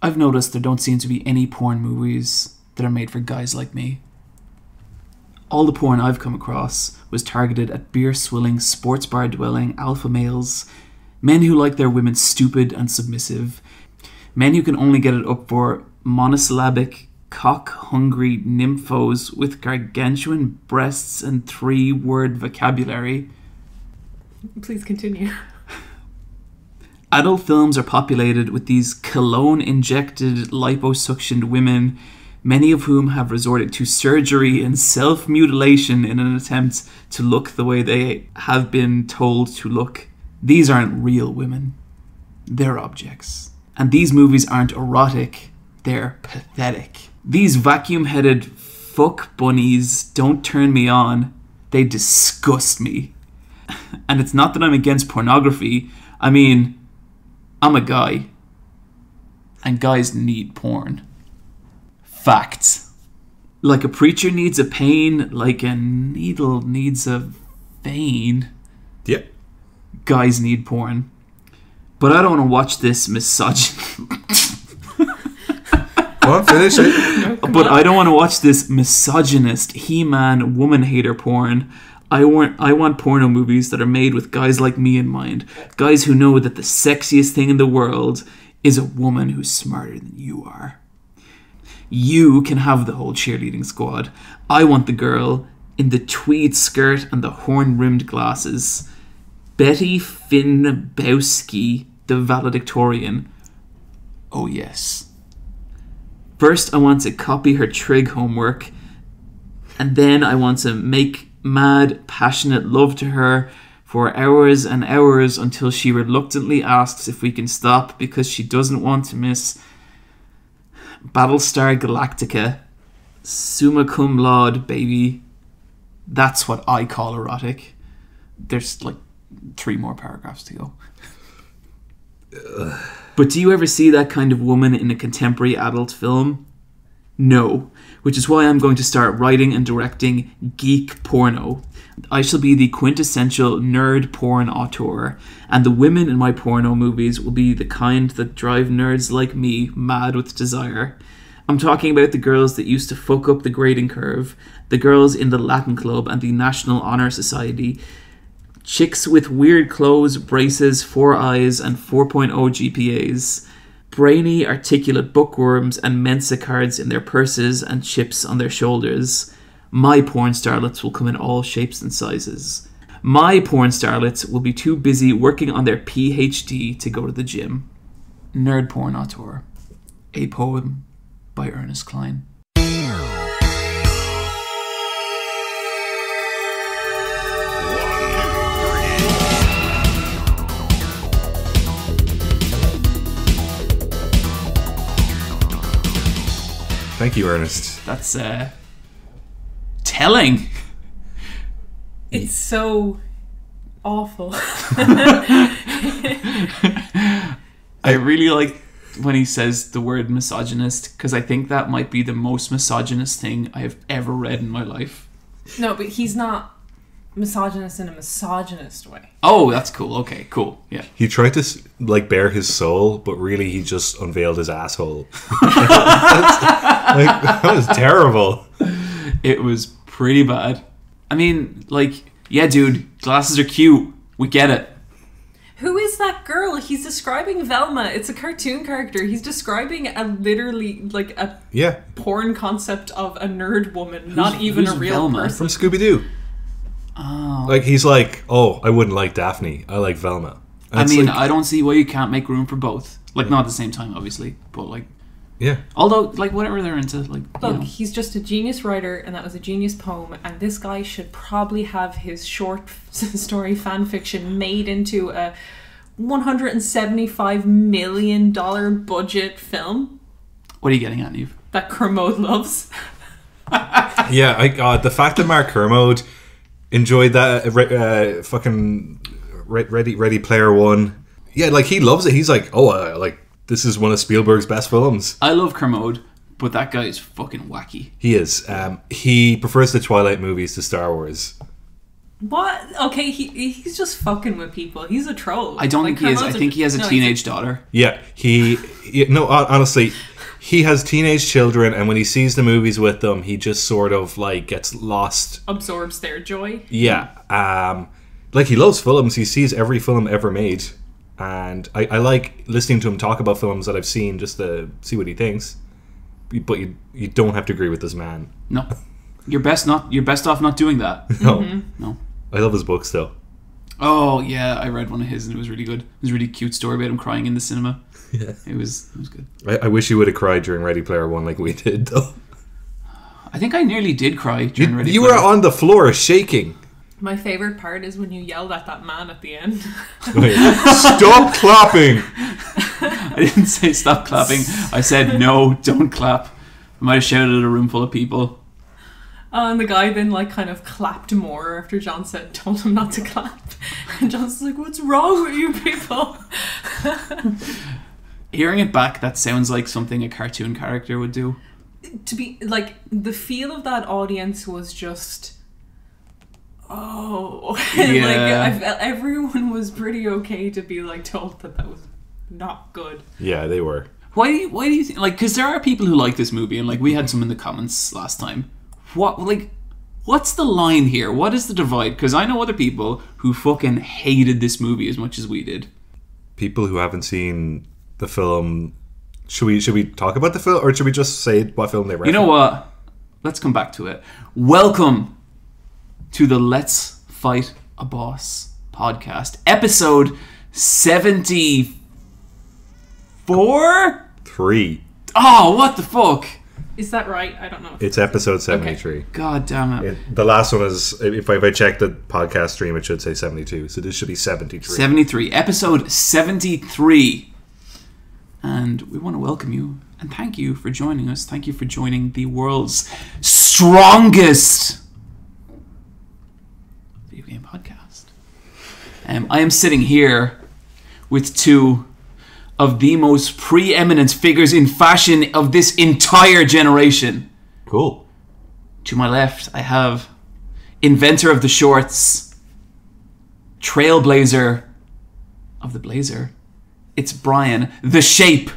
I've noticed there don't seem to be any porn movies that are made for guys like me. All the porn I've come across was targeted at beer-swilling, sports bar-dwelling alpha males, men who like their women stupid and submissive, men who can only get it up for monosyllabic, cock-hungry nymphos with gargantuan breasts and 3-word vocabulary. Please continue. Adult films are populated with these cologne-injected, liposuctioned women, many of whom have resorted to surgery and self-mutilation in an attempt to look the way they have been told to look. These aren't real women. They're objects. And these movies aren't erotic. They're pathetic. These vacuum-headed fuck bunnies don't turn me on. They disgust me. And it's not that I'm against pornography. I mean, I'm a guy. And guys need porn. Fact. Like a preacher needs a pain, like a needle needs a vein. Yep. Guys need porn. But I don't want to watch this misogyn... Go on, finish it. But I don't want to watch this misogynist, he-man, woman-hater porn. I want porno movies that are made with guys like me in mind. Guys who know that the sexiest thing in the world is a woman who's smarter than you are. You can have the whole cheerleading squad. I want the girl in the tweed skirt and the horn-rimmed glasses. Betty Finnbowski, the valedictorian. Oh yes. First I want to copy her trig homework, and then I want to make mad, passionate love to her for hours and hours until she reluctantly asks if we can stop because she doesn't want to miss Battlestar Galactica. Summa cum laude, baby. That's what I call erotic. There's like 3 more paragraphs to go. But do you ever see that kind of woman in a contemporary adult film? No. Which is why I'm going to start writing and directing geek porno. I shall be the quintessential nerd porn auteur, and the women in my porno movies will be the kind that drive nerds like me mad with desire. I'm talking about the girls that used to fuck up the grading curve, the girls in the Latin Club and the National Honor Society, chicks with weird clothes, braces, 4 eyes, and 4.0 GPAs, brainy, articulate bookworms and Mensa cards in their purses and chips on their shoulders. My porn starlets will come in all shapes and sizes. My porn starlets will be too busy working on their PhD to go to the gym. Nerd Porn Auteur. A poem by Ernest Cline. Thank you, Ernest. That's telling. It's so awful. I really like when he says the word misogynist, because I think that might be the most misogynist thing I have ever read in my life. No, but he's not misogynist in a misogynist way. Oh, that's cool. Okay, cool. Yeah. He tried to like bare his soul, but really he just unveiled his asshole. That was terrible. It was pretty bad. I mean, like, yeah, dude, glasses are cute. We get it. Who is that girl? He's describing Velma. It's a cartoon character. He's describing a literally like a porn concept of a nerd woman, not even a real Velma? person. From Scooby-Doo. Oh. Like, he's like, oh, I wouldn't like Daphne. I like Velma. And I mean, like, I don't see why you can't make room for both. Like, not at the same time, obviously, but like, yeah. although, like, whatever they're into, like, Look, you know. he's just a genius writer, and that was a genius poem, and this guy should probably have his short story fan fiction made into a $175 million budget film. What are you getting at, Niamh? That Kermode loves. Yeah, the fact that Mark Kermode enjoyed that fucking Ready Player One. Yeah, like, he loves it. He's like, oh, like, this is one of Spielberg's best films. I love Kermode, but that guy is fucking wacky. He is. He prefers the Twilight movies to Star Wars. What? Okay, he's just fucking with people. He's a troll. I don't think he is. I think he has a teenage daughter. Yeah, no, honestly, he has teenage children, and when he sees the movies with them, he just sort of like gets lost. Absorbs their joy. Yeah. Like, he loves films. He sees every film ever made. And I like listening to him talk about films that I've seen just to see what he thinks. But you don't have to agree with this man. No. You're best off not doing that. No. Mm-hmm. No. I love his books, though. Oh, yeah. I read one of his and it was really good. It was a really cute story about him crying in the cinema. Yeah. It was good. I wish you would have cried during Ready Player One like we did, though. I think I nearly did cry during Ready You Player. were on the floor shaking. My favorite part is when you yelled at that man at the end. Stop clapping! I didn't say stop clapping. I said no, don't clap. I might have shouted at a room full of people. And the guy then like kind of clapped more after John told him not to clap. And John's like, "What's wrong with you people?" Hearing it back, that sounds like something a cartoon character would do. To be like, the feel of that audience was just, oh, Yeah. like I felt everyone was pretty okay to be like told that was not good. Yeah, they were. Why do you think, like, because there are people who like this movie, and like we had some in the comments last time. What's the line here? What is the divide? Because I know other people who fucking hated this movie as much as we did. People who haven't seen the film, should we talk about the film, or should we just say what film they reference? You know what? Let's come back to it. Welcome to the Let's Fight a Boss podcast, episode 74? 3. Oh, what the fuck? Is that right? I don't know. It's episode 73. Okay. God damn it. The last one is, if I check the podcast stream, it should say 72. So this should be 73. 73. Episode 73. And we want to welcome you and thank you for joining us. Thank you for joining the world's strongest video game podcast. I am sitting here with two of the most preeminent figures in fashion of this entire generation. Cool. To my left, I have inventor of the shorts, trailblazer of the blazer. It's Bryan, the shape.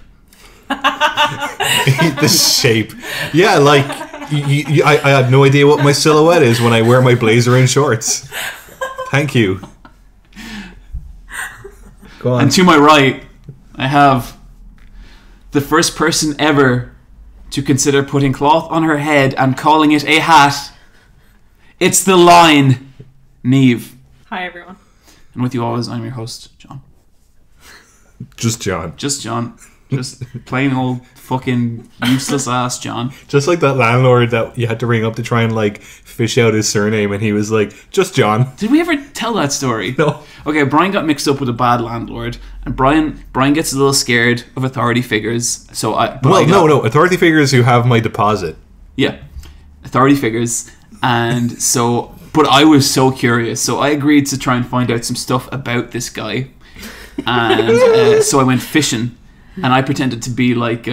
The shape. Yeah, like, I have no idea what my silhouette is when I wear my blazer and shorts. Thank you. Go on. And to my right, I have the first person ever to consider putting cloth on her head and calling it a hat. It's the line, Niamh. Hi everyone. And with you always, I'm your host, John. Just John. Just John. Just plain old fucking useless ass John. Just like that landlord that you had to ring up to try and like fish out his surname, and he was like, just John. Did we ever tell that story? No. Okay, Bryan got mixed up with a bad landlord, and Bryan gets a little scared of authority figures. So no, authority figures who have my deposit. Yeah, authority figures, and so. But I was so curious, so I agreed to try and find out some stuff about this guy, and so I went fishing, and I pretended to be like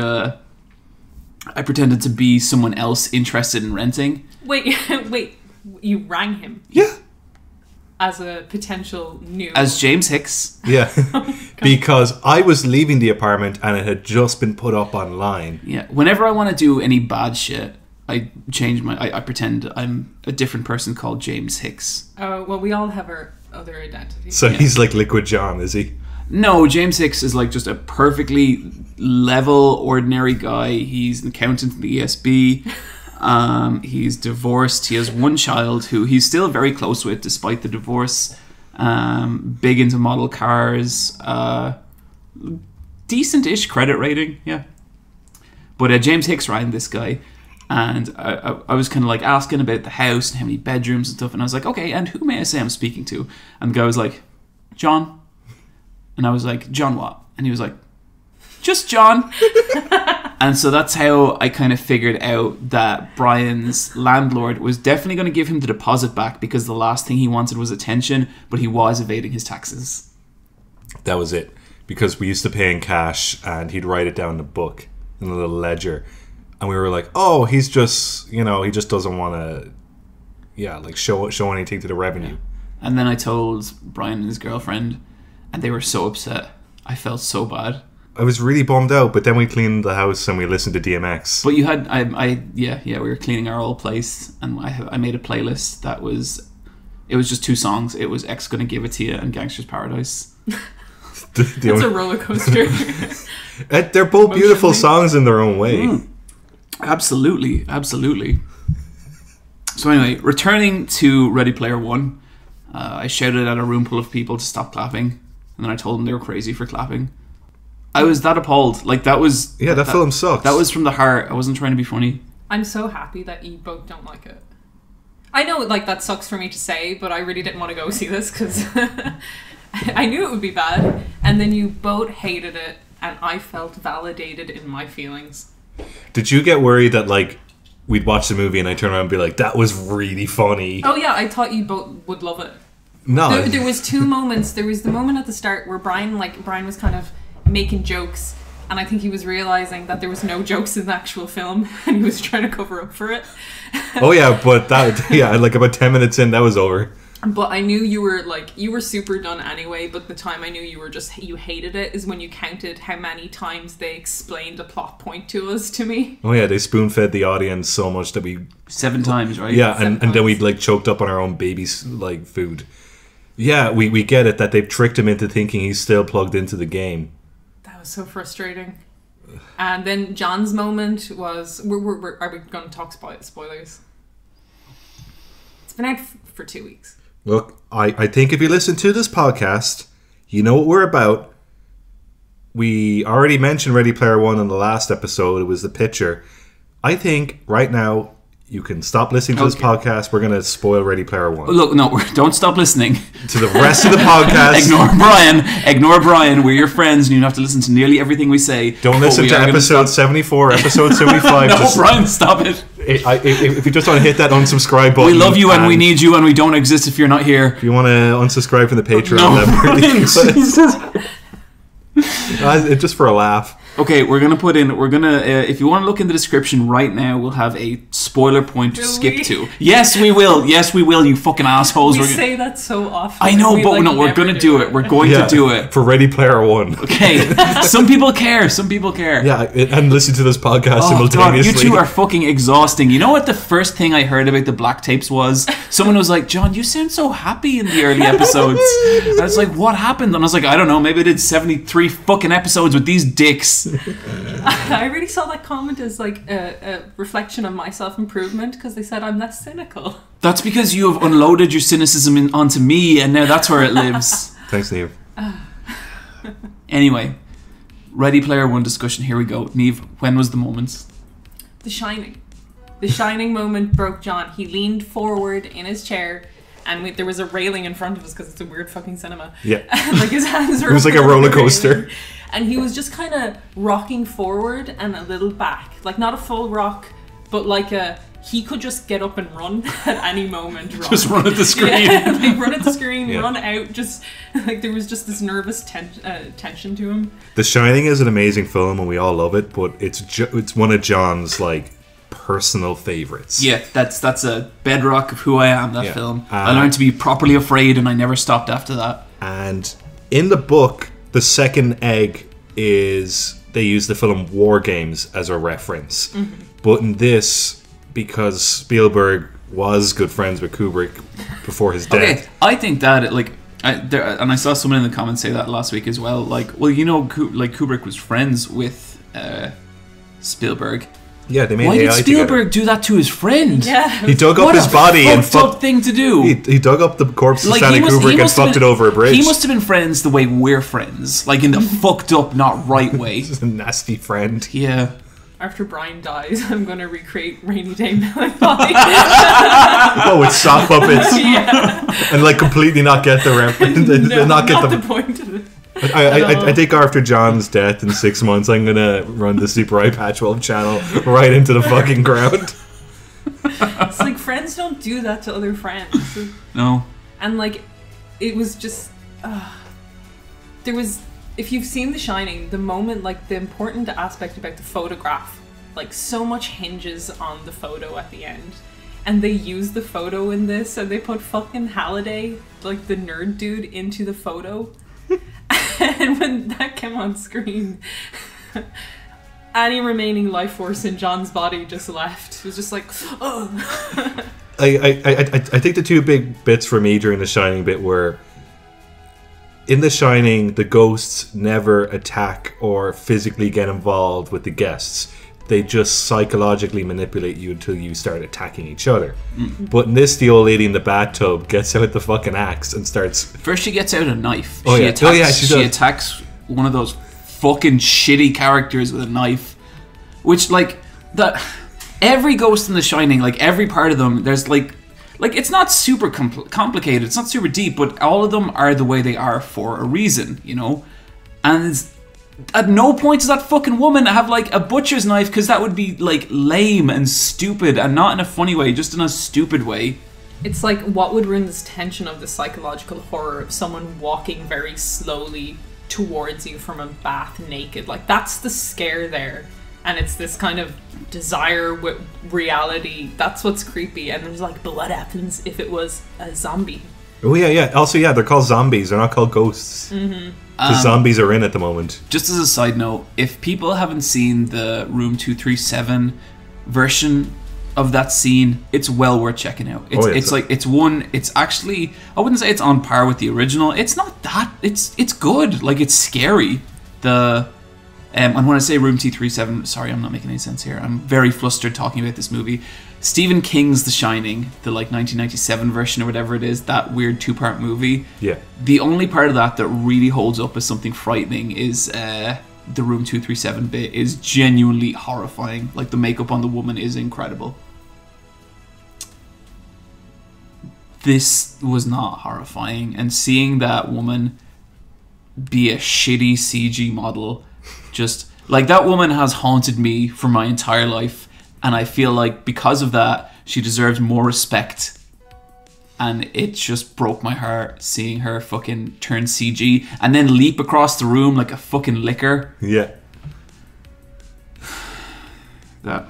someone else interested in renting. Wait, you rang him? Yeah. As a potential new... As James Hicks. Yeah. Because I was leaving the apartment and it had just been put up online. Yeah. Whenever I want to do any bad shit, I pretend I'm a different person called James Hicks. Oh, well, we all have our other identities. So he's like Liquid John, is he? No, James Hicks is like just a perfectly level, ordinary guy. He's an accountant in the ESB. He's divorced. He has one child who he's still very close with despite the divorce. Big into model cars. Decent-ish credit rating, yeah. But James Hicks ran this guy. And I was kind of like asking about the house and how many bedrooms and stuff. And I was like, okay, and who may I say I'm speaking to? And the guy was like, John. And I was like, John what? And he was like, just John. And so that's how I kind of figured out that Bryan's landlord was definitely going to give him the deposit back because the last thing he wanted was attention, but he was evading his taxes. That was it. Because we used to pay in cash and he'd write it down in a book, in a little ledger. And we were like, oh, he's just, he just doesn't want to, show anything to the revenue. And then I told Bryan and his girlfriend, and they were so upset. I felt so bad. I was really bummed out, but then we cleaned the house and we listened to DMX. But you had, we were cleaning our old place, and I made a playlist that was, it was just 2 songs. It was X Gonna Give It To You and Gangster's Paradise. That's a roller coaster. They're both beautiful songs in their own way. Absolutely. So anyway, returning to Ready Player One, I shouted at a room full of people to stop clapping, and then I told them they were crazy for clapping. I was that appalled. Like, that was... Yeah, that film sucks. That was from the heart. I wasn't trying to be funny. I'm so happy that you both don't like it. I know, like, that sucks for me to say, but I really didn't want to go see this, because I knew it would be bad, and then you both hated it, and I felt validated in my feelings. Did you get worried that, like, we'd watch the movie and I'd turn around and be like, that was really funny? Oh yeah, I thought you both would love it. No. There was 2 moments. There was the moment at the start where Bryan was kind of making jokes, and I think he was realizing that there was no jokes in the actual film, and he was trying to cover up for it. Oh yeah, but like about 10 minutes in, that was over. But I knew you were super done anyway, but the time I knew you hated it is when you counted how many times they explained a plot point to us, to me. Oh yeah, they spoon-fed the audience so much that we... 7 times, right? Yeah, and then we like choked up on our own baby's like food. Yeah, we get it, that they've tricked him into thinking he's still plugged into the game. That was so frustrating. And then John's moment was... are we going to talk spoilers? It's been out for 2 weeks. Look, I think if you listen to this podcast, you know what we're about. We already mentioned Ready Player One in the last episode. It was the picture. I think right now you can stop listening to this podcast. We're going to spoil Ready Player One. Look, no, don't stop listening to the rest of the podcast. Ignore Bryan. We're your friends, and you have to listen to nearly everything we say. Don't listen to episode 74, episode 75. No, Bryan, stop it. If you just want to hit that unsubscribe button, we love you and we need you, and we don't exist if you're not here. If you want to unsubscribe from the Patreon, it's just for a laugh. Okay, if you want to look in the description right now, we'll have a spoiler point to skip to. Yes, we will, you fucking assholes. We say that so often. I know, but no, we're going to do it. We're going to do it. For Ready Player One. Okay, some people care. Yeah, and listen to this podcast simultaneously. God, you two are fucking exhausting. You know what the first thing I heard about the black tapes was? Someone was like, John, you sound so happy in the early episodes. And I was like, what happened? And I was like, I don't know, maybe I did 73 fucking episodes with these dicks. I really saw that comment as like a reflection of my self-improvement, because they said I'm less cynical. That's because you have unloaded your cynicism onto me, and now that's where it lives. Thanks, Niamh. Anyway, Ready Player One discussion, here we go. Niamh, when was the moment? The Shining. The Shining moment broke John. He leaned forward in his chair, and there was a railing in front of us because it's a weird fucking cinema. Yeah. And like his hands were... It was like a roller coaster. And he was just kind of rocking forward and a little back. Like, not a full rock, but like he could just get up and run at any moment. Rock. Just run at the screen. Yeah, like run at the screen, run out. Just like there was just this nervous tension to him. The Shining is an amazing film and we all love it, but it's one of John's like personal favorites. Yeah, that's a bedrock of who I am, that film. I learned to be properly afraid and I never stopped after that. And in the book, the second egg is they use the film War Games as a reference. Mm-hmm. But in this, because Spielberg was good friends with Kubrick before his death. Okay, I think that and I saw someone in the comments say that last week as well. Like, well, you know, Kubrick was friends with Spielberg. Yeah, they made Why AI did Spielberg together. do that to his friend? Yeah, he dug up his body and fucked up thing to do. He dug up the corpse of Stanley Kubrick and fucked it over a bridge. He must have been friends the way we're friends, like in the fucked up, not right way. He's a nasty friend. Yeah. After Bryan dies, I'm going to recreate Rainy Day Melancholy. With sock puppets. Yeah. And like completely not get the reference. Not get the point of it. I think after John's death in 6 months, I'm gonna run the Super Eye Patch Wolf channel right into the fucking ground. It's like friends don't do that to other friends. No. And like, it was just there was, if you've seen The Shining, the moment, like the important aspect about the photograph, like so much hinges on the photo at the end. and they use the photo in this, and they put fucking Halliday, like the nerd dude, into the photo. And when that came on screen, any remaining life force in John's body just left. It was just like, oh. I think the two big bits for me during the Shining bit were, in The Shining, the ghosts never attack or physically get involved with the guests. They just psychologically manipulate you until you start attacking each other. But in this, the old lady in the bathtub gets out the fucking axe and starts... First she gets out a knife. Oh, yeah. She attacks one of those fucking shitty characters with a knife. Which, like, every ghost in The Shining, like, every part of them, there's, like it's not super complicated, it's not super deep, but all of them are the way they are for a reason, you know? And at no point does that fucking woman have, like, a butcher's knife, because that would be, like, lame and stupid, and not in a funny way, just in a stupid way. It's like, what would ruin this tension of the psychological horror of someone walking very slowly towards you from a bath naked? Like, that's the scare there. And it's this kind of desire with reality. That's what's creepy. And there's like, but what happens if it was a zombie? Oh, yeah. Also, yeah, they're called zombies. They're not called ghosts. Because zombies are in at the moment. Just as a side note, if people haven't seen the Room 237 version of that scene, it's well worth checking out. It's actually, I wouldn't say it's on par with the original. It's not that. It's good. Like, it's scary. And when I say Room 237, sorry, I'm not making any sense here. I'm very flustered talking about this movie. Stephen King's The Shining, the like 1997 version or whatever it is, that weird 2-part movie. Yeah. The only part of that really holds up as something frightening is the Room 237 bit is genuinely horrifying. Like, the makeup on the woman is incredible. This was not horrifying, and seeing that woman be a shitty CG model, just like, that woman has haunted me for my entire life, and I feel like because of that she deserves more respect, and it just broke my heart seeing her fucking turn CG and then leap across the room like a fucking licker. Yeah, that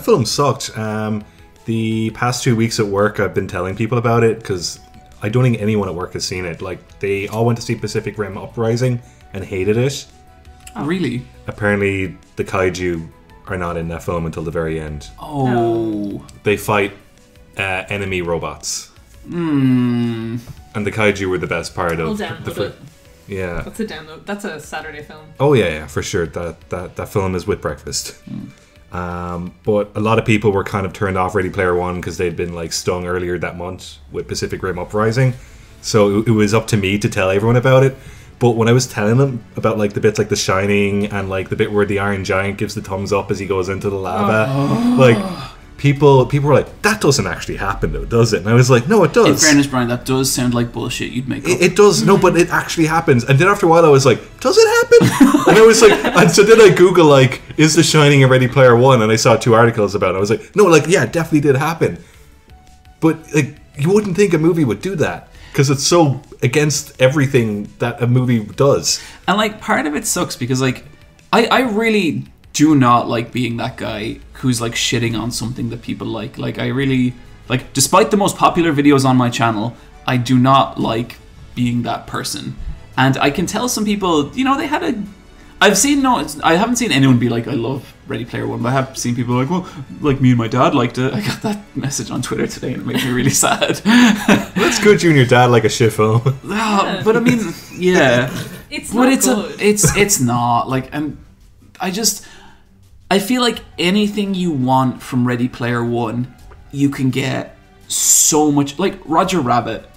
film sucked. The past 2 weeks at work I've been telling people about it, because I don't think anyone at work has seen it. Like, they all went to see Pacific Rim Uprising and hated it. Oh. Really? Apparently the kaiju are not in that film until the very end. Oh. They fight enemy robots. And the kaiju were the best part of the Yeah. That's a download. That's a Saturday film. Oh yeah, for sure. That film is with breakfast. But a lot of people were kind of turned off Ready Player One because they'd been like stung earlier that month with Pacific Rim Uprising. So it was up to me to tell everyone about it. But when I was telling them about like the bits like The Shining and like the bit where the Iron Giant gives the thumbs up as he goes into the lava, like people were like, that doesn't actually happen though, does it? And I was like, no, it does. In fairness, Brian, that does sound like bullshit you'd make up. It does, no, but it actually happens. And then after a while I was like, does it happen? And I was like, and so then I Google like, is The Shining a Ready Player One? And I saw 2 articles about it. I was like, no, like, yeah, it definitely did happen. But like, you wouldn't think a movie would do that, because it's so against everything that a movie does. And like, part of it sucks because like, I really do not like being that guy who's like shitting on something that people like. Like, I really, like, despite the most popular videos on my channel, I do not like being that person. And I can tell some people, you know, they had a... I haven't seen anyone be like, I love Ready Player One, but I have seen people like, well, like me and my dad liked it. I got that message on Twitter today and it made me really sad. That's good you and your dad like a shit film. But I mean, yeah. It's not good. It's not. Like, and I feel like anything you want from Ready Player One, you can get so much. Like, Roger Rabbit.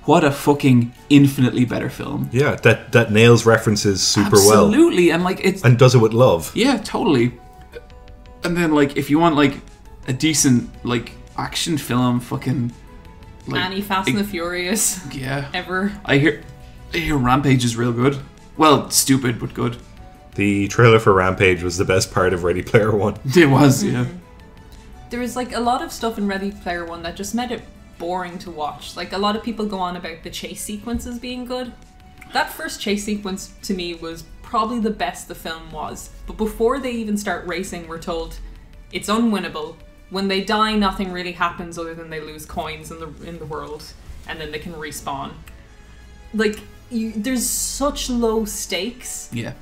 What a fucking infinitely better film. Yeah, that nails references super well. Absolutely, and like it's... And does it with love. Yeah, totally. And then like, if you want like a decent like action film, fucking... like, Any Fast and the Furious. Yeah. Ever. I hear Rampage is real good. Well, stupid, but good. The trailer for Rampage was the best part of Ready Player One. It was, yeah. There was like a lot of stuff in Ready Player One that just made it boring to watch. Like, a lot of people go on about the chase sequences being good. That first chase sequence to me was probably the best the film was. But before they even start racing, we're told it's unwinnable. when they die, nothing really happens other than they lose coins in the world, and then they can respawn. Like, there's such low stakes. Yeah.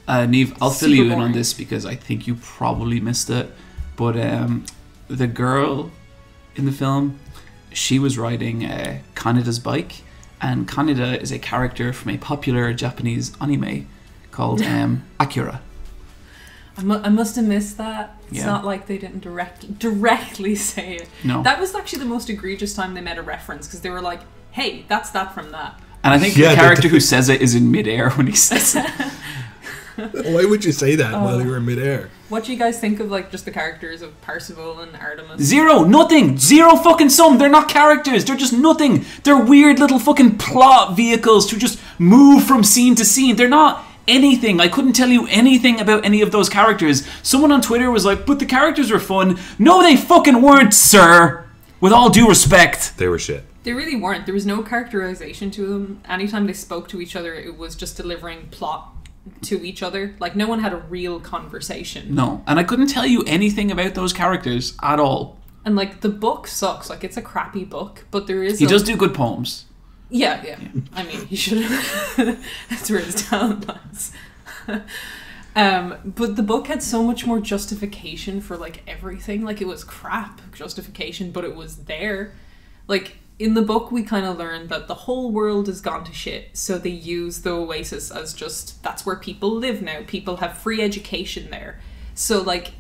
Niamh, I'll fill Super you in on boring. this because I think you probably missed it. But the girl in the film, she was riding Kaneda's bike, and Kaneda is a character from a popular Japanese anime called Akira. I must have missed that. It's Yeah. not like they didn't directly say it. No. That was actually the most egregious time they made a reference, because they were like, hey, that's that from that. And I think Yeah, the character who says it is in midair when he says it. Why would you say that while you were in midair? What do you guys think of, like, just the characters of Percival and Artemis? Zero, nothing, zero fucking sum. They're not characters. They're just nothing. They're weird little fucking plot vehicles to just move from scene to scene. They're not anything. I couldn't tell you anything about any of those characters. Someone on Twitter was like, but the characters were fun. No, they fucking weren't, sir. With all due respect. They were shit. They really weren't. There was no characterization to them. Anytime they spoke to each other, it was just delivering plot to each other. Like, no one had a real conversation. No, and I couldn't tell you anything about those characters at all. And, like, the book sucks. Like, it's a crappy book, but there is He does do good poems. Yeah. I mean, he should have. That's where his talent lies. But the book had so much more justification for, like, everything. Like, it was crap justification, but it was there. Like, in the book, we kind of learned that the whole world has gone to shit, so they use the Oasis as just, that's where people live now. People have free education there. So, like,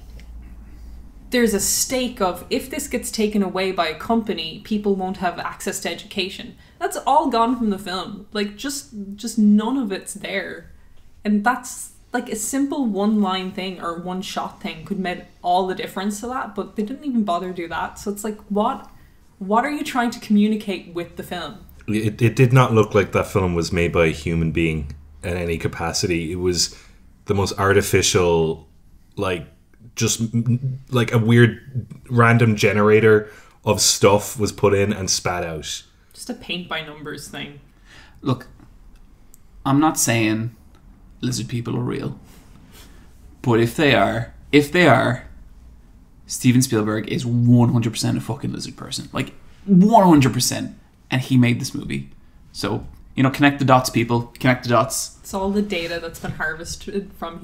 there's a stake of, if this gets taken away by a company, people won't have access to education. That's all gone from the film. Like, just none of it's there. And that's, like, a simple one-line thing or one-shot thing could make all the difference to that, but they didn't even bother to do that. So it's like, what are you trying to communicate with the film? It did not look like that film was made by a human being in any capacity. It was the most artificial, like, just like a weird random generator of stuff was put in and spat out. Just a paint-by-numbers thing. Look, I'm not saying lizard people are real. But if they are, Steven Spielberg is 100% a fucking lizard person. Like, 100%. And he made this movie. So, connect the dots, people. Connect the dots. It's all the data that's been harvested from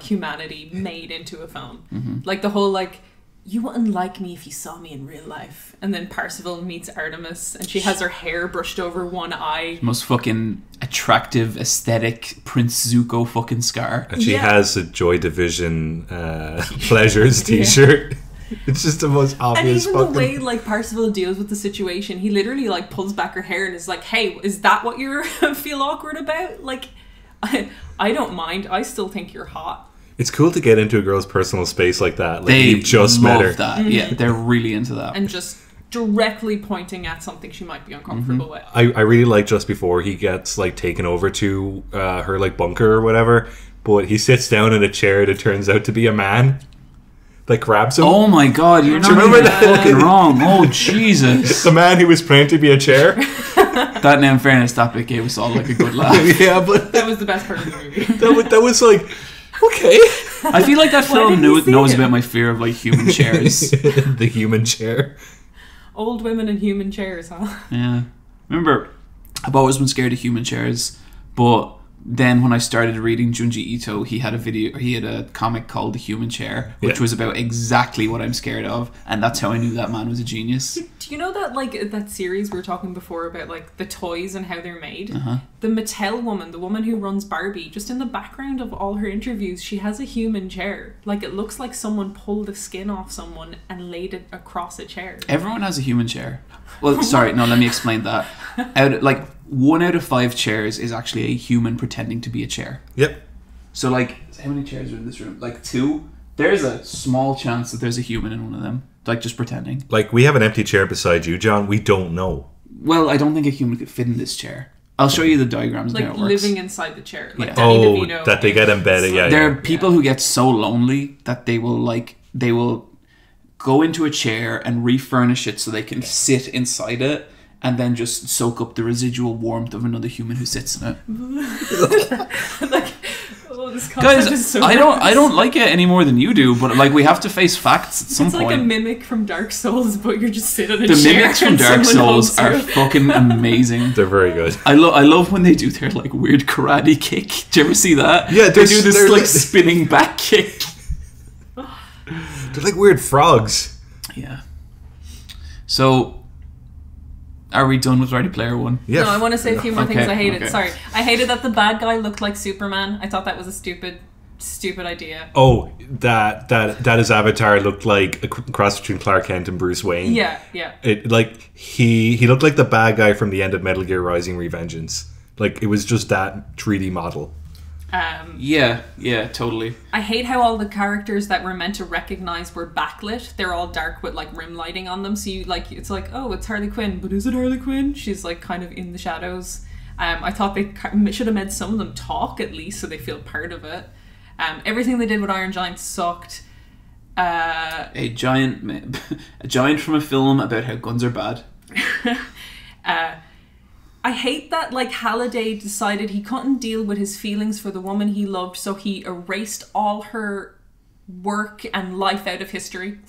humanity made into a film. Mm-hmm. Like, the whole, like, you wouldn't like me if you saw me in real life. And then Percival meets Artemis, and she has her hair brushed over one eye. Most fucking attractive, aesthetic Prince Zuko fucking scar. And she Yeah. has a Joy Division Pleasures t-shirt. It's just the most And obvious even fucking... the way, like, Percival deals with the situation, he literally, like, pulls back her hair and is like, hey, is that what you feel awkward about? Like, I don't mind. I still think you're hot. It's cool to get into a girl's personal space like that. Like, They you've just love met her. that. Yeah, they're really into that. And just directly pointing at something she might be uncomfortable with. I really like just before he gets, like, taken over to her, like, bunker or whatever, but he sits down in a chair that turns out to be a man that grabs him. Oh my god, you're not remember even that? fucking wrong. Oh, Jesus. The man who was praying to be a chair. That, in fairness, that bit gave us all, like, a good laugh. Yeah, but That was the best part of the movie. that was like, okay. I feel like that Why film didn't you see knows it? about my fear of, like, human chairs. The human chair. Old women in human chairs, huh? Yeah. Remember, I've always been scared of human chairs, but then when I started reading Junji Ito, he had a comic called The Human Chair, which Yeah. was about exactly what I'm scared of, and that's how I knew that man was a genius. Do you know that, like, that series we were talking before about, like, the toys and how they're made? Uh-huh. The Mattel woman, the woman who runs Barbie, just in the background of all her interviews, she has a human chair. Like, it looks like someone pulled the skin off someone and laid it across a chair. Everyone has a human chair. Well, sorry, no, let me explain that. 1 out of 5 chairs is actually a human pretending to be a chair. Yep. So, like, how many chairs are in this room? Like 2? There's a small chance that there's a human in one of them. Like, just pretending. Like, we have an empty chair beside you, John. We don't know. Well, I don't think a human could fit in this chair. I'll show you the diagrams of Like, how it works. living inside the chair. Like, Yeah. Danny Oh, DeVito that they get embedded. Yeah, There yeah. are people who get so lonely that they will go into a chair and refurnish it so they can sit inside it and then just soak up the residual warmth of another human who sits in it. like, Oh, this Guys, concept is so I gross. don't like it any more than you do, but like we have to face facts at some It's point. like a mimic from Dark Souls, but you're just sitting in a The chair mimics from and Dark someone Souls holds are you. fucking amazing. They're very good. I love when they do their like weird karate kick. Do you ever see that? Yeah, they do this they're like like- spinning back kick. They're like weird frogs. Yeah. So, are we done with Ready Player One? Yeah. No, I want to say a few more things Okay, I hated. okay. Sorry. I hated that the bad guy looked like Superman. I thought that was a stupid idea. Oh, that his avatar looked like a cross between Clark Kent and Bruce Wayne. Yeah. It like he looked like the bad guy from the end of Metal Gear Rising: Revengeance. Like it was just that 3D model. Yeah, totally. I hate how all the characters that we're meant to recognize were backlit. They're all dark with like rim lighting on them. So you like it's like, oh, it's Harley Quinn, but is it Harley Quinn? She's like kind of in the shadows. I thought they should have made some of them talk at least, so they feel part of it. Everything they did with Iron Giant sucked. A giant from a film about how guns are bad. I hate that like Halliday decided he couldn't deal with his feelings for the woman he loved, so he erased all her work and life out of history.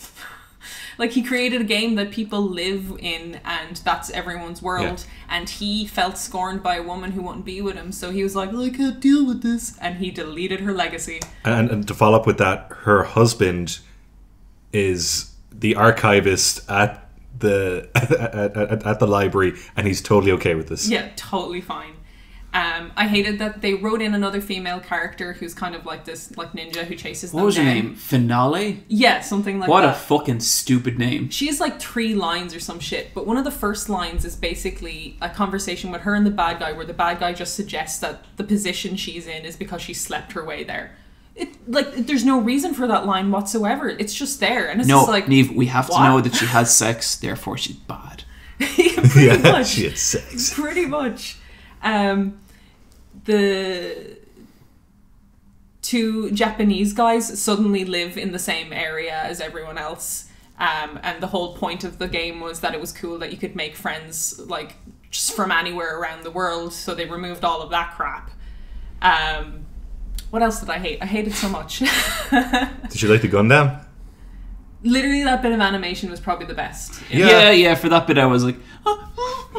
Like he created a game that people live in and that's everyone's world, and he felt scorned by a woman who wouldn't be with him, so he was like, I can't deal with this, and he deleted her legacy. And to follow up with that, her husband is the archivist at the at the library, and he's totally okay with this. Yeah, totally fine. I hated that they wrote in another female character who's kind of like this like ninja who chases them What was her down. name? Finale? Yeah, something like What that. a fucking stupid name. She has like 3 lines or some shit, but one of the first lines is basically a conversation with her and the bad guy where the bad guy just suggests that the position she's in is because she slept her way there. It like there's no reason for that line whatsoever. It's just there, and it's No, just like Niamh, we have what? to know that she has sex, therefore she's bad. pretty much. She had sex. Pretty much. The 2 Japanese guys suddenly live in the same area as everyone else. And the whole point of the game was that it was cool that you could make friends like just from anywhere around the world. So they removed all of that crap. What else did I hate? I hated so much. Did you like the Gundam? Literally, that bit of animation was probably the best. Yeah, for that bit I was like,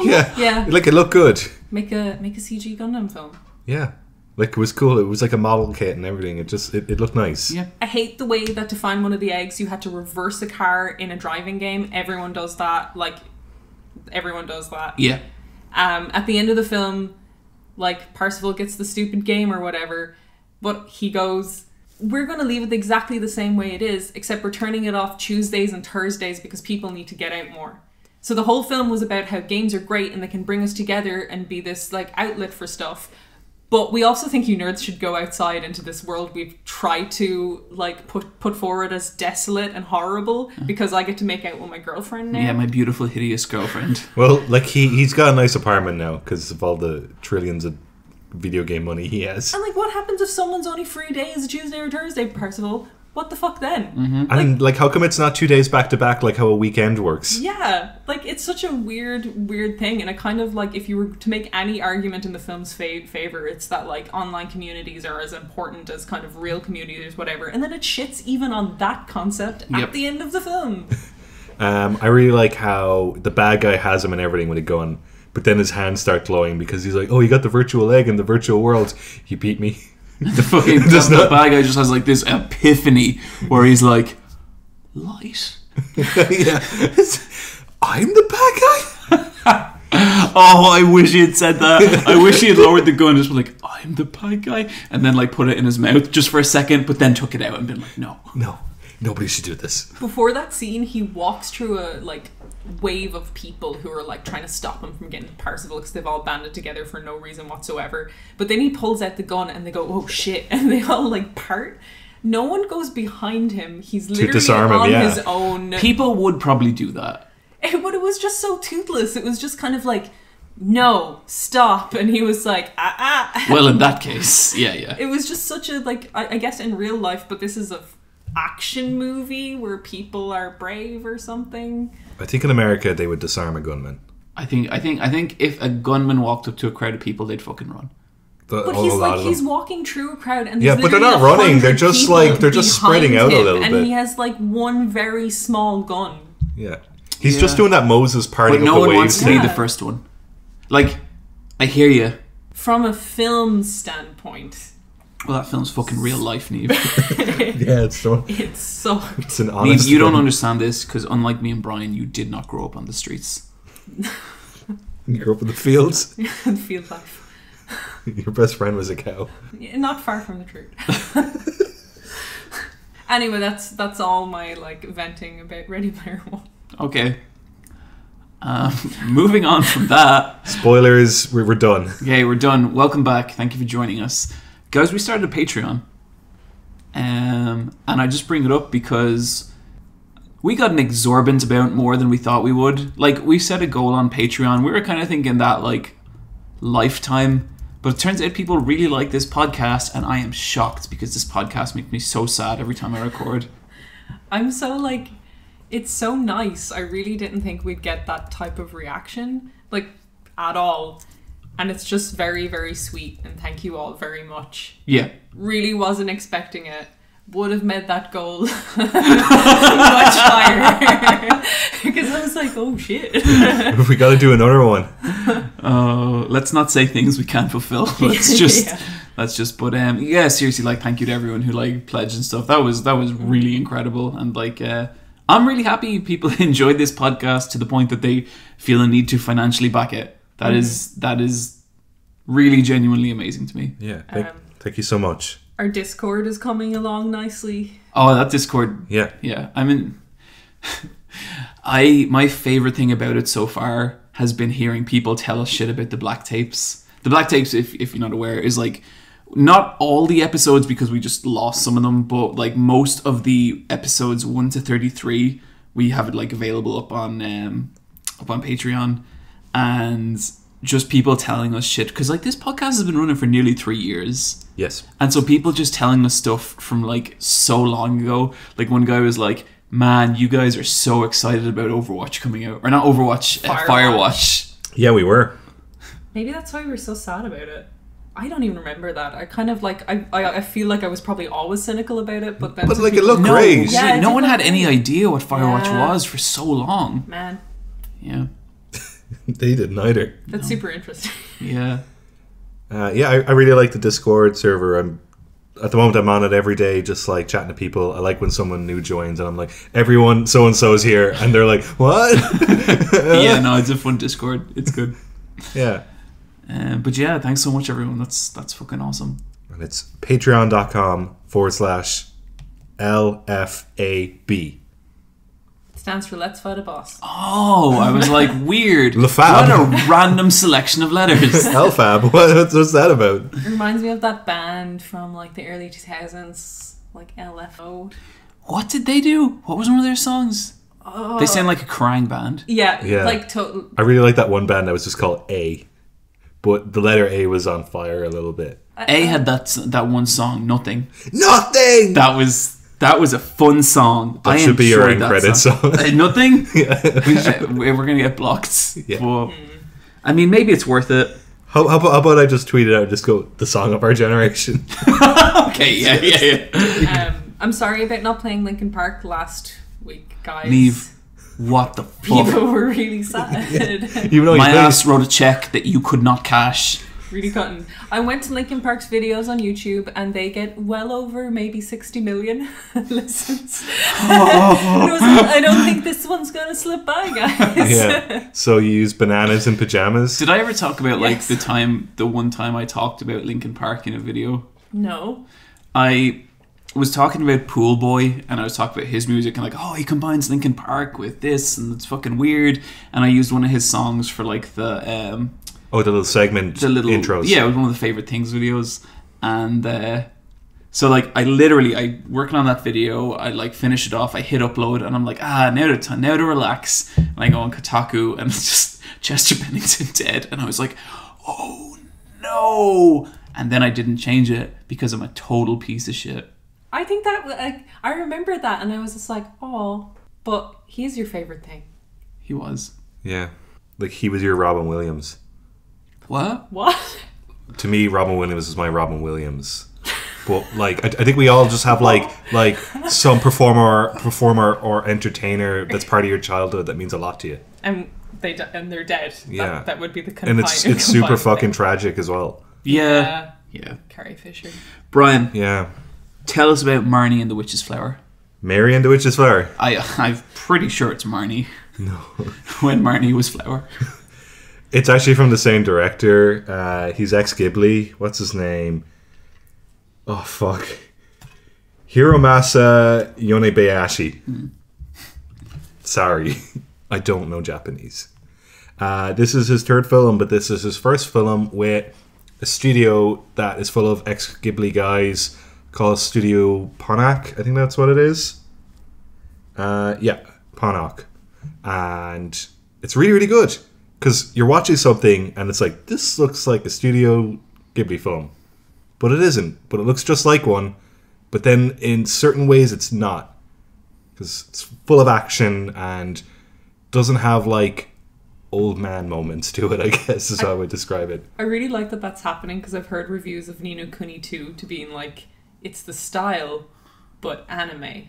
Yeah. Like it looked good. Make a CG Gundam film. Yeah. Like it was cool. It was like a model kit and everything. It looked nice. yeah. I hate the way that to find one of the eggs, you had to reverse a car in a driving game. Everyone does that. Everyone does that. Yeah. At the end of the film, like, Parsifal gets the stupid game or whatever, but he goes, we're going to leave it exactly the same way it is, except we're turning it off Tuesdays and Thursdays because people need to get out more. So the whole film was about how games are great and they can bring us together and be this, like, outlet for stuff. But we also think you nerds should go outside into this world we've tried to, like, put forward as desolate and horrible because I get to make out with my girlfriend now. Yeah, my beautiful, hideous girlfriend. Well, like he's got a nice apartment now because of all the trillions of video game money he has. And, like, what happens if someone's only free day is a Tuesday or Thursday, Percival? What the fuck then? Mm-hmm. And like, how come it's not 2 days back to back like how a weekend works? Yeah, like, it's such a weird thing, and it kind of, like, if you were to make any argument in the film's favor, it's that, like, online communities are as important as kind of real communities, whatever, and then it shits even on that concept at the end of the film. I really like how the bad guy has him and everything with a gun, but then his hands start glowing because he's like, oh, you got the virtual leg in the virtual world. You beat me. The fucking the bad guy just has like this epiphany where he's like, light. Yeah. I'm the bad guy? Oh, I wish he had said that. I wish he had lowered the gun and just been like, I'm the bad guy, and then like put it in his mouth just for a second, but then took it out and been like, no. No. Nobody should do this. Before that scene, he walks through a, like, wave of people who are, like, trying to stop him from getting to Parsifal because they've all banded together for no reason whatsoever. But then he pulls out the gun and they go, oh shit, and they all, like, part. No one goes behind him. He's literally disarm him, on yeah. his own. People would probably do that. But it was just so toothless. It was just kind of like, no, stop. And he was like, Well, in that case, yeah. It was just such a, like, I guess in real life, but this is a action movie where people are brave or something. I think in America they would disarm a gunman. I think if a gunman walked up to a crowd of people, they'd fucking run. But he's walking through a crowd, and but they're not running. They're just spreading out a little bit. And he has like one very small gun. Yeah, he's just doing that Moses parting. But no one wants to be the first one. Like, I hear you. From a film standpoint. Well, that film's fucking real life, Niamh. Yeah, it's so. It's an honest. Niamh, you don't understand this because, unlike me and Bryan, you did not grow up on the streets. You grew up in the fields. Field life. Your best friend was a cow. Not far from the truth. Anyway, that's all my like venting about Ready Player One. Okay. Moving on from that. Spoilers. We're done. Okay, we're done. Welcome back. Thank you for joining us, guys. We started a Patreon, and I just bring it up because we got an exorbitant amount more than we thought we would. Like, we set a goal on Patreon. We were kind of thinking that like lifetime. But it turns out people really like this podcast, and I am shocked because this podcast makes me so sad every time I record. I'm so like, it's so nice. I really didn't think we'd get that type of reaction, like, at all. And it's just very, very sweet, and thank you all very much. Yeah. Really wasn't expecting it. Would have made that goal much higher. Because I was like, oh shit. We got to do another one. Let's not say things we can't fulfill. Let's just but yeah, seriously, like, thank you to everyone who like pledged and stuff. That was really incredible, and like I'm really happy people enjoyed this podcast to the point that they feel a need to financially back it. That is really genuinely amazing to me. Yeah, thank you so much. Our Discord is coming along nicely. Oh, that Discord. Yeah. I mean, my favorite thing about it so far has been hearing people tell us shit about the black tapes. The black tapes, if you're not aware, is like not all the episodes because we just lost some of them, but like most of the episodes 1 to 33, we have it like available up on Patreon, and just people telling us shit, because like this podcast has been running for nearly 3 years. Yes. And so people just telling us stuff from like so long ago. Like, one guy was like, man, you guys are so excited about Overwatch coming out. Or not Overwatch, Firewatch. Yeah, we were. Maybe that's why we were so sad about it. I don't even remember that. I kind of like, I feel like I was probably always cynical about it, but then... But like, it looked great. Yeah, no one had any idea what Firewatch was for so long. Man. Yeah. They didn't either. That's super interesting. Yeah. I really like the Discord server. At the moment I'm on it every day, just like chatting to people. I like when someone new joins and I'm like, everyone so and so's here, and they're like, what? Yeah, no, it's a fun Discord. It's good. Yeah. But yeah, thanks so much, everyone. That's fucking awesome. And it's patreon.com/LFAB. Stands for Let's Fight a Boss. Oh, I was like, weird. LaFab. What a random selection of letters. LFAB. What's that about? It reminds me of that band from like the early 2000s, like LFO. What did they do? What was one of their songs? They sound like a crying band. Yeah. Like total. I really like that one band that was just called A, but the letter A was on fire a little bit. A had that one song, Nothing. Nothing. That was a fun song. That should be your end credit song. Nothing? Yeah. We're going to get blocked. Yeah. But, I mean, maybe it's worth it. How about I just tweet it out and just go, the song of our generation? Okay, yeah. I'm sorry about not playing Linkin Park last week, guys. Niamh, what the fuck? People were really sad. Even though my ass wrote a check that you could not cash. Really cutting. I went to Linkin Park's videos on YouTube and they get well over maybe 60 million listens. I don't think this one's going to slip by, guys. Yeah. So you use bananas in pajamas? Did I ever talk about like the one time I talked about Linkin Park in a video? No. I was talking about Owlboy, and I was talking about his music and like, oh, he combines Linkin Park with this and it's fucking weird, and I used one of his songs for like the little segment, the little intros. Yeah, it was one of the favorite things videos. And so like I working on that video, I like finish it off, I hit upload, and I'm like, now to relax. And I go on Kotaku and it's just Chester Bennington dead, and I was like, oh no. And then I didn't change it because I'm a total piece of shit. I think that I remember that, and I was just like, oh, but he's your favorite thing. He was. Yeah, like he was your Robin Williams. What? to me, Robin Williams is my Robin Williams. But like, I think we all just have like some performer or entertainer that's part of your childhood that means a lot to you. And they're dead. Yeah, that would be the and it's super fucking tragic as well. Yeah. Carrie Fisher. Brian. Yeah. Tell us about Marnie and the Witch's Flower. Mary and the Witch's Flower. I'm pretty sure it's Marnie. No. When Marnie was Flower. It's actually from the same director. He's ex-Ghibli. What's his name? Oh, fuck. Hiromasa Yonebayashi. Sorry. I don't know Japanese. This is his third film, but this is his first film with a studio that is full of ex-Ghibli guys called Studio Ponak. I think that's what it is. Yeah, Ponak. And it's really, really good. Because you're watching something and it's like, this looks like a Studio Ghibli film. But it isn't. But it looks just like one. But then in certain ways it's not. Because it's full of action and doesn't have like old man moments to it, I guess is how I would describe it. I really like that that's happening because I've heard reviews of Ni no Kuni 2 to being like, it's the style, but anime.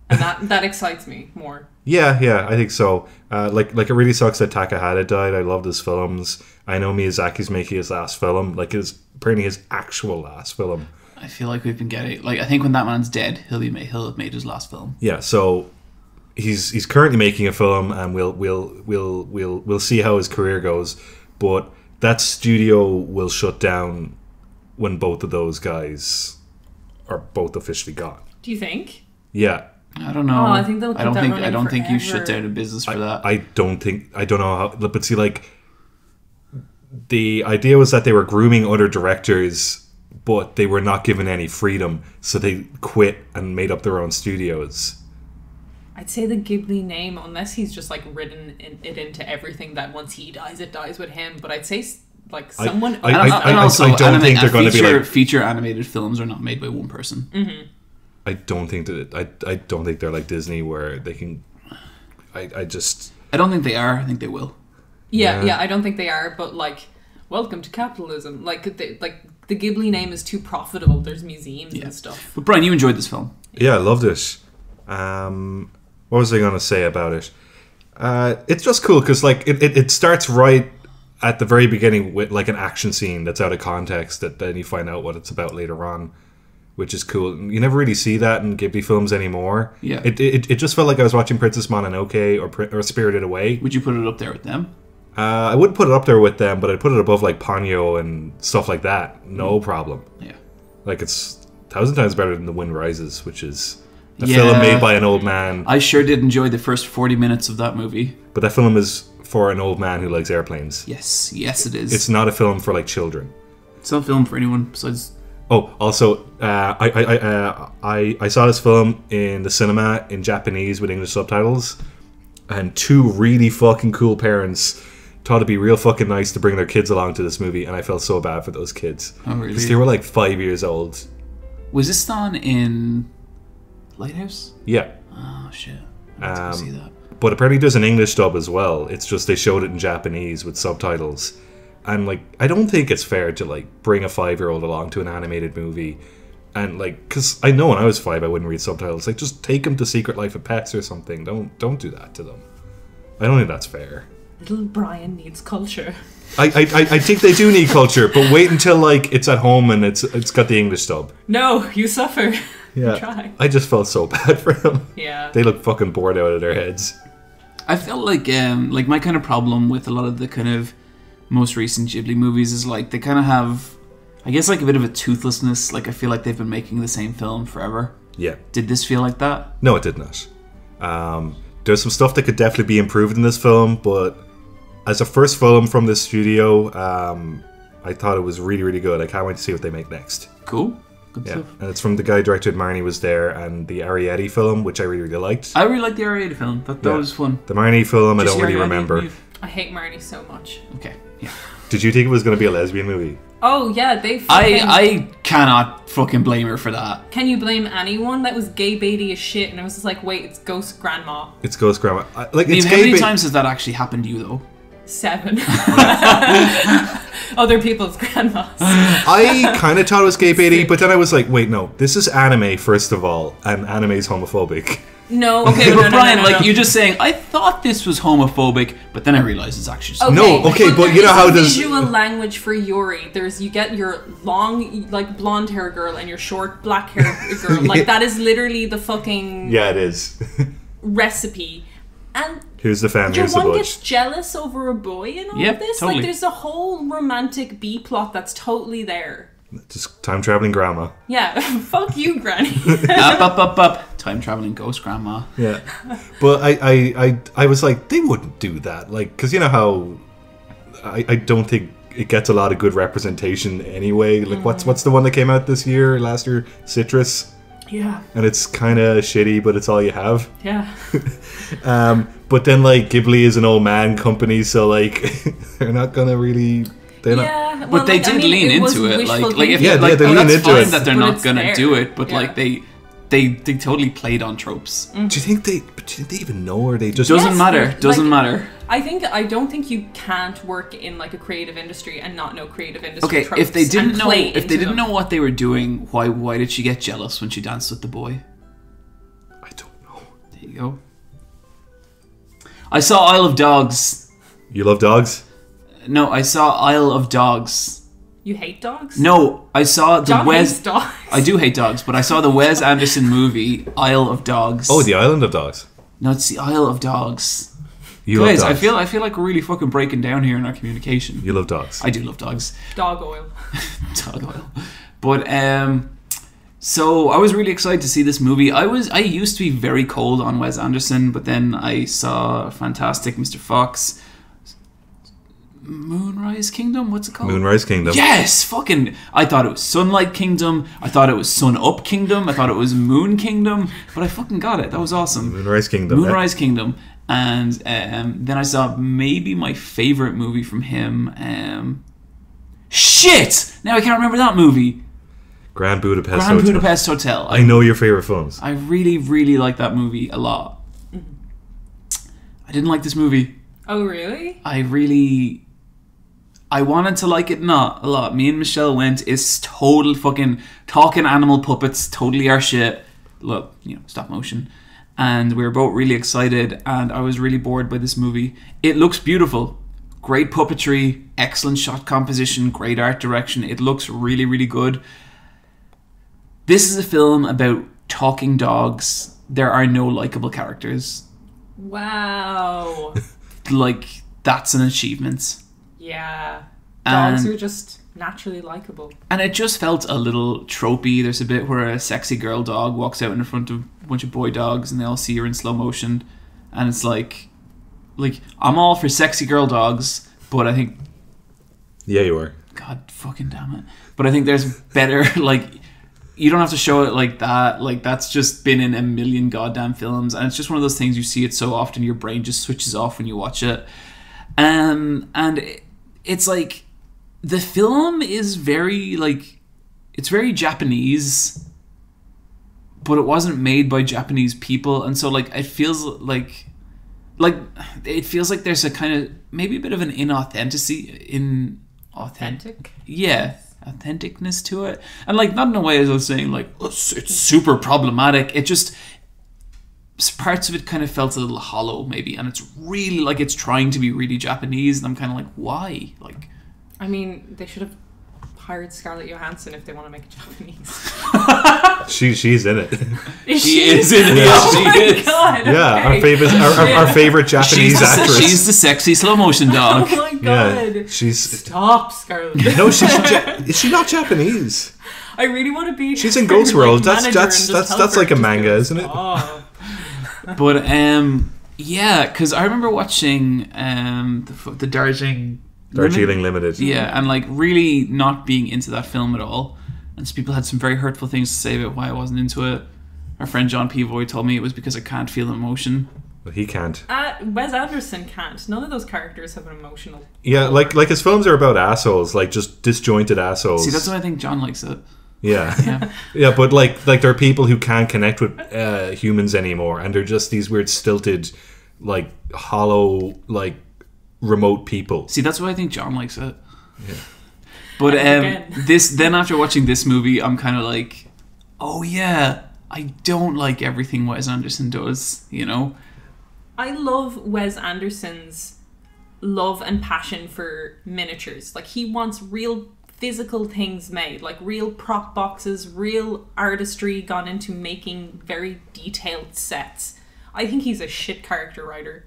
And that excites me more. Yeah, I think so. Like it really sucks that Takahata died. I loved his films. I know Miyazaki's making his last film, like apparently his actual last film. I feel like we've been getting, like, I think when that man's dead, he'll have made his last film. Yeah, so he's currently making a film, and we'll see how his career goes. But that studio will shut down when both of those guys are both officially gone. Do you think? Yeah. I don't know. Oh, I think they'll keep that running I don't think you forever. shut down a business for that. I don't know how. But see, like, the idea was that they were grooming other directors, but they were not given any freedom, so they quit and made up their own studios. I'd say the Ghibli name, unless he's just like written it into everything that once he dies, it dies with him. But I'd say like someone. I don't think they're going to be like feature animated films are not made by one person. Mm-hmm. I don't think they're like Disney where they can. I don't think they are. I think they will. Yeah, I don't think they are. But like, welcome to capitalism. Like the Ghibli name is too profitable. There's museums and stuff. But Brian, you enjoyed this film. Yeah, I loved it. What was I going to say about it? It's just cool because like it starts right at the very beginning with like an action scene that's out of context that then you find out what it's about later on, which is cool. You never really see that in Ghibli films anymore. Yeah. It just felt like I was watching Princess Mononoke or Spirited Away. Would you put it up there with them? I wouldn't put it up there with them, but I'd put it above like Ponyo and stuff like that. No problem. Yeah. Like it's 1,000 times better than The Wind Rises, which is a film made by an old man. I sure did enjoy the first 40 minutes of that movie. But that film is for an old man who likes airplanes. Yes, it is. It's not a film for like children. It's not a film for anyone besides. Oh, also, I saw this film in the cinema in Japanese with English subtitles, and two really fucking cool parents thought it'd be real fucking nice to bring their kids along to this movie, and I felt so bad for those kids. Oh, really? Because they were like 5 years old. Was this on in Lighthouse? Yeah. Oh, shit. I have to go see that. But apparently there's an English dub as well. It's just they showed it in Japanese with subtitles. And like, I don't think it's fair to like bring a 5-year-old along to an animated movie. And like, because I know when I was 5 I wouldn't read subtitles. Like, just take them to Secret Life of Pets or something. Don't do that to them. I don't think that's fair. Little Bryan needs culture. I think they do need culture, but wait until like it's at home and it's got the English dub. No, you suffer. Yeah, Try. I just felt so bad for them. Yeah, they look fucking bored out of their heads. I felt like my kind of problem with a lot of the kind of most recent Ghibli movies is like they kind of have, I guess, like a bit of a toothlessness. Like I feel like they've been making the same film forever. Yeah. Did this feel like that? No, it did not. There's some stuff that could definitely be improved in this film, but as a first film from this studio, I thought it was really, really good. I can't wait to see what they make next. Cool. Good stuff. And it's from the guy who directed Marnie Was There and the Arrietty film, which I really, really liked. I really liked the Arrietty film. That was fun. The Marnie film, I don't really remember. I hate Marnie so much. Okay. Yeah. Did you think it was going to be a lesbian movie? Oh yeah, they. I cannot fucking blame her for that. Can you blame anyone? That was gay baity as shit, and I was just like, wait, it's Ghost Grandma. It's Ghost Grandma. How many times has that actually happened to you though? 7. Other people's grandmas. I kind of thought it was gay baiting, but then I was like, wait, no, this is anime, first of all, and anime is homophobic. No. Okay, but Brian, no. you're just saying, I thought this was homophobic, but then I realized it's actually so. Okay, but you know how does visual language for Yuri? You get your long, like, blonde hair girl and your short black hair girl. Like, that is literally the fucking it is. recipe. And here's the fan, your here's the one budge. gets jealous over a boy and all Yep, of this. totally. Like, there's a whole romantic B plot that's totally there. Just time traveling grandma. Yeah, fuck you, Granny. Up. Time traveling ghost grandma. Yeah, but I was like, they wouldn't do that, like, because you know how I don't think it gets a lot of good representation anyway. Like, what's the one that came out last year, Citrus, Yeah. and it's kind of shitty, but it's all you have. Yeah. But then like Ghibli is an old man company, so like they're not gonna really. They're not. Yeah. But they did lean into it, like if Yeah, like, they lean that's into fine it. that they're But not it's gonna there. do it, but Yeah. like they totally played on tropes. Do you think they even know, or they just Doesn't Yes, matter. like- Doesn't matter. I don't think you can't work in like a creative industry and not know creative industry Okay, tropes if they didn't and know, play if they into didn't them. know what they were doing, why did she get jealous when she danced with the boy? I don't know. There you go. I saw Isle of Dogs. You love dogs? No, I saw Isle of Dogs. You hate dogs? No, I saw the John Wes. hates dogs. I do hate dogs, but I saw the Wes Anderson movie Isle of Dogs. Oh, the Island of Dogs. No, it's the Isle of Dogs. You Guys, love dogs. I feel like we're really fucking breaking down here in our communication. You love dogs. I do love dogs. Dog oil. Dog oil. But so I was really excited to see this movie. I used to be very cold on Wes Anderson, but then I saw fantastic Mr. Fox. Moonrise Kingdom? What's it called? Moonrise Kingdom. Yes! Fucking... I thought it was Sunlight Kingdom. I thought it was Sun Up Kingdom. I thought it was Moon Kingdom. But I fucking got it. That was awesome. Moonrise Kingdom. Moonrise Kingdom. And then I saw maybe my favorite movie from him. Shit! Now I can't remember that movie. Grand Budapest Grand Hotel. Budapest Hotel. I know your favorite films. I really, really like that movie a lot. I didn't like this movie. Oh, really? I wanted to like it not a lot. Me and Michelle went. It's total fucking talking animal puppets. Totally our shit. Look, stop motion. And we were both really excited. And I was really bored by this movie. It looks beautiful. Great puppetry. Excellent shot composition. Great art direction. It looks really, really good. This is a film about talking dogs. There are no likable characters. Wow. Like, that's an achievement. Yeah. Dogs And- are just naturally likable. And it just felt a little tropey. There's a bit where a sexy girl dog walks out in front of a bunch of boy dogs and they all see her in slow motion. And it's like I'm all for sexy girl dogs, but I think... Yeah, you were. God fucking damn it. But I think there's better, you don't have to show it like that. Like, that's just been in a million goddamn films. And it's just one of those things, you see it so often, your brain just switches off when you watch it. And it's like, the film is very, it's very Japanese, but it wasn't made by Japanese people. And so, it feels like it feels like there's a kind of, maybe a bit of an Authentic? Yeah, authenticness to it. And not in a way as I was saying it's super problematic. It just, parts of it kind of felt a little hollow maybe, and it's really it's trying to be really Japanese, and I'm kind of like, why? I mean, they should have hired Scarlett Johansson if they want to make it Japanese. She's in it. She is in it. Yeah. Yes, Oh my she is. god. Yeah, okay. our favorite Japanese actress. She's the sexy slow motion dog. Oh my god. Yeah, she's Stop, Scarlett. no, is she not Japanese? I really want to be. She's in Ghost World. That's manager and just tell that's her like a to manga, just isn't it? stop. But yeah, because I remember watching the Darjeeling Limited. Yeah, and really not being into that film at all. And so people had some very hurtful things to say about why I wasn't into it. Our friend John Peavoy told me it was because I can't feel emotion. But he can't. Wes Anderson can't. None of those characters have an emotional. Yeah, like his films are about assholes, just disjointed assholes. See, that's why I think John likes it. Yeah. Yeah. Yeah, but there are people who can't connect with humans anymore, and they're just these weird stilted, hollow, remote people. See, that's why I think John likes it. Yeah. But then after watching this movie, I'm kind of like, oh yeah, I don't like everything Wes Anderson does, you know? I love Wes Anderson's love and passion for miniatures. Like, he wants real physical things made, like real prop boxes, real artistry gone into making very detailed sets. I think he's a shit character writer.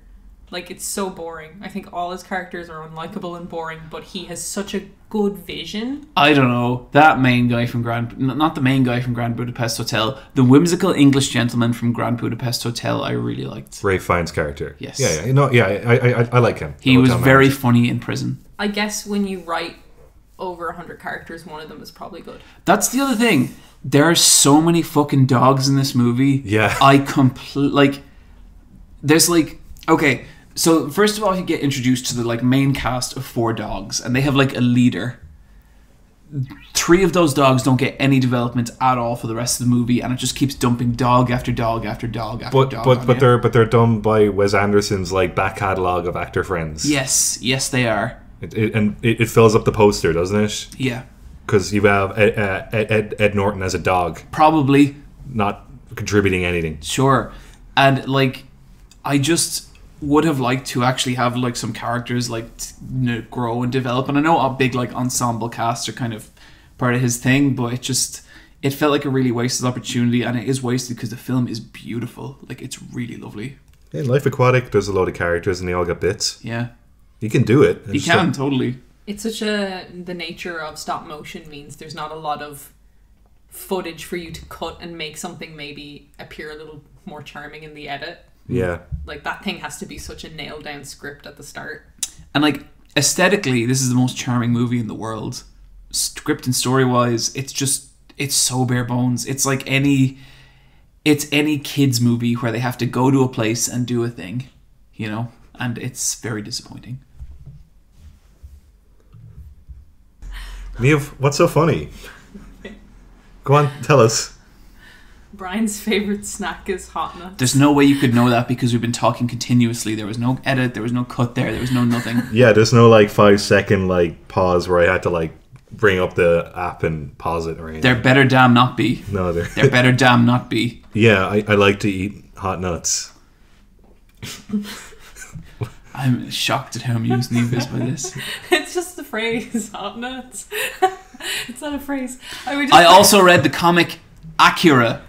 Like, it's so boring. I think all his characters are unlikable and boring, but he has such a good vision. I don't know. That main guy from not the main guy from Grand Budapest Hotel, the whimsical English gentleman from Grand Budapest Hotel, I really liked. Ralph Fiennes' character. Yes. Yeah. You know, I like him. He was very funny in prison. I guess when you write over 100 characters, one of them is probably good. That's the other thing. There are so many fucking dogs in this movie. Yeah. There's like, okay, so first of all, you get introduced to the like main cast of 4 dogs, and they have like a leader. 3 of those dogs don't get any development at all for the rest of the movie, and it just keeps dumping dog after dog after dog after dog. But they're done by Wes Anderson's like back catalogue of actor friends. Yes, they are. It fills up the poster, doesn't it? Yeah. Because you have Ed Norton as a dog. Probably. Not contributing anything. Sure. And like, I just would have liked to actually have like some characters like grow and develop. And I know a big like ensemble cast are kind of part of his thing, but it felt like a really wasted opportunity, and it is wasted because the film is beautiful. Like, it's really lovely. In Life Aquatic, there's a load of characters and they all got bits. Yeah. He can do it. He can, totally. It's the nature of stop motion means there's not a lot of footage for you to cut and make something maybe appear a little more charming in the edit. Yeah. Like, that thing has to be such a nailed down script at the start. And like, aesthetically, this is the most charming movie in the world. Script and story wise, it's so bare bones. It's like any kids movie where they have to go to a place and do a thing, you know? And it's very disappointing. Niamh, what's so funny? Go on, tell us. Brian's favourite snack is hot nuts. There's no way you could know that because we've been talking continuously. There was no edit, there was no cut there was no nothing. Yeah, there's no like 5-second like pause where I had to like bring up the app and pause it or anything. There better damn not be. No, there better damn not be. Yeah, I like to eat hot nuts. I'm shocked at how amused Niamh is by this. It's just the phrase, hot nuts. It's not a phrase. I also read the comic Akira.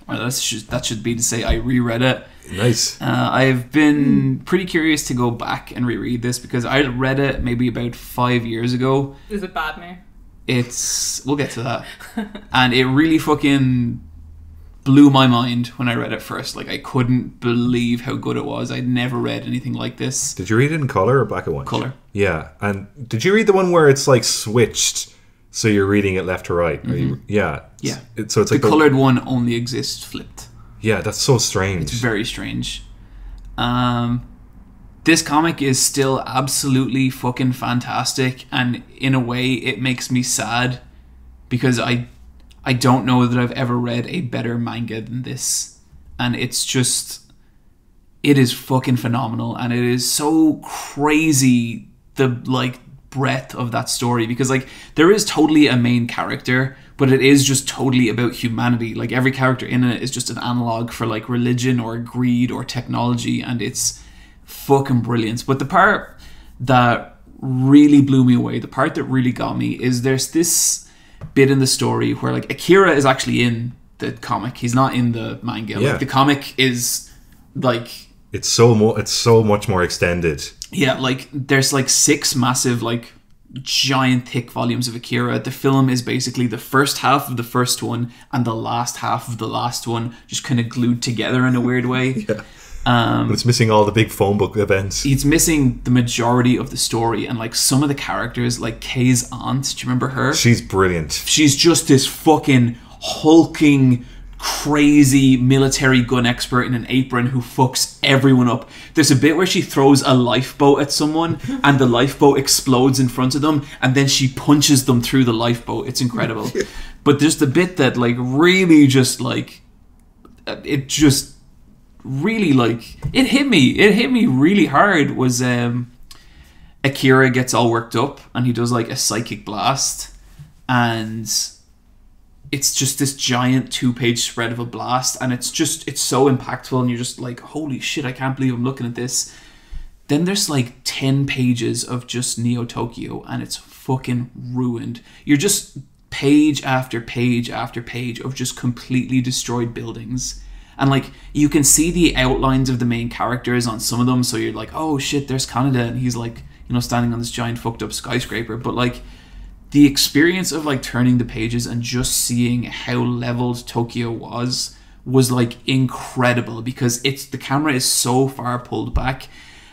Well, that should be to say I reread it. Nice. I've been pretty curious to go back and reread this because I read it maybe about 5 years ago. Is it bad now? We'll get to that. And it really fucking blew my mind when I read it first. Like, I couldn't believe how good it was. I'd never read anything like this. Did you read it in colour or black and white? Colour. Yeah. And did you read the one where it's like switched so you're reading it left to right? Mm-hmm. Yeah. Yeah. So it's like the coloured one only exists flipped. Yeah, that's so strange. It's very strange. This comic is still absolutely fucking fantastic, and in a way it makes me sad because I don't know that I've ever read a better manga than this, and it is fucking phenomenal, and it is so crazy the like breadth of that story, because like there is totally a main character, but it is just totally about humanity. Like, every character in it is just an analog for like religion or greed or technology, and it's fucking brilliant. But the part that really blew me away, the part that really got me, is there's this bit in the story where like Akira is actually in the comic. He's not in the manga. Yeah. Like, the comic is like, it's so much more extended. Yeah, like there's like 6 massive like giant thick volumes of Akira. The film is basically the first half of the first one and the last half of the last one just kind of glued together in a weird way. Yeah. But it's missing all the big phone book events. It's missing the majority of the story, and like some of the characters, like Kay's aunt, do you remember her? She's brilliant. She's just this fucking hulking, crazy military gun expert in an apron who fucks everyone up. There's a bit where she throws a lifeboat at someone and the lifeboat explodes in front of them, and then she punches them through the lifeboat. It's incredible. But there's the bit that like really just like it just really like it hit me really hard was Akira gets all worked up and he does like a psychic blast, and it's just this giant 2-page spread of a blast, and it's so impactful, and you're just like, holy shit, I can't believe I'm looking at this. Then there's like 10 pages of just Neo Tokyo, and it's fucking ruined. You're just page after page after page of just completely destroyed buildings. And like, you can see the outlines of the main characters on some of them, so you're like, oh shit, there's Kaneda, and he's like, you know, standing on this giant fucked up skyscraper. But like, the experience of like turning the pages and just seeing how leveled Tokyo was like incredible, because the camera is so far pulled back.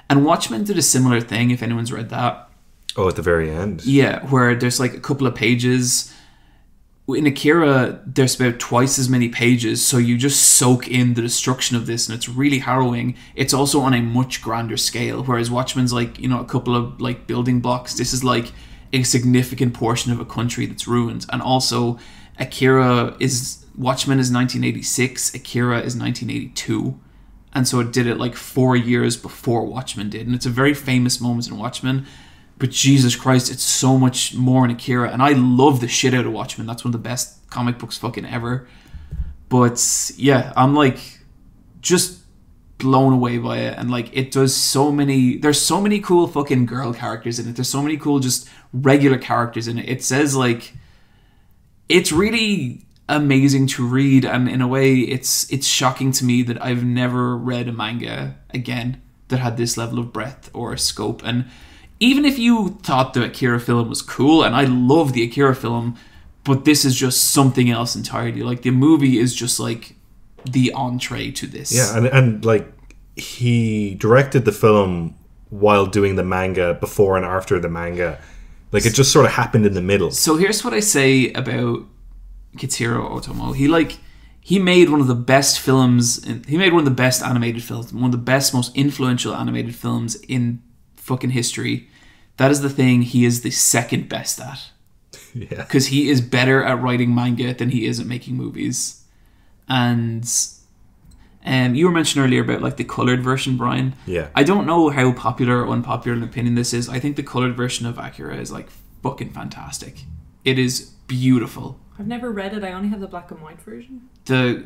And Watchmen did a similar thing, if anyone's read that. Oh, at the very end. Yeah, where there's like a couple of pages. In Akira, there's about twice as many pages, so you just soak in the destruction of this, and it's really harrowing. It's also on a much grander scale, whereas Watchmen's like, you know, a couple of like building blocks. This is like a significant portion of a country that's ruined. And also, Watchmen is 1986, Akira is 1982. And so it did it like 4 years before Watchmen did. And it's a very famous moment in Watchmen. But Jesus Christ, it's so much more in Akira. And I love the shit out of Watchmen. That's one of the best comic books fucking ever. But yeah, I'm like just blown away by it. And like, it does there's so many cool fucking girl characters in it. There's so many cool just regular characters in it. It says like, it's really amazing to read, and in a way it's shocking to me that I've never read a manga again that had this level of breadth or scope. And even if you thought the Akira film was cool, and I love the Akira film, but this is just something else entirely. Like, the movie is just like the entree to this. Yeah, and like, he directed the film while doing the manga, before and after the manga. Like, it just sort of happened in the middle. So here's what I say about Kitsuro Otomo. He made one of the best films. He made one of the best animated films. One of the best, most influential animated films in fucking history. That is the thing he is the second best at. Yeah. Because he is better at writing manga than he is at making movies. And you were mentioning earlier about like the colored version, Bryan. Yeah. I don't know how popular or unpopular an opinion this is. I think the colored version of Akira is like fucking fantastic. It is beautiful. I've never read it. I only have the black and white version. The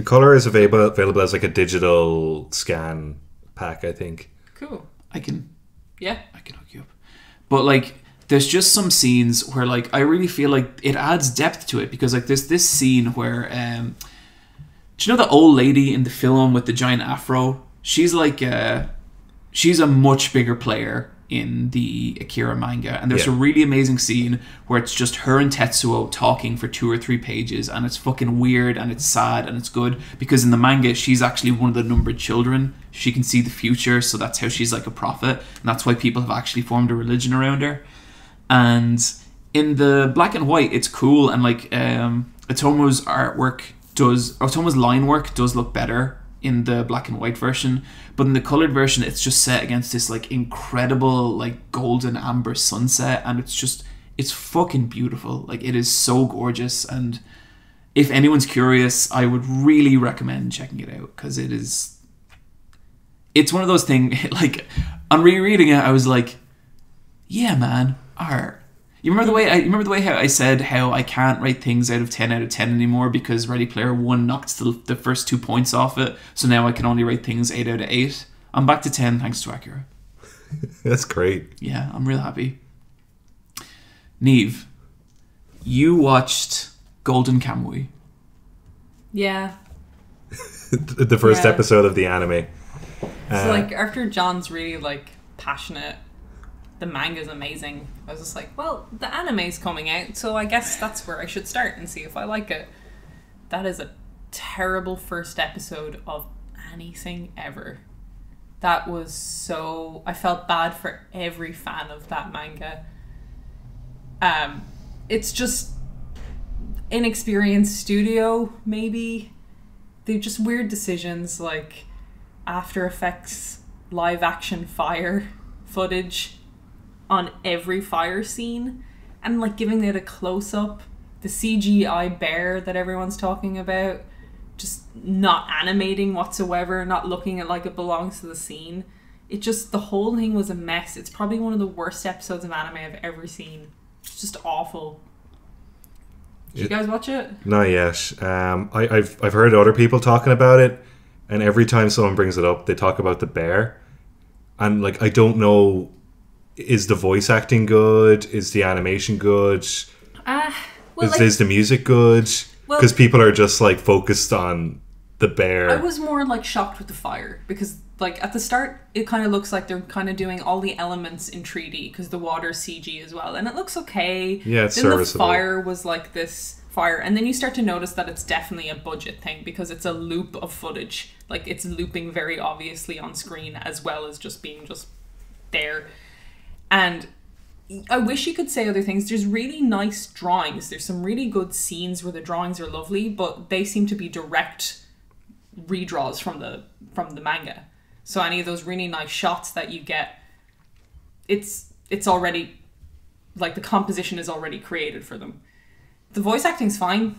color is available as like a digital scan pack, I think. Cool. I can hook you up. But like, there's just some scenes where like I really feel like it adds depth to it, because like there's this scene where do you know the old lady in the film with the giant afro? She's like she's a much bigger player in the Akira manga, and there's a really amazing scene where it's just her and Tetsuo talking for 2 or 3 pages, and it's fucking weird and it's sad and it's good, because in the manga she's actually one of the numbered children. She can see the future, so that's how she's like a prophet, and that's why people have actually formed a religion around her. And in the black and white, it's cool, and like Otomo's line work does look better in the black and white version, but in the colored version it's just set against this like incredible like golden amber sunset, and it's fucking beautiful. Like, it is so gorgeous, and if anyone's curious, I would really recommend checking it out, because it's one of those things, like, on rereading it I was like, yeah man, art. You remember the way how I said how I can't rate things out of 10 anymore because Ready Player One knocked the first 2 points off it, so now I can only rate things 8 out of 8. I'm back to 10 thanks to Akira. That's great. Yeah, I'm real happy. Niamh, you watched Golden Kamuy. Yeah. The first episode of the anime. So like, after John's really like passionate, the manga's amazing, I was just like, well, the anime's coming out, so I guess that's where I should start and see if I like it. That is a terrible first episode of anything ever. That was so... I felt bad for every fan of that manga. It's just inexperienced studio, maybe. They're just weird decisions, like After Effects live action fire footage on every fire scene, and like giving it a close-up, the CGI bear that everyone's talking about, just not animating whatsoever, not looking at like it belongs to the scene. it just, the whole thing was a mess. It's probably one of the worst episodes of anime I've ever seen. It's just awful. Did you guys watch it? Not yet. I've heard other people talking about it, and every time someone brings it up, they talk about the bear. And like, I don't know, is the voice acting good? Is the animation good? Is the music good? Because people are just like focused on the bear. I was more like shocked with the fire, because like at the start it kind of looks like they're kind of doing all the elements in 3D because the water CG as well, and it looks okay. Yeah, it's then serviceable. The fire was like this fire, and then you start to notice that it's definitely a budget thing because it's a loop of footage. Like, it's looping very obviously on screen as well as just being just there. And I wish you could say other things. There's really nice drawings. There's some really good scenes where the drawings are lovely, but they seem to be direct redraws from the manga. So any of those really nice shots that you get, it's already, like, the composition is already created for them. The voice acting's fine.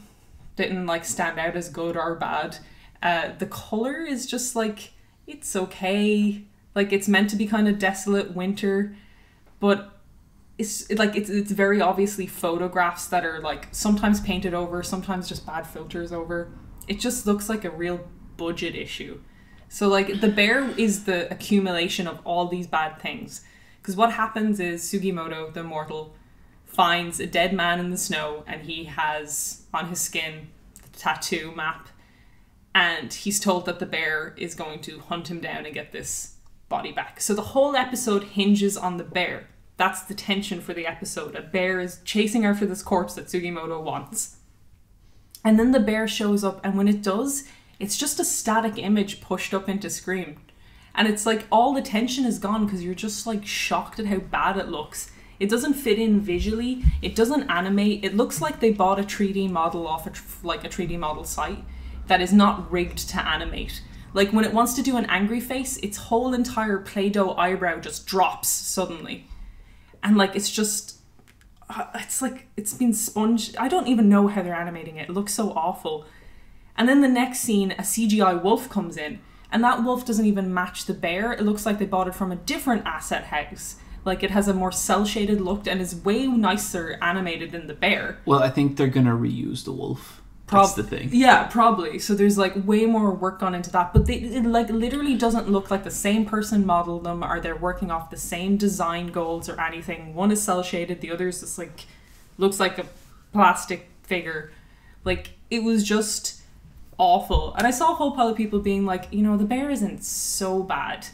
Didn't like stand out as good or bad. The color is just like, it's okay. Like, it's meant to be kind of desolate winter, but it's very obviously photographs that are like sometimes painted over, sometimes just bad filters over. It just looks like a real budget issue. So like, the bear is the accumulation of all these bad things. Because what happens is Sugimoto, the immortal, finds a dead man in the snow, and he has on his skin the tattoo map, and he's told that the bear is going to hunt him down and get this body back. So the whole episode hinges on the bear. That's the tension for the episode. A bear is chasing after this corpse that Sugimoto wants. And then the bear shows up, and when it does, it's just a static image pushed up into screen. And it's like all the tension is gone because you're just like shocked at how bad it looks. It doesn't fit in visually. It doesn't animate. It looks like they bought a 3D model off a 3D model site that is not rigged to animate. Like, when it wants to do an angry face, its whole entire Play-Doh eyebrow just drops suddenly. And like, it's just, it's like, it's been sponged. I don't even know how they're animating it. It looks so awful. And then the next scene, a CGI wolf comes in, and that wolf doesn't even match the bear. It looks like they bought it from a different asset house. Like, it has a more cel-shaded look and is way nicer animated than the bear. Well, I think they're gonna reuse the wolf. That's the thing. Yeah, probably. So there's like way more work gone into that, but it like literally doesn't look like the same person modeled them, or they're working off the same design goals or anything. One is cel-shaded, the other is just like, looks like a plastic figure. Like, it was just awful. And I saw a whole pile of people being like, you know, the bear isn't so bad.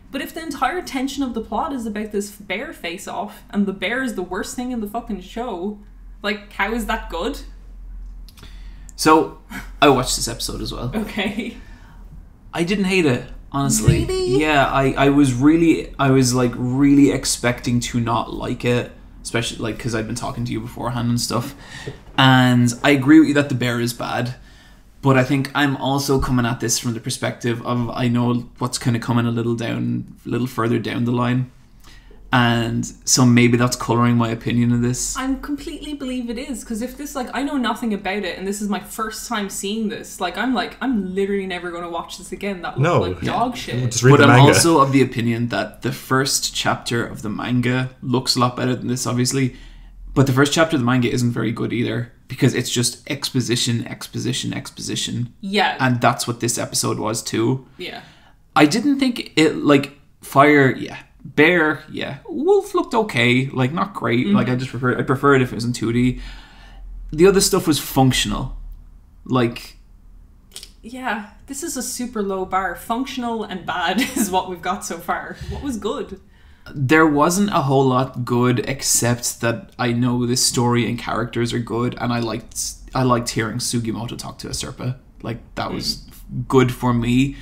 But if the entire tension of the plot is about this bear face-off, and the bear is the worst thing in the fucking show, like, how is that good? So, I watched this episode as well. Okay. I didn't hate it, honestly. Really? Yeah, I was really expecting to not like it, especially like because I'd been talking to you beforehand and stuff. And I agree with you that the bear is bad, but I think I'm also coming at this from the perspective of, I know what's kind of coming a little further down the line. And so maybe that's colouring my opinion of this. I completely believe it is, because if this, like, I know nothing about it, and this is my first time seeing this, I'm literally never going to watch this again. That looks like dog shit. Just read the I'm manga. also of the opinion that the first chapter of the manga looks a lot better than this, obviously. But the first chapter of the manga isn't very good either, because it's just exposition. Yeah. And that's what this episode was too. Yeah. I didn't think it, like, fire, yeah. Bear, yeah. Wolf looked okay, like, not great. Mm-hmm. Like, I prefer it if it was in 2D. The other stuff was functional. Like, yeah, this is a super low bar. Functional and bad is what we've got so far. What was good? there wasn't a whole lot good, except that I know the story and characters are good, and I liked hearing Sugimoto talk to Asurpa. Like, that was good for me.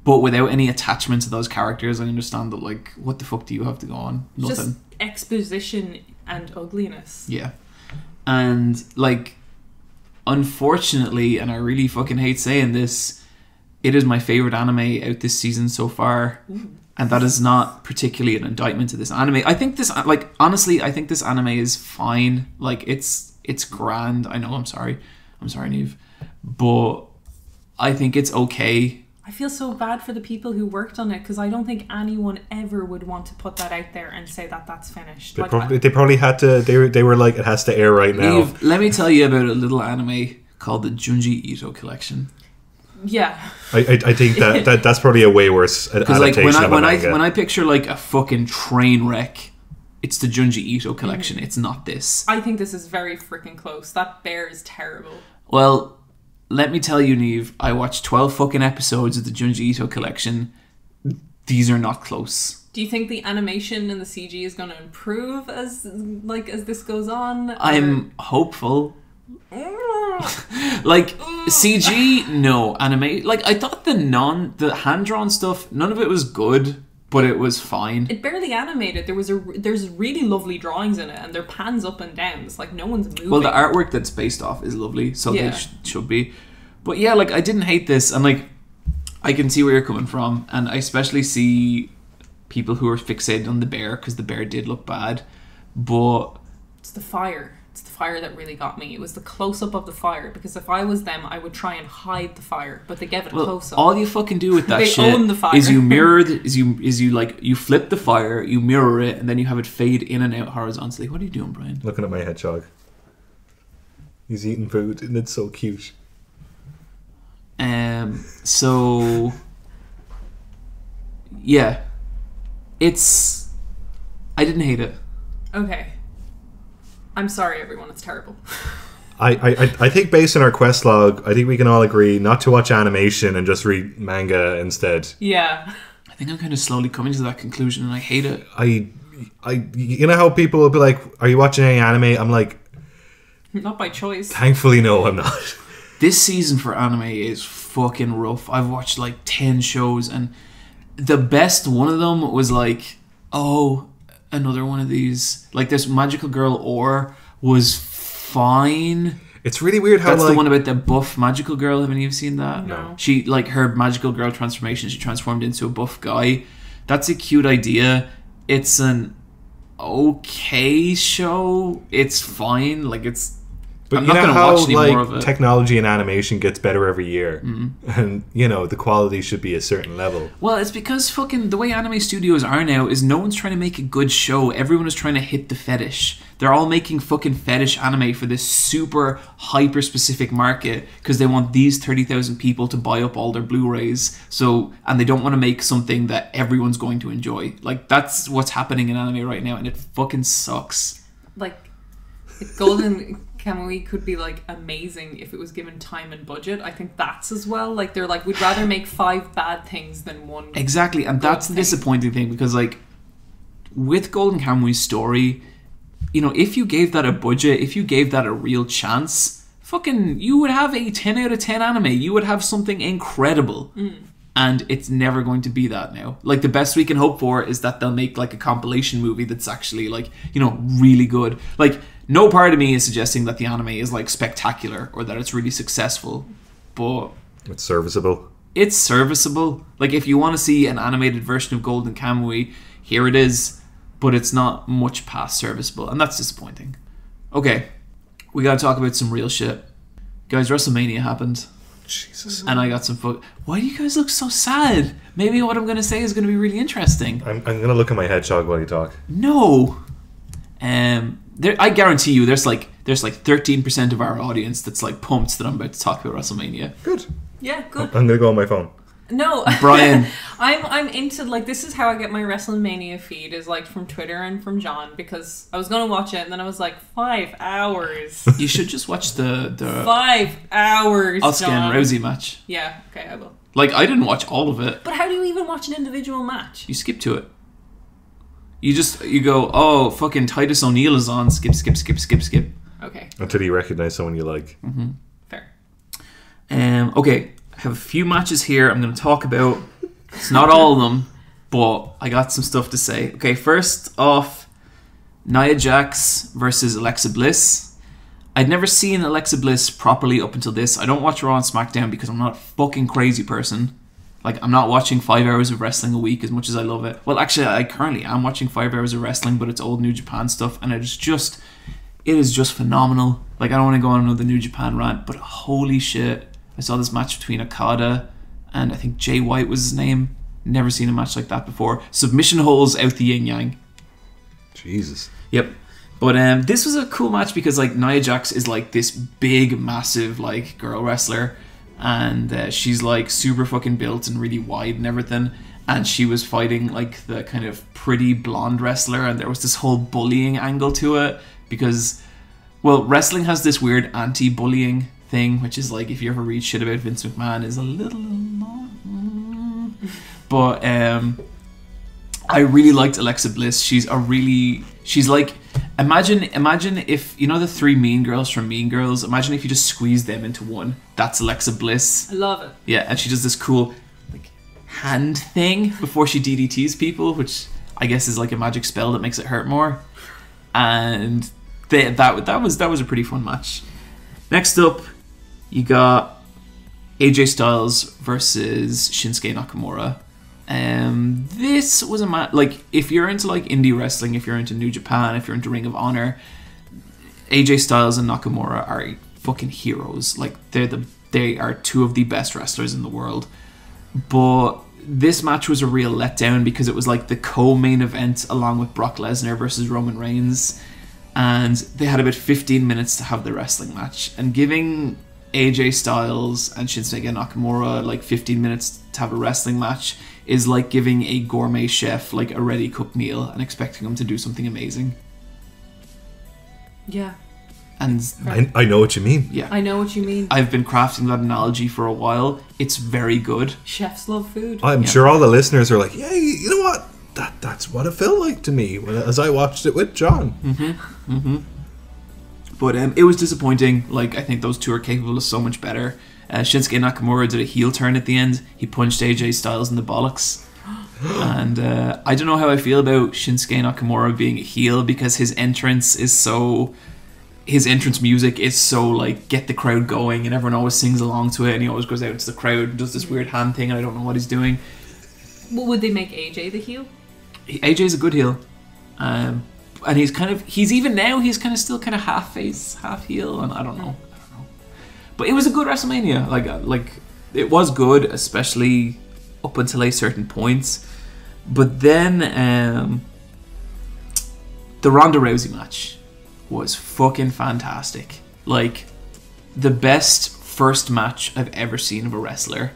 But without any attachment to those characters, I understand that, like, what the fuck do you have to go on? Nothing. Just exposition and ugliness. Yeah. And, like, unfortunately, and I really fucking hate saying this, it is my favourite anime out this season so far. Ooh. And that is not particularly an indictment to this anime. I think this, like, honestly, I think this anime is fine. Like, it's grand. I know, I'm sorry, Niamh. But I think it's okay. I feel so bad for the people who worked on it because I don't think anyone ever would want to put that out there and say that that's finished. They probably had to. They were like, it has to air right now. Niamh, let me tell you about a little anime called the Junji Ito collection. Yeah, I think that's probably a way worse adaptation of a manga. When I picture like a fucking train wreck, it's the Junji Ito collection. It's not this. I think this is very freaking close. That bear is terrible. Well, let me tell you, Niamh, I watched 12 fucking episodes of the Junji Ito collection. These are not close. Do you think the animation and the CG is going to improve as this goes on? I'm hopeful. Like CG, no. Anime, like I thought the hand-drawn stuff, none of it was good, but it was fine. It barely animated. There's really lovely drawings in it, and they're pans up and down. It's like no one's moving. Well, the artwork that's based off is lovely, so they should be. But yeah, like I didn't hate this, and like I can see where you're coming from, and I especially see people who are fixated on the bear because the bear did look bad, but it's the fire. It's the fire that really got me. It was the close-up of the fire, because if I was them, I would try and hide the fire, but they gave it a close-up. All you fucking do with that they shit own the fire. is you mirror you flip the fire, you mirror it, and then you have it fade in and out horizontally. What are you doing, Bryan? Looking at my hedgehog. He's eating food, and it's so cute. So yeah, I didn't hate it. Okay. I'm sorry, everyone. It's terrible. I think based on our quest log, I think we can all agree not to watch animation and just read manga instead. Yeah. I think I'm kind of slowly coming to that conclusion, and I hate it. You know how people will be like, "Are you watching any anime?" I'm like, not by choice. Thankfully, no, I'm not. This season for anime is fucking rough. I've watched like 10 shows, and the best one of them was like, oh, another one of these. Like this Magical Girl Or was fine. It's really weird how that's like, the one about the buff magical girl. Haven't you seen that? No. She like her magical girl transformation. She transformed into a buff guy. That's a cute idea. It's an okay show. It's fine. Like it's. But I'm you not know going to how watch any like more of it. technology and animation gets better every year, and you know the quality should be a certain level. Well, it's because fucking the way anime studios are now is no one's trying to make a good show. Everyone is trying to hit the fetish. They're all making fucking fetish anime for this super hyper specific market because they want these 30,000 people to buy up all their Blu-rays. So, and they don't want to make something that everyone's going to enjoy. Like that's what's happening in anime right now, and it fucking sucks. Like Golden Kamuy could be like amazing if it was given time and budget. I think that's as well. Like they're like, we'd rather make 5 bad things than one. Exactly, and that's the disappointing thing because like with Golden Kamuy's story, you know, if you gave that a budget, if you gave that a real chance, fucking you would have a 10 out of 10 anime. You would have something incredible. And it's never going to be that now. Like the best we can hope for is that they'll make like a compilation movie that's actually like, you know, really good. Like no part of me is suggesting that the anime is like spectacular or that it's really successful, but it's serviceable. It's serviceable. Like if you want to see an animated version of Golden Kamuy, here it is, but it's not much past serviceable, and that's disappointing. Okay, we got to talk about some real shit. Guys, WrestleMania happened. Jesus. And I got some Why do you guys look so sad? Maybe what I'm going to say is going to be really interesting. I'm going to look at my hedgehog while you talk. No. I guarantee you there's like 13% of our audience that's like pumped that I'm about to talk about WrestleMania. Good. Yeah, good. I'm going to go on my phone. No, Bryan. I'm into like this is how I get my WrestleMania feed is like from Twitter and from John, because I was gonna watch it and then I was like 5 hours. You should just watch the 5 hours. Asuka John. and Rousey match. Yeah, okay, I will. Like I didn't watch all of it. But how do you even watch an individual match? You skip to it. You go, oh fucking Titus O'Neil is on. Skip. Okay. Until you recognize someone you like. Mm-hmm. Fair. Okay. I have a few matches here I'm going to talk about. It's not all of them, but I got some stuff to say. Okay, first off, Nia Jax versus Alexa Bliss. I'd never seen Alexa Bliss properly up until this. I don't watch Raw and SmackDown because I'm not a fucking crazy person. Like, I'm not watching 5 hours of wrestling a week as much as I love it. Well, actually, I currently am watching 5 hours of wrestling, but it's old New Japan stuff, and it is just phenomenal. Like, I don't want to go on another New Japan rant, but holy shit. I saw this match between Okada and I think Jay White was his name. Never seen a match like that before. Submission holes out the yin yang. Jesus. Yep. But this was a cool match because like Nia Jax is like this big, massive like girl wrestler, and she's like super fucking built and really wide and everything. And she was fighting like the kind of pretty blonde wrestler, and there was this whole bullying angle to it because, well, wrestling has this weird anti-bullying thing, which is like if you ever read shit about Vince McMahon, is a little. But I really liked Alexa Bliss. She's like, imagine if, you know the three mean girls from Mean Girls, imagine if you just squeeze them into one. That's Alexa Bliss. I love it. Yeah, and she does this cool like hand thing before she DDTs people, which I guess is like a magic spell that makes it hurt more. And that was a pretty fun match. Next up, you got AJ Styles versus Shinsuke Nakamura. This was a match, like, if you're into like indie wrestling, if you're into New Japan, if you're into Ring of Honor, AJ Styles and Nakamura are fucking heroes. Like, they are two of the best wrestlers in the world. But this match was a real letdown because it was like the co-main event along with Brock Lesnar versus Roman Reigns, and they had about 15 minutes to have the wrestling match, and giving AJ Styles and Shinsuke Nakamura like 15 minutes to have a wrestling match is like giving a gourmet chef like a ready cooked meal and expecting them to do something amazing. Yeah. And I know what you mean. yeah, I know what you mean. I've been crafting that analogy for a while. It's very good. Chefs love food. I'm sure all the listeners are like, yeah, you know what? That's what it felt like to me as I watched it with John. But it was disappointing. Like, I think those two are capable of so much better. Shinsuke Nakamura did a heel turn at the end. He punched AJ Styles in the bollocks. And I don't know how I feel about Shinsuke Nakamura being a heel because his entrance music is so like get the crowd going, and everyone always sings along to it, and he always goes out into the crowd and does this weird hand thing, and I don't know what he's doing. Well, would they make AJ the heel? AJ's a good heel. And he's kind of still kind of half face, half heel, and I don't know. But it was a good WrestleMania. Like it was good, especially up until a certain point. But then the Ronda Rousey match was fucking fantastic. Like, the best first match I've ever seen of a wrestler.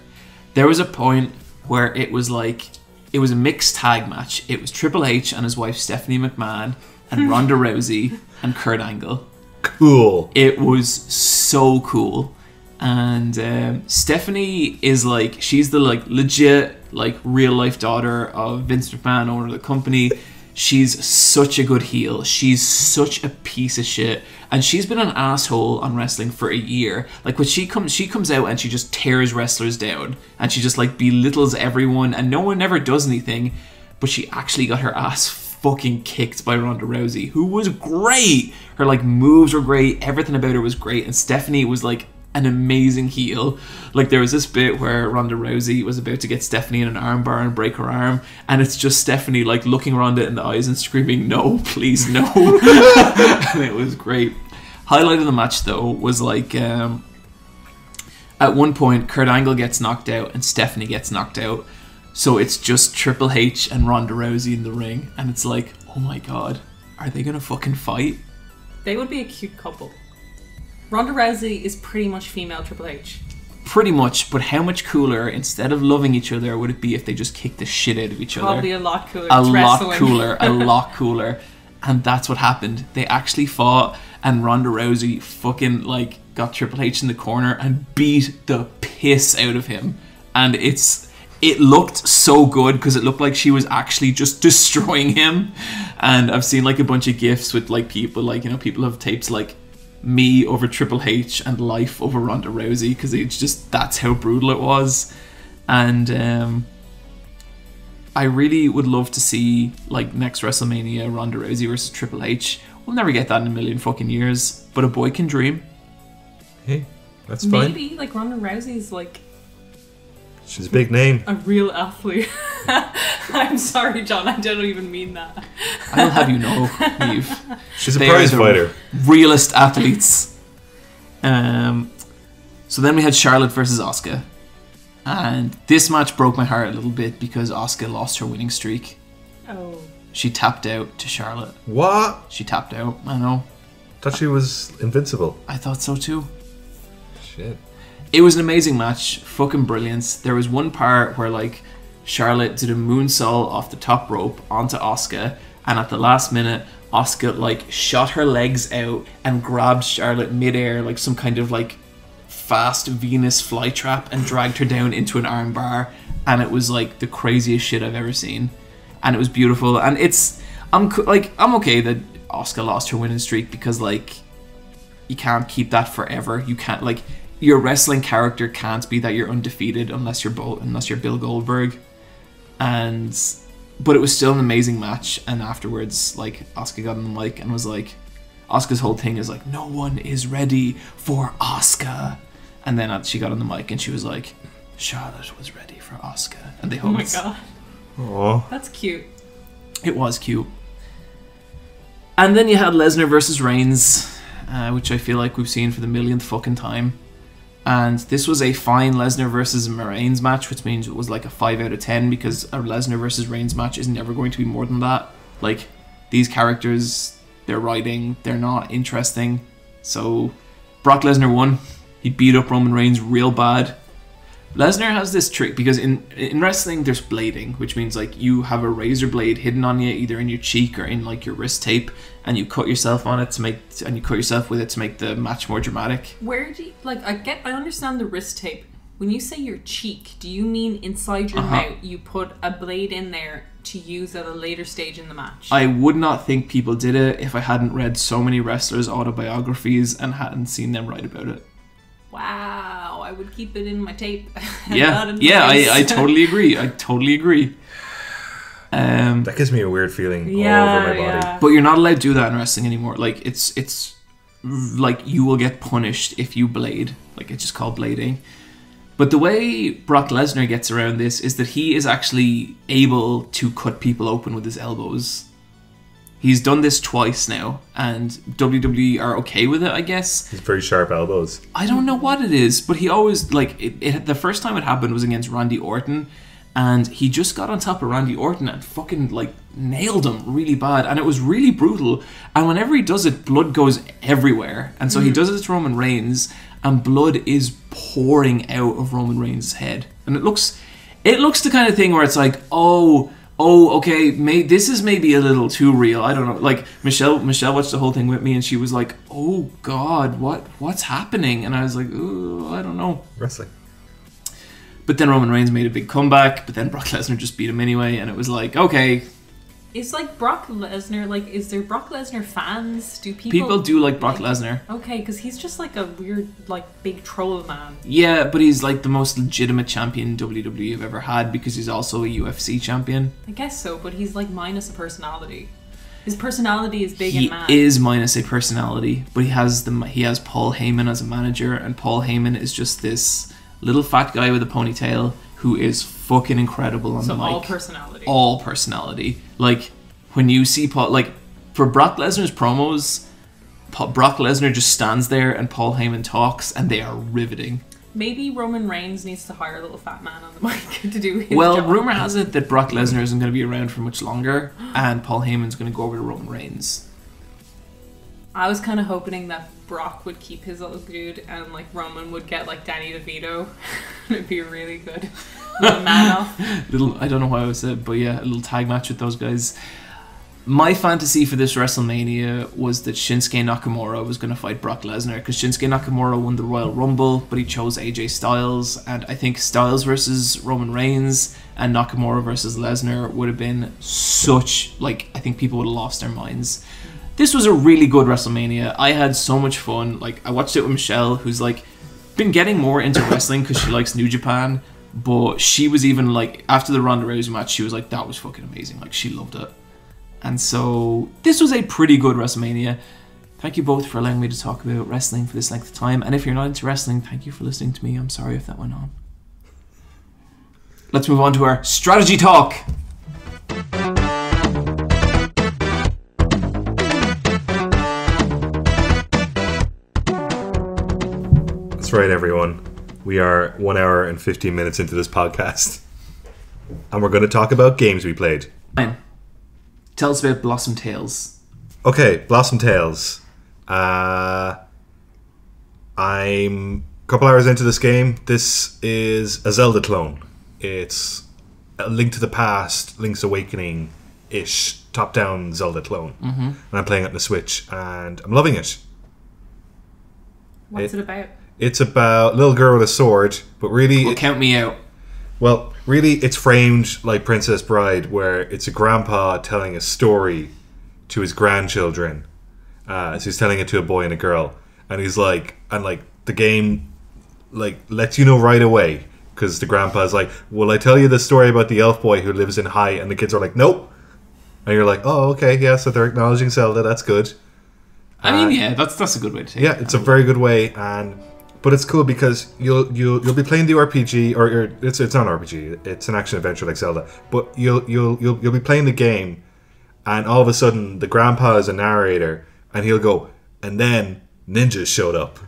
There was a point where it was a mixed tag match. It was Triple H and his wife Stephanie McMahon and Ronda Rousey and Kurt Angle. Cool. It was so cool. And Stephanie is like, she's the like legit like real life daughter of Vince McMahon, owner of the company. She's such a good heel. She's such a piece of shit, and she's been an asshole on wrestling for a year. Like, when she comes out and she just tears wrestlers down, and she just like belittles everyone, and no one ever does anything. But she actually got her ass fucking kicked by Ronda Rousey, who was great. Her like moves were great. Everything about her was great, and Stephanie was like an amazing heel. Like, there was this bit where Ronda Rousey was about to get Stephanie in an armbar and break her arm, and it's just Stephanie like looking Ronda in the eyes and screaming, "No, please, no." And it was great. Highlight of the match though was like at one point Kurt Angle gets knocked out and Stephanie gets knocked out, so it's just Triple H and Ronda Rousey in the ring, and it's like, oh my god, are they gonna fucking fight? They would be a cute couple. Ronda Rousey is pretty much female Triple H. Pretty much, but how much cooler, instead of loving each other, would it be if they just kicked the shit out of each other? Probably a lot cooler. A lot cooler. And that's what happened. They actually fought, and Ronda Rousey fucking like got Triple H in the corner and beat the piss out of him. And it looked so good because it looked like she was actually just destroying him. And I've seen like a bunch of GIFs with like people, like, you know, people have taped like me over Triple H and life over Ronda Rousey, because it's just, that's how brutal it was. And I really would love to see like next WrestleMania Ronda Rousey versus Triple H. We'll never get that in a million fucking years, but a boy can dream. Hey, that's fine. Maybe like Ronda Rousey's like, she's a big name, a real athlete. I'm sorry, John, I don't even mean that. I'll have you know, Niamh. She's a prize fighter. Realist athletes. So then we had Charlotte versus Asuka. And this match broke my heart a little bit because Asuka lost her winning streak. Oh. She tapped out to Charlotte. What? She tapped out, I know. Thought she was invincible. I thought so too. Shit. It was an amazing match. Fucking brilliant. There was one part where, like, Charlotte did a moonsault off the top rope onto Asuka, and at the last minute, Asuka, like, shot her legs out and grabbed Charlotte midair, like some kind of, like, fast Venus flytrap, and dragged her down into an armbar, and it was, like, the craziest shit I've ever seen. And it was beautiful, and I'm okay that Asuka lost her winning streak, because, like, you can't keep that forever. You can't, like, your wrestling character can't be that you're undefeated unless you're Bill Goldberg. But it was still an amazing match, and afterwards, like, Asuka got on the mic and was like, Asuka's whole thing is like, no one is ready for Asuka. And then she got on the mic and she was like, Charlotte was ready for Asuka. And they hugged. Oh my god. Aww. That's cute. It was cute. And then you had Lesnar versus Reigns, which I feel like we've seen for the millionth fucking time. And this was a fine Lesnar versus Reigns match, which means it was like a 5 out of 10, because a Lesnar versus Reigns match is never going to be more than that. Like, these characters, they're writing, they're not interesting. So, Brock Lesnar won. He beat up Roman Reigns real bad. Lesnar has this trick, because in wrestling there's blading, which means, like, you have a razor blade hidden on you, either in your cheek or in, like, your wrist tape, and you cut yourself on it and you cut yourself with it to make the match more dramatic. Where do you, like, I understand the wrist tape. When you say your cheek, do you mean inside your mouth you put a blade in there to use at a later stage in the match? I would not think people did it if I hadn't read so many wrestlers' autobiographies and hadn't seen them write about it. Wow, I would keep it in my tape. I totally agree. That gives me a weird feeling all over my body. But you're not allowed to do that in wrestling anymore. Like, it's like, you will get punished if you blade. Like, it's just called blading. But the way Brock Lesnar gets around this is that he is actually able to cut people open with his elbows. He's done this twice now, and WWE are okay with it, I guess. He's very sharp elbows. I don't know what it is, but he always, like, the first time it happened was against Randy Orton, and he just got on top of Randy Orton and fucking, like, nailed him really bad, and it was really brutal. And whenever he does it, blood goes everywhere. And so he does it to Roman Reigns, and blood is pouring out of Roman Reigns' head. And it looks the kind of thing where it's like, okay, this is maybe a little too real. I don't know. Like, Michelle watched the whole thing with me, and she was like, oh god, what's happening? And I was like, oh, I don't know. Wrestling. But then Roman Reigns made a big comeback, but then Brock Lesnar just beat him anyway, and it was like, okay. Is, like, Brock Lesnar, like, is there Brock Lesnar fans? Do people do like Brock Lesnar. Okay, because he's just like a weird, like, big troll man. Yeah, but he's like the most legitimate champion WWE have ever had, because he's also a UFC champion. I guess so, but he's, like, minus a personality. His personality is big and mad. He is minus a personality, but he has Paul Heyman as a manager, and Paul Heyman is just this little fat guy with a ponytail who is fucking incredible on the mic. All personality. All personality. Like, when you see Paul, like, for Brock Lesnar's promos, Brock Lesnar just stands there and Paul Heyman talks, and they are riveting. Maybe Roman Reigns needs to hire a little fat man on the mic to do his job. Rumor has it that Brock Lesnar isn't going to be around for much longer, and Paul Heyman's going to go over to Roman Reigns. I was kind of hoping that Brock would keep his little dude, and, like, Roman would get, like, Danny DeVito. It'd be really good. Little man off. I don't know why I was said, but yeah, a little tag match with those guys. My fantasy for this WrestleMania was that Shinsuke Nakamura was going to fight Brock Lesnar, because Shinsuke Nakamura won the Royal Rumble, but he chose AJ Styles, and I think Styles versus Roman Reigns and Nakamura versus Lesnar would have been such, like, I think people would have lost their minds. This was a really good WrestleMania. I had so much fun. Like, I watched it with Michelle, who's, like, been getting more into wrestling because she likes New Japan, but she was even, like, after the Ronda Rousey match, she was like, that was fucking amazing. Like, she loved it. And so this was a pretty good WrestleMania. Thank you both for allowing me to talk about wrestling for this length of time. And if you're not into wrestling, thank you for listening to me. I'm sorry if that went on. Let's move on to our strategy talk. That's right, everyone. We are 1 hour and 15 minutes into this podcast. And we're going to talk about games we played. Fine. Tell us about Blossom Tales. Okay, Blossom Tales. I'm a couple hours into this game. This is a Zelda clone. It's a Link to the Past, Link's Awakening-ish, top-down Zelda clone. Mm-hmm. And I'm playing it on the Switch, and I'm loving it. What's it about? It's about a little girl with a sword, but really... Well, count me out. Well, really, it's framed like Princess Bride, where it's a grandpa telling a story to his grandchildren. So he's telling it to a boy and a girl. And he's like... And, like, the game, like, lets you know right away. Because the grandpa's like, will I tell you the story about the elf boy who lives in High? And the kids are like, nope. And you're like, oh, okay, yeah, so they're acknowledging Zelda, that's good. I mean, yeah, that's a good way to take it. Yeah, it's a very good way, but it's cool because you'll be playing the RPG, or it's not an RPG, it's an action adventure like Zelda. But you'll be playing the game, and all of a sudden the grandpa is a narrator, and he'll go, and then ninjas showed up,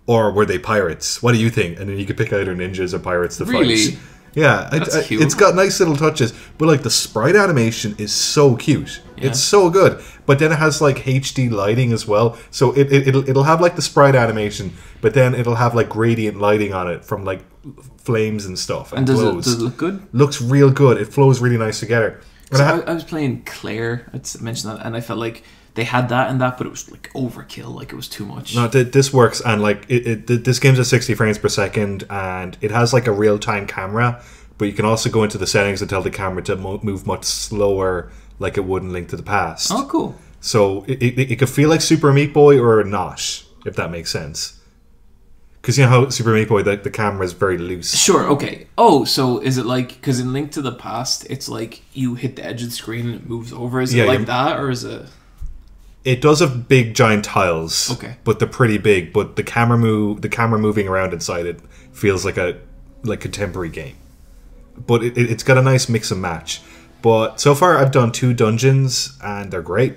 or were they pirates? What do you think? And then you can pick either ninjas or pirates to really? fight. Yeah, That's cute. It's got nice little touches, but like the sprite animation is so cute. Yeah. It's so good. But then it has like HD lighting as well, so it'll have like the sprite animation, but then it'll have like gradient lighting on it from like flames and stuff. And does it look good? Looks real good. It flows really nice together. So I was playing Claire. I mentioned that, and I felt like they had that and that, but it was like overkill. Like it was too much. No, this works, and like this game's at 60 frames per second, and it has like a real time camera. But you can also go into the settings and tell the camera to move much slower, like it would in Link to the Past. Oh, cool. So it could feel like Super Meat Boy or not, if that makes sense. Because you know how Super Meat Boy, the camera is very loose. Sure, okay. Oh, so is it like... Because in Link to the Past, it's like you hit the edge of the screen and it moves over. Is it like that, or is it... It does have big giant tiles. Okay. But they're pretty big. But the camera moving around inside it feels like a contemporary game. But it's got a nice mix and match. But so far I've done 2 dungeons and they're great.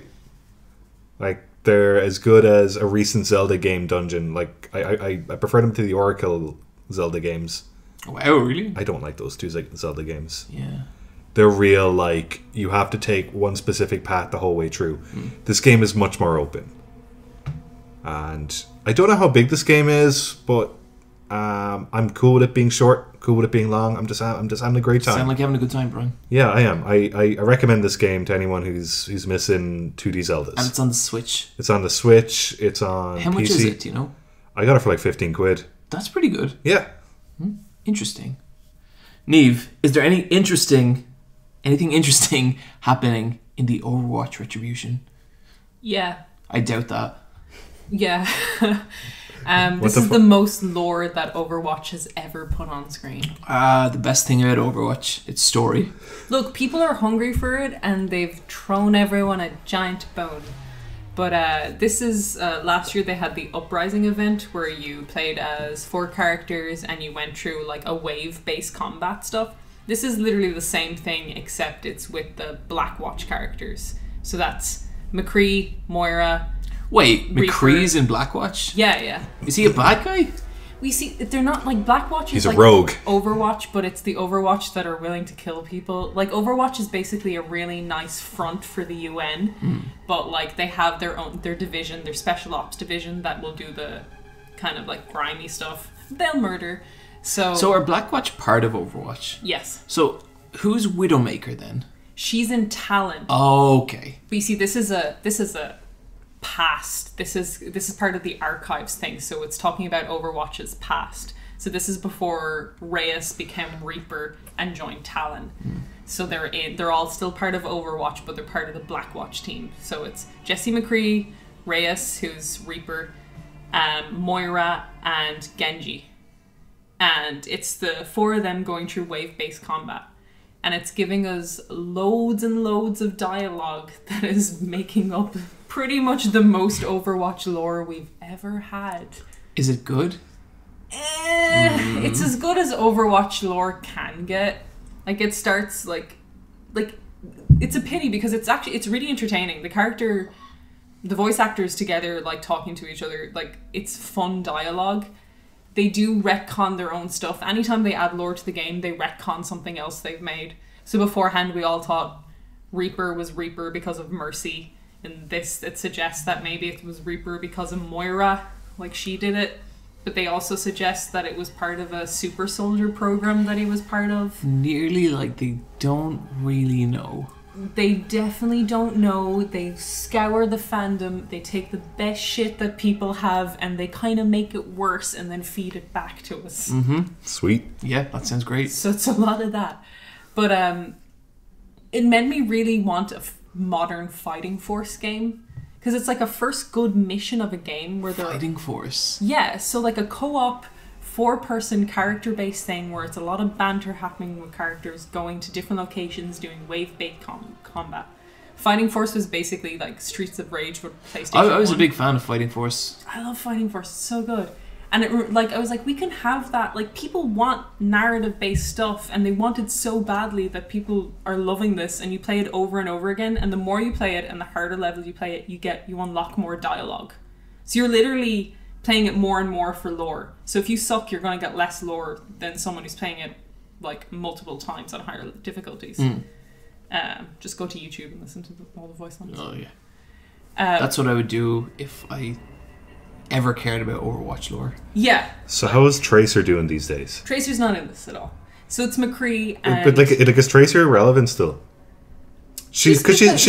Like, they're as good as a recent Zelda game dungeon. Like, I prefer them to the Oracle Zelda games. Wow, really? I don't like those 2 Zelda games. Yeah. They're real, like, you have to take one specific path the whole way through. This game is much more open. And I don't know how big this game is, but I'm cool with it being short, cool with it being long. I'm just having a great time. Sound like you're having a good time, Bryan. Yeah, I am. I recommend this game to anyone who's missing 2D Zeldas. And it's on the Switch. It's on the Switch. It's on How much PC. is it, do you know? I got it for like 15 quid. That's pretty good. Yeah. Interesting. Niamh, is there anything interesting happening in the Overwatch Retribution? Yeah. I doubt that. Yeah. This is the most lore that Overwatch has ever put on screen. The best thing about Overwatch, its story. Look, people are hungry for it, and they've thrown everyone a giant bone. But this is... last year they had the Uprising event, where you played as 4 characters, and you went through like a wave-based combat stuff. This is literally the same thing, except it's with the Blackwatch characters. So that's McCree, Moira... Wait, Reaper. McCree's in Blackwatch? Yeah. Is he a bad guy? We see they're not like Blackwatch is He's a like rogue. Overwatch, but it's the Overwatch that are willing to kill people. Like Overwatch is basically a really nice front for the UN, but like they have their division, their special ops division that will do the kind of like grimy stuff. They'll murder. So are Blackwatch part of Overwatch? Yes. So who's Widowmaker then? She's in Talon. Oh, okay. But you see, this is a past. This is part of the archives thing, so it's talking about Overwatch's past. So this is before Reyes became Reaper and joined Talon. So they're all still part of Overwatch, but they're part of the Blackwatch team. So it's Jesse McCree, Reyes, who's Reaper, Moira, and Genji. And it's the 4 of them going through wave-based combat. And it's giving us loads and loads of dialogue that is making up pretty much the most Overwatch lore we've ever had. Is it good? It's as good as Overwatch lore can get. Like, it starts like it's a pity because it's really entertaining. The voice actors together, like, talking to each other, like, it's fun dialogue. they do retcon their own stuff. Anytime they add lore to the game, they retcon something else they've made. So beforehand, we all thought Reaper was Reaper because of Mercy. In this, it suggests that maybe it was Reaper because of Moira, like she did it. But they also suggest that it was part of a super soldier program that he was part of. Nearly like they don't really know. They definitely don't know. They scour the fandom. They take the best shit that people have and they kind of make it worse and then feed it back to us. Mm-hmm. Sweet. Yeah, that sounds great. So it's a lot of that. But it made me really want a modern Fighting Force game. Because it's like a first good mission of a game where they're... Fighting Force. Yeah, so like a co-op 4-person character-based thing where it's a lot of banter happening with characters going to different locations doing wave-based combat. Fighting Force was basically like Streets of Rage with PlayStation I was 1. a big fan of Fighting Force. I love Fighting Force, it's so good. And I was like, we can have that. Like, people want narrative-based stuff, and they want it so badly that people are loving this, and you play it over and over again, and the more you play it and the harder level you play it, you unlock more dialogue. So you're literally playing it more and more for lore. So if you suck, you're going to get less lore than someone who's playing it like multiple times on higher difficulties. Just go to YouTube and listen to all the voice lines. Oh yeah, that's what I would do if I ever cared about Overwatch lore. Yeah. So how is Tracer doing these days? Tracer's not in this at all. So it's McCree and... But like is Tracer relevant still? She's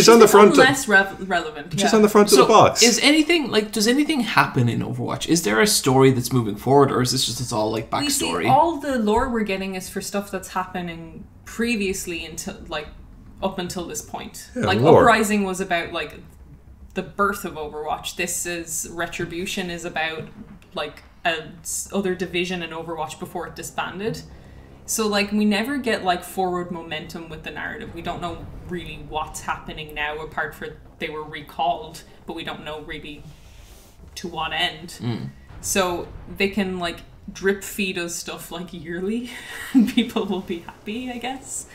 on the front. Less relevant. She's on the front of the box. Does anything happen in Overwatch? Is there a story that's moving forward, or is this just it's all like backstory? All the lore we're getting is for stuff that's happening previously up until this point. Yeah, like lore. Uprising was about like the birth of Overwatch. This is Retribution is about like other division in Overwatch before it disbanded. So like we never get like forward momentum with the narrative. We don't know really what's happening now, apart from they were recalled, but we don't know really to what end. So they can like drip feed us stuff like yearly and people will be happy, I guess.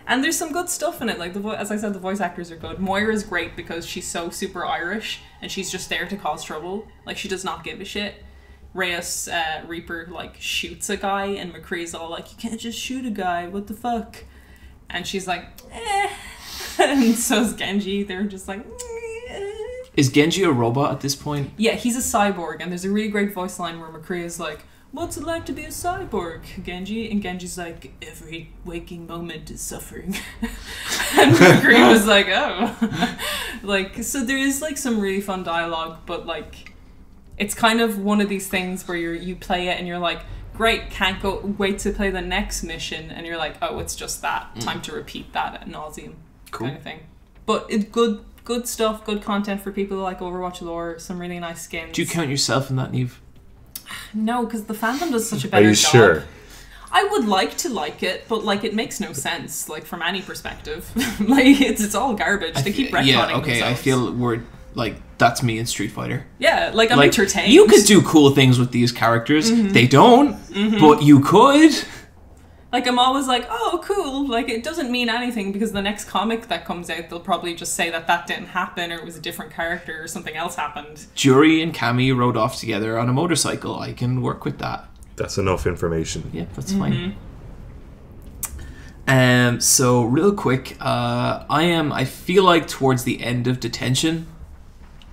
And there's some good stuff in it. Like as I said, the voice actors are good. Moira's great because she's so super Irish and she's just there to cause trouble. Like she does not give a shit. Reyes Reaper like shoots a guy and McCree's all like, you can't just shoot a guy, what the fuck? And she's like, eh. And so's Genji. They're just like, eh. Is Genji a robot at this point? Yeah, he's a cyborg, and there's a really great voice line where McCree is like, what's it like to be a cyborg, Genji? And Genji's like, every waking moment is suffering. And McCree was like, oh. Like, so there is like some really fun dialogue, but like it's kind of one of these things where you play it and you're like, great, can't wait to play the next mission, and you're like, oh, it's just that. Time to repeat that ad nauseum. Cool. Kind of thing. But it's good stuff, good content for people who like Overwatch lore, some really nice skins. Do you count yourself in that, Niamh? No, because the fandom does such a better job. Are you sure? I would like to like it, but like it makes no sense, like from any perspective. Like it's all garbage. They keep retconning Yeah, okay, themselves. I feel we're like that's me in Street Fighter. Yeah, like I'm entertained. You could do cool things with these characters. They don't, but you could. Like I'm always like, oh, cool. Like it doesn't mean anything because the next comic that comes out, they'll probably just say that didn't happen or it was a different character or something else happened. Juri and Kamuy rode off together on a motorcycle. I can work with that. That's enough information. Yeah, that's fine. So real quick, I feel like towards the end of Detention,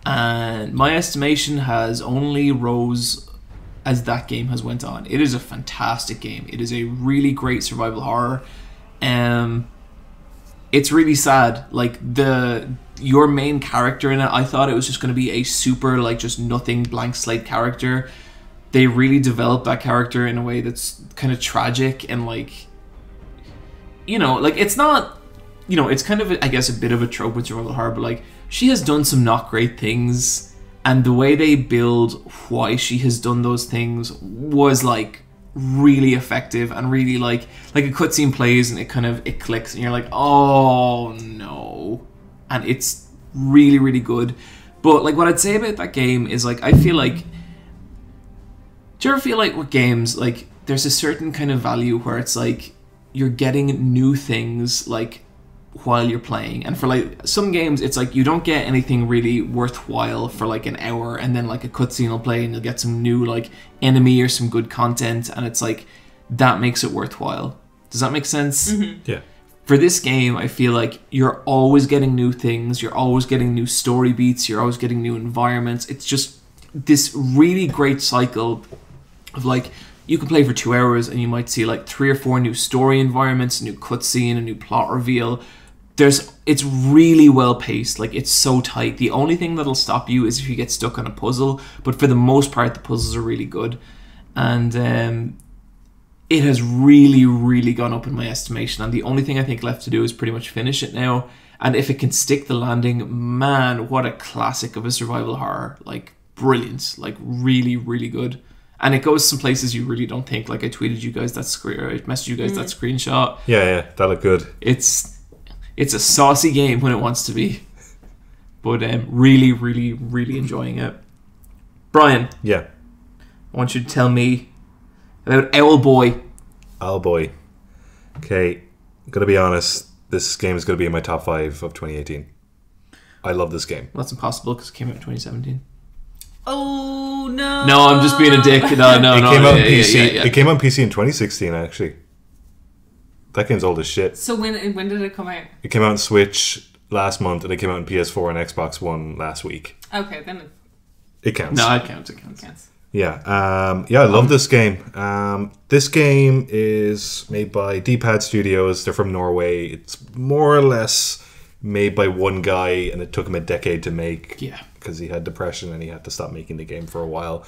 and my estimation has only rose as that game has went on. It is a fantastic game. It is a really great survival horror. It's really sad. Like your main character in it, I thought it was just going to be a super like just nothing blank slate character. They really developed that character in a way that's kind of tragic and like, you know, like it's not, you know, it's kind of I guess a bit of a trope with survival horror, but like she has done some not great things. And the way they build why she has done those things was like really effective and really like a cutscene plays and it clicks and you're like, oh no. And it's really, really good. But like what I'd say about that game is like I feel like, do you ever feel like with games like there's a certain kind of value where it's like you're getting new things like while you're playing. And for like some games, it's like you don't get anything really worthwhile for like an hour, and then like a cutscene will play and you'll get some new like enemy or some good content, and it's like that makes it worthwhile. Does that make sense? Mm-hmm. Yeah. For this game, I feel like you're always getting new things, you're always getting new story beats, you're always getting new environments. It's just this really great cycle of like, you can play for 2 hours and you might see like 3 or 4 new story environments, a new cutscene, a new plot reveal. It's really well paced, like it's so tight. The only thing that'll stop you is if you get stuck on a puzzle, but for the most part the puzzles are really good. And it has really, really gone up in my estimation, and the only thing I think left to do is pretty much finish it now. And if it can stick the landing, man, what a classic of a survival horror. Like, brilliant. Like, really, really good. And it goes some places you really don't think. Like, I tweeted you guys that I messaged you guys that screenshot. Yeah, that looked good. It's a saucy game when it wants to be. But really, really, really enjoying it. Bryan. Yeah. I want you to tell me about Owlboy. Owlboy. Okay, gotta be honest, this game is gonna be in my top 5 of 2018. I love this game. Well, that's impossible because it came out in 2017. Oh no! No, I'm just being a dick. No. It came out on PC. Yeah. It came on PC in 2016. Actually, that game's old as shit. So when did it come out? It came out on Switch last month, and it came out on PS4 and Xbox One last week. Okay, then it counts. No, it counts. It counts. Yeah, I love this game. This game is made by D-Pad Studios. They're from Norway. It's more or less made by one guy, and it took him a decade to make. Yeah. Because he had depression and he had to stop making the game for a while.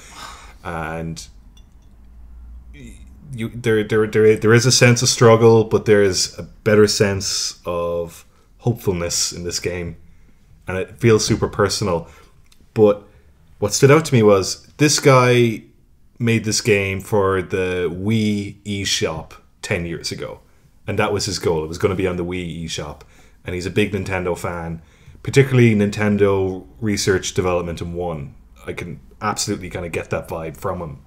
And there is a sense of struggle, but there is a better sense of hopefulness in this game. And it feels super personal. But what stood out to me was this guy made this game for the Wii eShop 10 years ago. And that was his goal. It was going to be on the Wii eShop. And he's a big Nintendo fan, particularly Nintendo Research Development in 1. I can absolutely kind of get that vibe from him.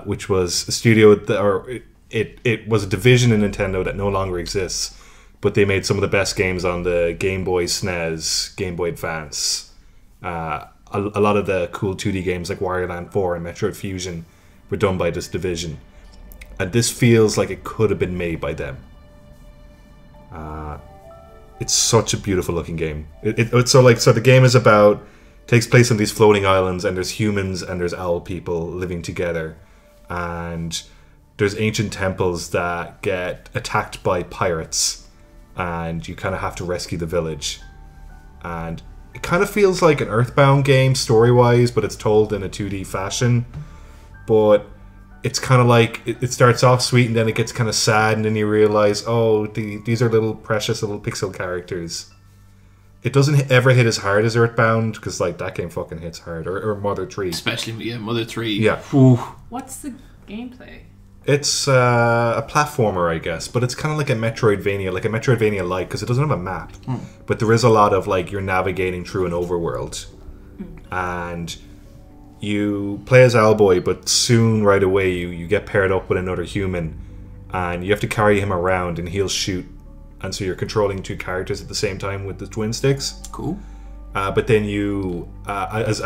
Which was a studio, it was a division in Nintendo that no longer exists. But they made some of the best games on the Game Boy SNES, Game Boy Advance. A lot of the cool 2D games like Wario Land 4 and Metroid Fusion were done by this division. And this feels like it could have been made by them. It's such a beautiful looking game. So the game is takes place on these floating islands, and there's humans and there's owl people living together. And there's ancient temples that get attacked by pirates, and you kind of have to rescue the village. And it kind of feels like an Earthbound game story-wise, but it's told in a 2D fashion. But it's kind of like, it starts off sweet and then it gets kind of sad, and then you realize, oh, these are little precious little pixel characters. It doesn't ever hit as hard as Earthbound, because like that game fucking hits hard, or Mother 3. Especially, Mother 3. Yeah. Ooh. What's the gameplay? It's a platformer, I guess, but it's kind of like a Metroidvania-like, because it doesn't have a map. But there is a lot of, like, you're navigating through an overworld. And you play as Owlboy, but soon, right away, you get paired up with another human, and you have to carry him around, and he'll shoot. And so you're controlling 2 characters at the same time with the twin sticks. Cool. But then you, as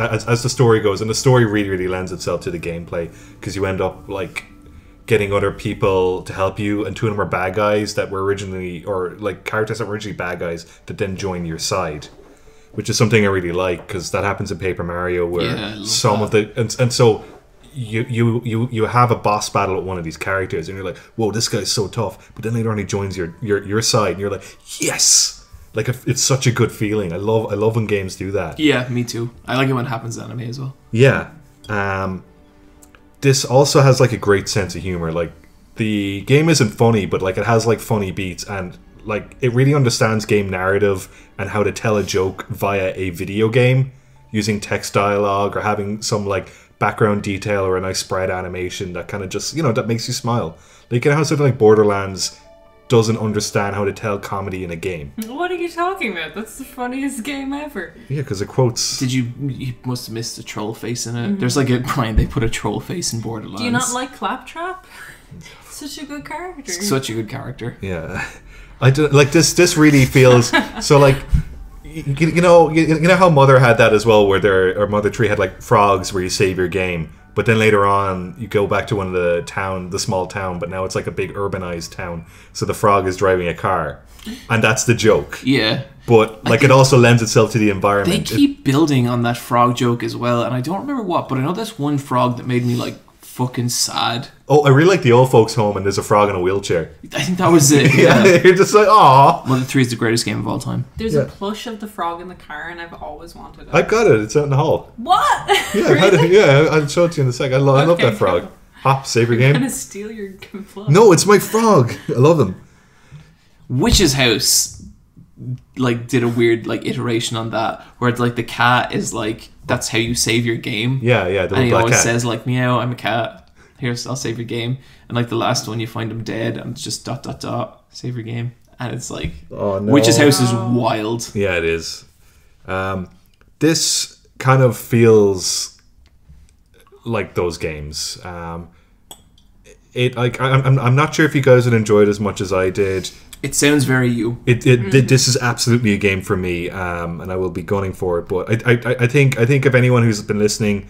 the story goes, and the story really, really lends itself to the gameplay, because you end up, like, getting other people to help you, and 2 of them are bad guys that were originally, or like characters that were originally bad guys that then join your side, which is something I really like, because that happens in Paper Mario, where some of the and so you have a boss battle with one of these characters, and you're like, whoa, this guy's so tough, but then later on he joins your side, and you're like, yes, like it's such a good feeling. I love when games do that. Yeah, me too. I like it when it happens in anime as well. Yeah. This also has like a great sense of humor. Like, the game isn't funny, but like it has like funny beats, and like it really understands game narrative and how to tell a joke via a video game using text dialogue, or having some like background detail or a nice sprite animation that kind of just, that makes you smile. Like, how something like Borderlands doesn't understand how to tell comedy in a game. What are you talking about? That's the funniest game ever. Yeah, because it quotes... You must have missed a troll face in it. There's like Brian, they put a troll face in Borderlands. Do you not like Claptrap? Such a good character. Such a good character. Yeah, I do like this. This really feels so like you know how Mother had that as well, where Mother 3 had like frogs where you save your game, but then later on you go back to one of the small town, but now it's like a big urbanized town. So the frog is driving a car, and that's the joke. Yeah. But like it also lends itself to the environment. They keep building on that frog joke as well, and I don't remember what, but I know there's one frog that made me like fucking sad. Oh, I really like the old folks' home, and there's a frog in a wheelchair. I think that was it. Yeah, you're just like, aw. Mother 3 is the greatest game of all time. There's a plush of the frog in the car, and I've always wanted it. I've got it. It's out in the hall. What? Yeah, I've had it. Yeah, I'll show it to you in a sec. I love that frog. Cool. Hop, save your I'm game. gonna steal your plush. No, it's my frog. I love them. Witch's House like did a weird like iteration on that, where it's like the cat is like that's how you save your game. Yeah, the and little he black always cat. says like, meow, I'm a cat. Here's, I'll save your game. And like the last one, you find him dead, and it's just ... save your game. And it's like, Oh no. Witch's House is wild. Yeah, it is. This kind of feels like those games. It like I'm not sure if you guys would enjoy it as much as I did. It sounds very you. This is absolutely a game for me, and I will be gunning for it. But I think if anyone who's been listening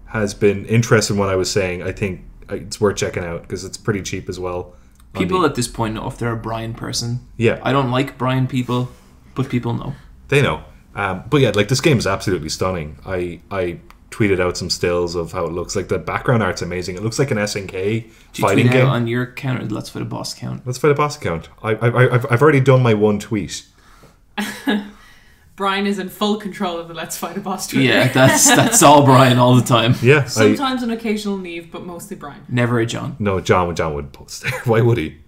has been interested in what I was saying, I think it's worth checking out because it's pretty cheap as well. People at this point know if they're a Bryan person. Yeah, I don't like Bryan people, but people know. They know. But yeah, like this game is absolutely stunning. I tweeted out some stills of how it looks. Like the background art's amazing. It looks like an SNK fighting tweet game. out on your account or Let's Fight a Boss account? Let's Fight a Boss account. I've already done my one tweet. Bryan is in full control of the Let's Fight a Boss Twitter. Yeah, that's all Bryan all the time. Yeah, Sometimes an occasional Niamh, but mostly Bryan. Never a John. No, John would post there. Why would he?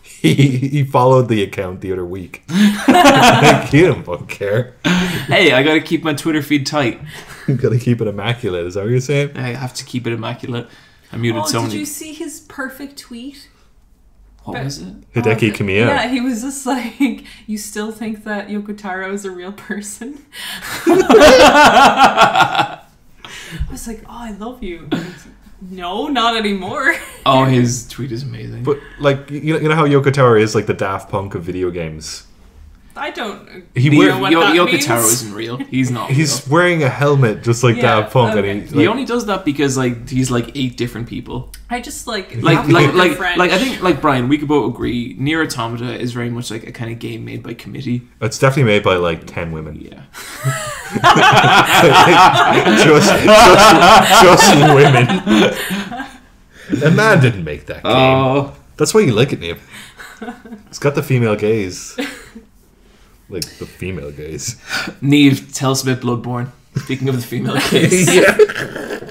He followed the account the other week. Like, he didn't fucking care. Hey, I gotta keep my Twitter feed tight. You gotta keep it immaculate. Is that what you're saying? I have to keep it immaculate. I muted so did many. you see his perfect tweet? What was it? Hideki Kamiya. Yeah, he was just like, you still think that Yoko Taro is a real person? I was like, oh, I love you. No, not anymore. Oh, his tweet is amazing. But like you know how Yoko Taro is like the Daft Punk of video games. I don't Yoko what that means. Taro isn't real. He's not. He's wearing a helmet just like Yeah, Daft Punk, okay. and He only does that because like he's like 8 different people. I just like Like French. I think like Bryan, we could both agree. Nier Automata is very much like a kind of game made by committee. it's definitely made by like 10 women. Yeah. just women. A man didn't make that game. Oh. That's why you like it, Niamh. It's got the female gaze. Like the female gaze. Niamh, tell us about Bloodborne. Speaking of the female case. Yeah.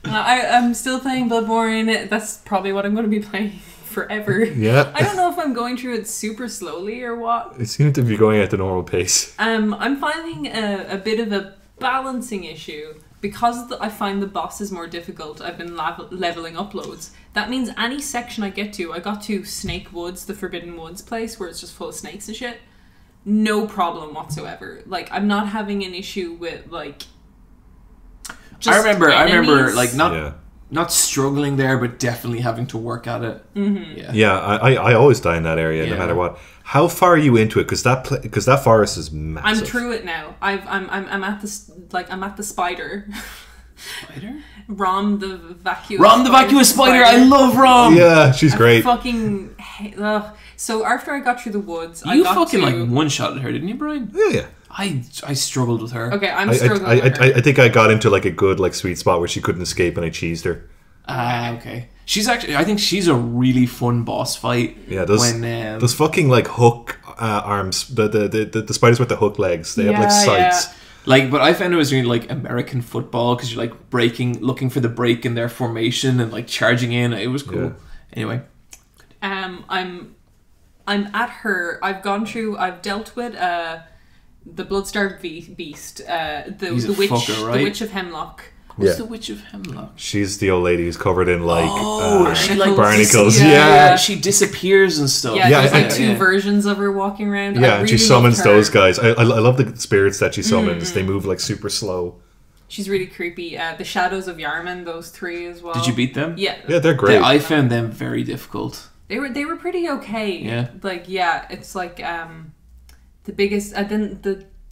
I'm still playing Bloodborne. That's probably what I'm going to be playing forever. Yeah. I don't know if I'm going through it super slowly or what. It seems to be going at the normal pace. I'm finding a bit of a balancing issue because I find the bosses more difficult. I've been leveling up loads. That means any section I get to, I got to Snake Woods, the Forbidden Woods place where it's just full of snakes and shit. No problem whatsoever. Like, I'm not having an issue with like. I remember enemies. like not struggling there, but definitely having to work at it. Mm-hmm. Yeah, I always die in that area no matter what. How far are you into it? Because that forest is massive. I'm through it now. I'm at the spider. Spider? Rom the vacuous. Rom the vacuous spider. I love Rom. Yeah, she's great. Fucking. So after I got through the woods, You I got fucking to, like one-shotted her, didn't you, Bryan? Yeah. I struggled with her. Okay, I'm struggling. with her. I think I got into like a good like sweet spot where she couldn't escape and I cheesed her. Okay. She's actually. I think she's a really fun boss fight. Yeah, those fucking like hook arms. The spiders with the hook legs. They have like sights. Yeah. Like, but I found it was really like American football because you're like looking for the break in their formation and like charging in. It was cool. Yeah. Anyway, I'm at her. I've dealt with the Bloodstarved Beast, the witch, fucker, right? the Witch of Hemlock. What's the Witch of Hemlock? She's the old lady who's covered in like she like barnacles. Yeah. She disappears and stuff. Yeah, there's like two yeah. versions of her walking around. Yeah, I and she really summons loved her. those guys. I love the spirits that she summons. They move like super slow. She's really creepy. The Shadows of Yarman, those three as well. Did you beat them? Yeah. Yeah, they're great. I found them very difficult. They were pretty okay. Yeah. Like, yeah, it's like the biggest.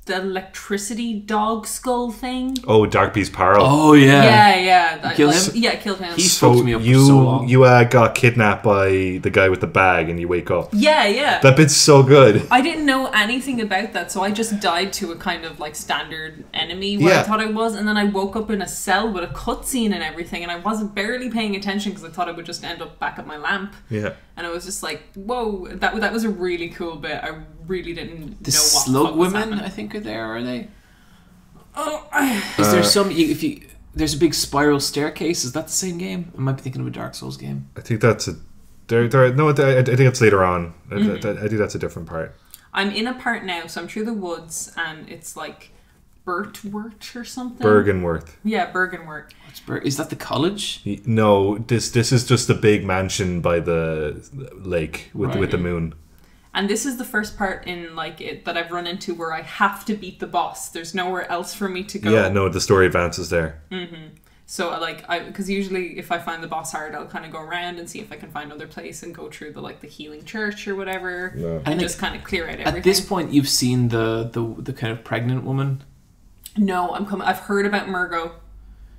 The electricity dog skull thing. Oh, Dark Beast Parrot. Yeah, yeah. Kill him? Yeah, killed him. He fucked me up for so long. You got kidnapped by the guy with the bag and you wake up. Yeah. That bit's so good. I didn't know anything about that, so I just died to a kind of like standard enemy what I thought I was, and then I woke up in a cell with a cutscene and everything, and I wasn't barely paying attention because I thought I would just end up back at my lamp. Yeah. And I was just like, whoa, that was a really cool bit. I really didn't know what slug was women, happening. I think, are there, are they? Oh, Is there some... there's a big spiral staircase. Is that the same game? I might be thinking of a Dark Souls game. I think that's a... No, I think it's later on. I think that's a different part. I'm in a part now, so I'm through the woods, and it's like Bertwort or something. Bergenworth. Yeah, Bergenworth. Is that the college? No, this is just the big mansion by the lake with the moon. And this is the first part in like it that I've run into where I have to beat the boss. There's nowhere else for me to go. Yeah, no, the story advances there. Mm-hmm. So because usually if I find the boss hard, I'll kind of go around and see if I can find another place and go through the healing church or whatever, and just kind of clear out everything. At this point, you've seen the kind of pregnant woman. No, I've heard about Murgo.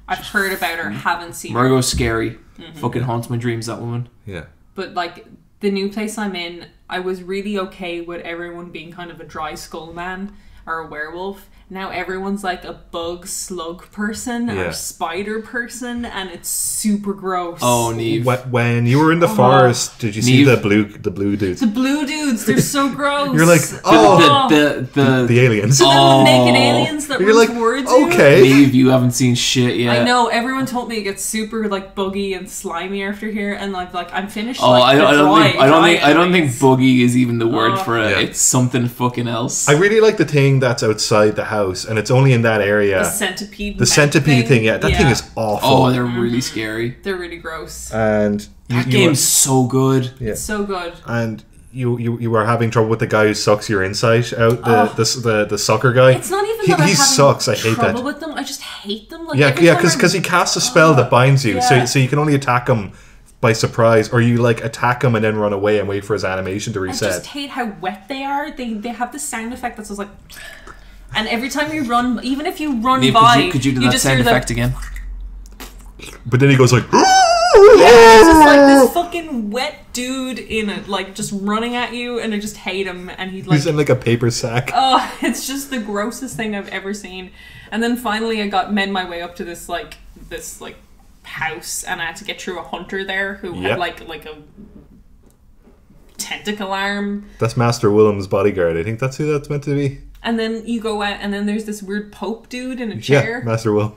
I've heard about her. Haven't seen her. Murgo's scary. Mm-hmm. Fucking haunts my dreams. That woman. Yeah. But like the new place I'm in, I was really okay with everyone being kind of a dry skull man or a werewolf. Now everyone's like a bug slug person or a spider person, and it's super gross. Oh, Niamh. When you were in the forest, did you see the blue dudes? The blue dudes, they're so gross. You're like, the aliens. So the naked aliens that run towards you. Okay. Niamh, you haven't seen shit yet. I know, everyone told me it gets super like buggy and slimy after here, and like I'm finished. Oh, like, I don't think buggy is even the word for it. Yeah. It's something fucking else. I really like the thing that's outside the house, and it's only in that area. The centipede. The centipede thing, yeah. That thing is awful. Oh, they're really scary. They're really gross. And that game's so good. Yeah. It's so good. And you were having trouble with the guy who sucks your insight out, the sucker guy. It's not even that he sucks. I hate that. Trouble with them. I just hate them. Like, because he casts a spell that binds you, so you can only attack him by surprise, or you like attack him and then run away and wait for his animation to reset. I just hate how wet they are. They have this sound effect that's just like. And every time you run, even if you run Niamh, by, could you do that sound effect again? But then he goes like, it's just like this fucking wet dude in it, like just running at you, and I just hate him. And he's in like a paper sack. Oh, it's just the grossest thing I've ever seen. And then finally, I made my way up to this house, and I had to get through a hunter there who had like a tentacle arm. That's Master Willem's bodyguard. I think that's who that's meant to be. And then you go out, and then there's this weird Pope dude in a chair. Yeah, Master Will.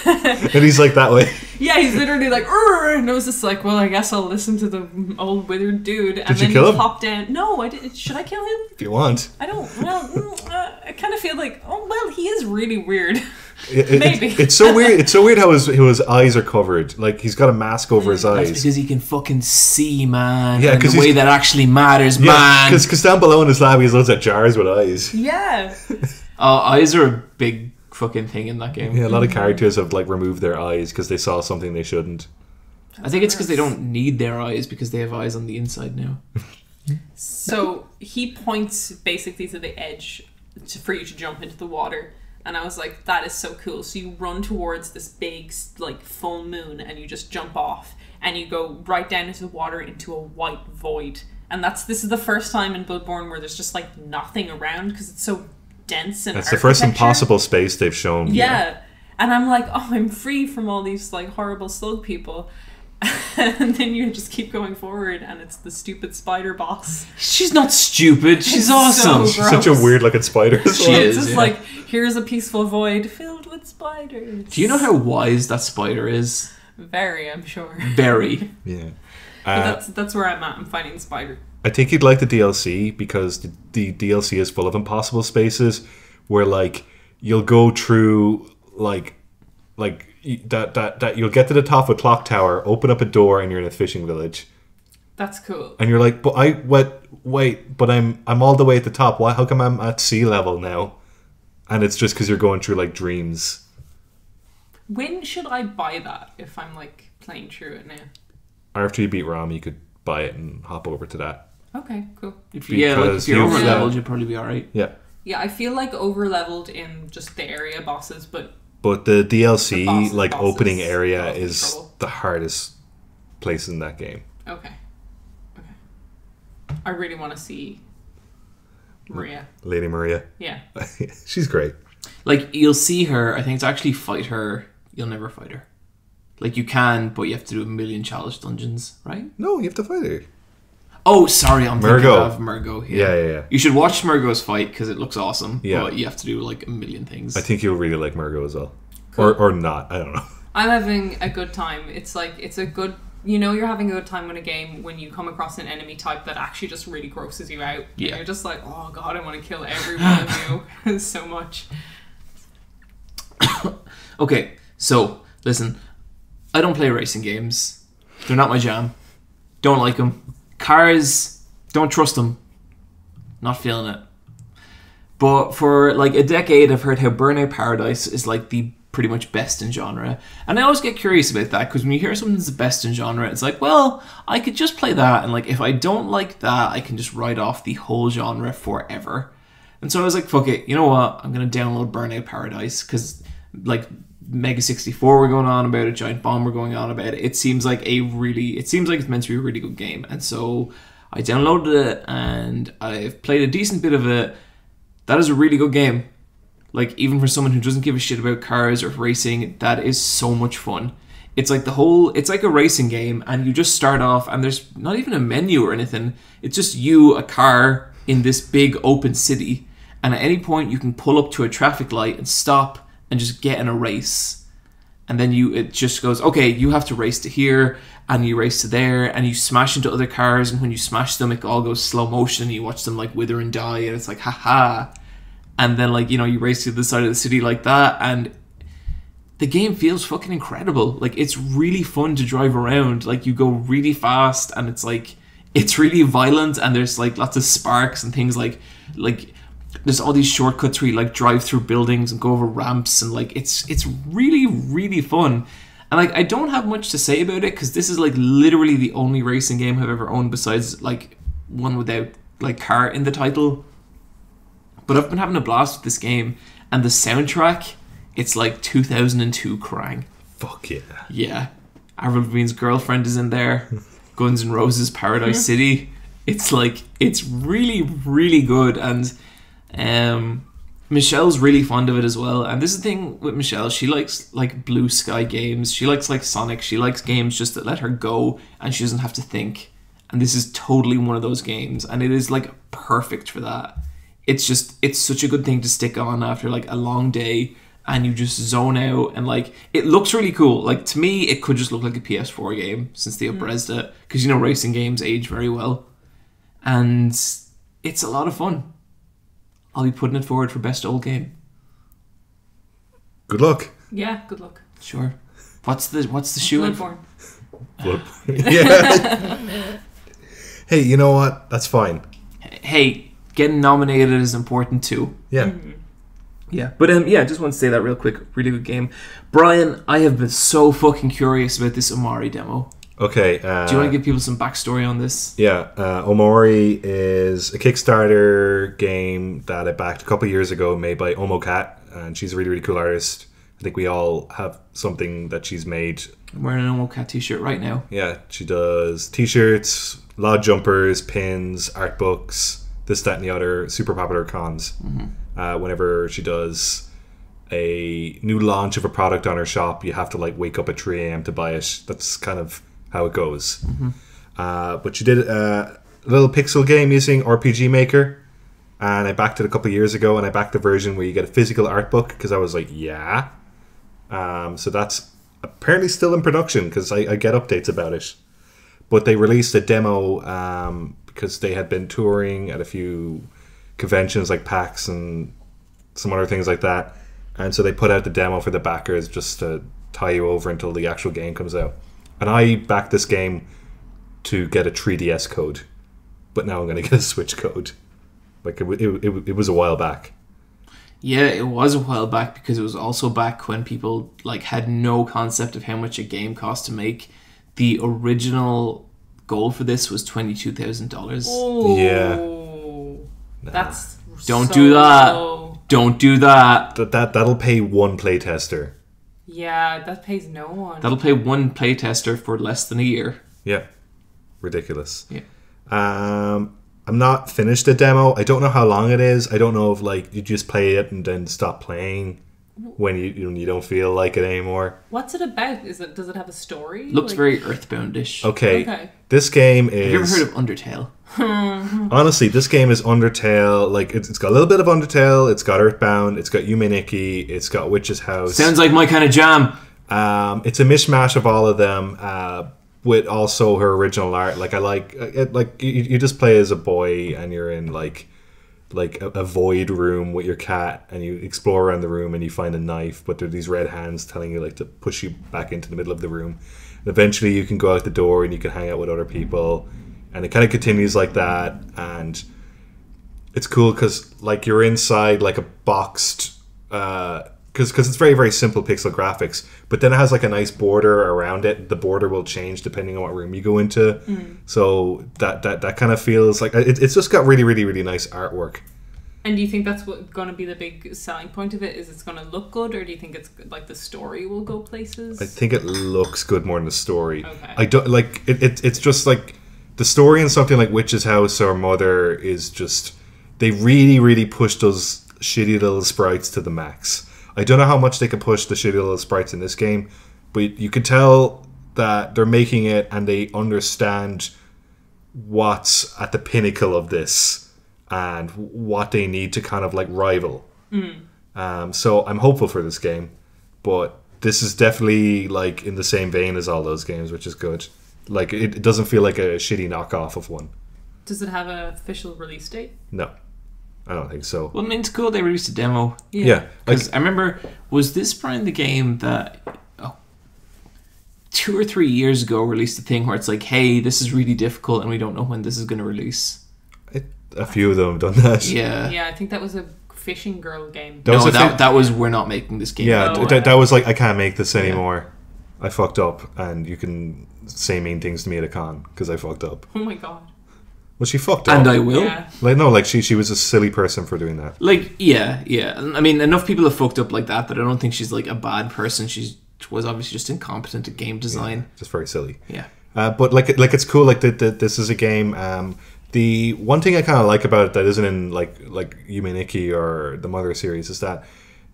And he's like that way. Yeah, he's literally like, "Urgh," and I was just like, well, I guess I'll listen to the old withered dude. And Did then you kill him? Popped down. No, I did. Should I kill him? If you want. I don't. Well, I kind of feel like, oh well, he is really weird. Maybe it's so weird. It's so weird how his eyes are covered. Like he's got a mask over his eyes. That's because he can fucking see, man. Yeah, because the way that actually matters, man. Because down below in his lab, he has loads of jars with eyes. Yeah. Eyes are a big fucking thing in that game. Yeah, a lot of characters have like removed their eyes because they saw something they shouldn't. I think it's because they don't need their eyes because they have eyes on the inside now. So he points basically to the edge for you to jump into the water. And I was like, that is so cool. So you run towards this big, like, full moon, and you just jump off, and you go right down into the water into a white void. And this is the first time in Bloodborne where there's just, like, nothing around, because it's so dense and It's the first impossible space they've shown. Yeah. And I'm like, oh, I'm free from all these, like, horrible slug people. And then you just keep going forward, and it's the stupid spider boss. She's not stupid. She's awesome. So She's such a weird looking spider. She is. It's just like, here's a peaceful void filled with spiders. Do you know how wise that spider is? Very, I'm sure. Very. Yeah. That's where I'm at. I'm fighting the spider. I think you'd like the DLC because the DLC is full of impossible spaces where like you'll go through like that you'll get to the top of a clock tower, open up a door, and you're in a fishing village. That's cool. And you're like, but I'm all the way at the top. Why? How come I'm at sea level now? And it's just because you're going through like dreams. When should I buy that if I'm like playing through it now? After you beat Rom, you could buy it and hop over to that. Okay, cool. If you're over leveled, you'll probably be alright. Yeah. Yeah, I feel like over leveled in just the area bosses, but the DLC, the bosses opening area, is trouble. the hardest place in that game. Okay. I really want to see Maria. Lady Maria. Yeah. She's great. Like, you'll see her, I think to actually fight her, you'll never fight her. Like, you can, but you have to do 1,000,000 challenge dungeons, right? No, you have to fight her. Oh, sorry, I'm thinking of Murgo. Yeah. You should watch Murgo's fight because it looks awesome. Yeah. But you have to do like 1,000,000 things. I think you'll really like Murgo as well. Cool. Or not, I don't know. I'm having a good time. It's like, it's a good... You know you're having a good time in a game when you come across an enemy type that actually just really grosses you out. Yeah. You're just like, oh god, I want to kill every one of you so much. Okay, so, listen. I don't play racing games. They're not my jam. Don't like them. Cars, don't trust them. Not feeling it. But for like a decade, I've heard how Burnout Paradise is like the pretty much best in genre. And I always get curious about that, because when you hear something's the best in genre, it's like, well, I could just play that, and like if I don't like that, I can just write off the whole genre forever. And so I was like, fuck it, you know what? I'm going to download Burnout Paradise, because like Mega 64 were going on about it, Giant Bomb were going on about it. It seems like it's meant to be a really good game. And so I downloaded it and I've played a decent bit of it. That is a really good game. Like, even for someone who doesn't give a shit about cars or racing, that is so much fun. It's like it's like a racing game, and you just start off and there's not even a menu or anything. It's just you, a car, in this big open city. And at any point you can pull up to a traffic light and stop and just get in a race. And then it just goes, okay, you have to race to here, and you race to there, and you smash into other cars, and when you smash them, it all goes slow motion, and you watch them like wither and die, and it's like, haha. And then like, you know, you race to the side of the city like that, and the game feels fucking incredible. Like, it's really fun to drive around. Like, you go really fast, and it's like, it's really violent, and there's like lots of sparks and things like there's all these shortcuts where you like drive through buildings and go over ramps, and like it's really, really fun. And like, I don't have much to say about it because this is like literally the only racing game I've ever owned besides like one without like car in the title. But I've been having a blast with this game, and the soundtrack, it's like 2002 Krang. Fuck yeah. Yeah. Avril Lavigne's Girlfriend is in there. Guns N' Roses Paradise City. It's like, it's really, really good. And Michelle's really fond of it as well. And this is the thing with Michelle, she likes like blue sky games. She likes like Sonic. She likes games just that let her go and she doesn't have to think. And this is totally one of those games. And it is like perfect for that. It's such a good thing to stick on after like a long day, and you just zone out, and like, it looks really cool. Like, to me, it could just look like a PS4 game since they up-resed it, because, you know, racing games age very well. And it's a lot of fun. I'll be putting it forward for best old game. Good luck. Yeah, good luck. Sure. What's the shoe? Bloodborne. Yeah. Hey, you know what? That's fine. Hey, getting nominated is important too. Yeah. Mm-hmm. Yeah. But yeah, I just want to say that real quick. Really good game. Brian, I have been so fucking curious about this Omori demo. Okay. Do you want to give people some backstory on this? Yeah. Omori is a Kickstarter game that I backed a couple of years ago, made by Omocat, and she's a really, really cool artist. I think we all have something that she's made. I'm wearing an Omocat t-shirt right now. Yeah, she does t-shirts, log jumpers, pins, art books, this, that, and the other, super popular cons. Mm-hmm. Whenever she does a new launch of a product on her shop, you have to like wake up at 3 a.m. to buy it. That's kind of how it goes. Mm-hmm. But she did a little pixel game using RPG Maker, and I backed it a couple of years ago, and I backed the version where you get a physical art book because I was like, yeah. So that's apparently still in production because I get updates about it. But they released a demo because they had been touring at a few conventions like PAX and some other things like that. And so they put out the demo for the backers just to tie you over until the actual game comes out. And I backed this game to get a 3DS code, but now I'm going to get a Switch code. Like it was a while back. Yeah, it was a while back because it was also back when people like had no concept of how much a game cost to make. The original goal for this was $22,000. Oh, Yeah. that's Don't so do that. low. Don't do that. That'll pay one playtester. Yeah, that pays no one. That'll pay one playtester for less than a year. Yeah. Ridiculous. Yeah. I'm not finished the demo. I don't know how long it is. I don't know if like you just play it and then stop playing when you don't feel like it anymore. What's it about? Does it have a story? Looks Like- very Earthboundish. Okay. This game is. Have you ever heard of Undertale? Honestly, this game is Undertale. Like it's got a little bit of Undertale. It's got Earthbound. It's got Yume Nikki. It's got Witch's House. Sounds like my kind of jam. It's a mishmash of all of them. With also her original art. Like I like it. Like you just play as a boy and you're in like a void room with your cat and you explore around the room and you find a knife, but there are these red hands telling you like to push you back into the middle of the room. And eventually you can go out the door and you can hang out with other people, and it kind of continues like that. And it's cool because like you're inside like a boxed because it's very, very simple pixel graphics, but then it has like a nice border around it. The border will change depending on what room you go into. So that kind of feels like it's just got really, really, really nice artwork. And do you think that's what going to be the big selling point of it? Is it's going to look good, or do you think it's like the story will go places? I think it looks good more than the story. Okay. I don't like it. It's just like the story in something like Witch's House or Mother is just they really, really push those shitty little sprites to the max. I don't know how much they can push the shitty little sprites in this game, but you can tell that they're making it and they understand what's at the pinnacle of this and what they need to kind of like rival. So I'm hopeful for this game, but this is definitely like in the same vein as all those games, which is good. Like it doesn't feel like a shitty knockoff of one. Does it have an official release date? No, I don't think so. Well, I mean, it's cool they released a demo. Yeah. Because I remember, was this Brian the game that 2 or 3 years ago released a thing where it's like, hey, this is really difficult and we don't know when this is going to release? A few of them have done that. Yeah. Yeah, I think that was a fishing girl game. That was we're not making this game. Yeah, Oh, that was like, I can't make this anymore. I fucked up, and you can say mean things to me at a con because I fucked up. Oh my god. Well, she fucked up. And I will. Yeah. Like no, like she was a silly person for doing that. Like, yeah. I mean, enough people have fucked up like that I don't think she's like a bad person. She was obviously just incompetent at game design. Just very silly. Yeah. But like it's cool. Like this is a game. The one thing I kind of like about it that isn't in like Yume Nikki or the Mother series is that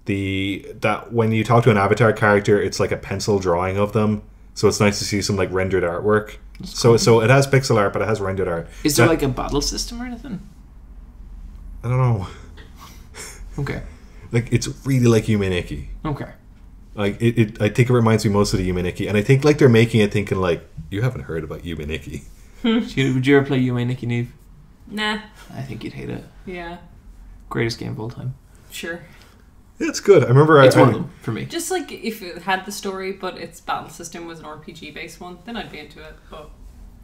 that when you talk to an avatar character, it's like a pencil drawing of them. So it's nice to see some like rendered artwork. So it has pixel art, but it has rendered art. Is there like a battle system or anything? I don't know. Okay. Like it's really like Yume Nikki. Okay. Like I think it reminds me most of the Yume Nikki, and I think like they're making it thinking like you haven't heard about Yume Nikki. Would you ever play Yume Nikki, Niamh? Nah. I think you'd hate it. Yeah. Greatest game of all time. Sure. Yeah, it's good. I remember It's one of them for me. Just like if it had the story, but its battle system was an RPG based one, then I'd be into it. But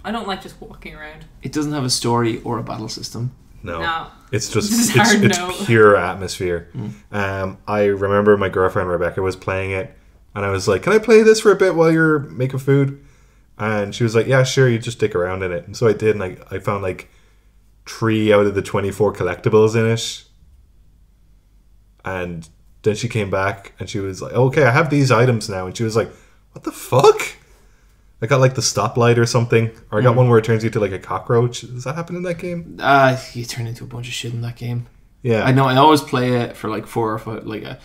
I don't like just walking around. It doesn't have a story or a battle system. No. It's just This is hard, it's no. pure atmosphere. I remember my girlfriend Rebecca was playing it, and I was like, "Can I play this for a bit while you're making food?" And she was like, "Yeah, sure. You just stick around in it." And so I did, and I found like 3 out of the 24 collectibles in it. And then she came back and she was like, "Okay, I have these items now." And she was like, "What the fuck?" I got like the stoplight or something, or I got one where it turns you to like a cockroach. Does that happen in that game? You turn into a bunch of shit in that game. Yeah, I know. I always play it for like 4 or 5.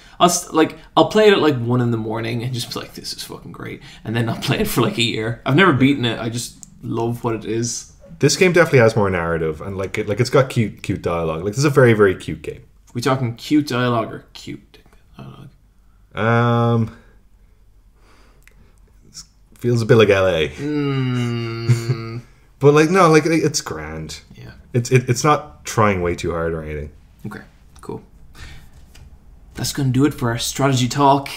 I'll play it at like 1 in the morning and just be like, "This is fucking great," and then I'll play it for like a year. I've never beaten it. I just love what it is. This game definitely has more narrative, and like it's got cute dialogue. Like this is a very, very cute game. We talking cute dialogue or cute dialogue? Feels a bit like LA. But like no, like it's grand. Yeah. It's not trying way too hard or anything. Okay, cool. That's going to do it for our strategy talk.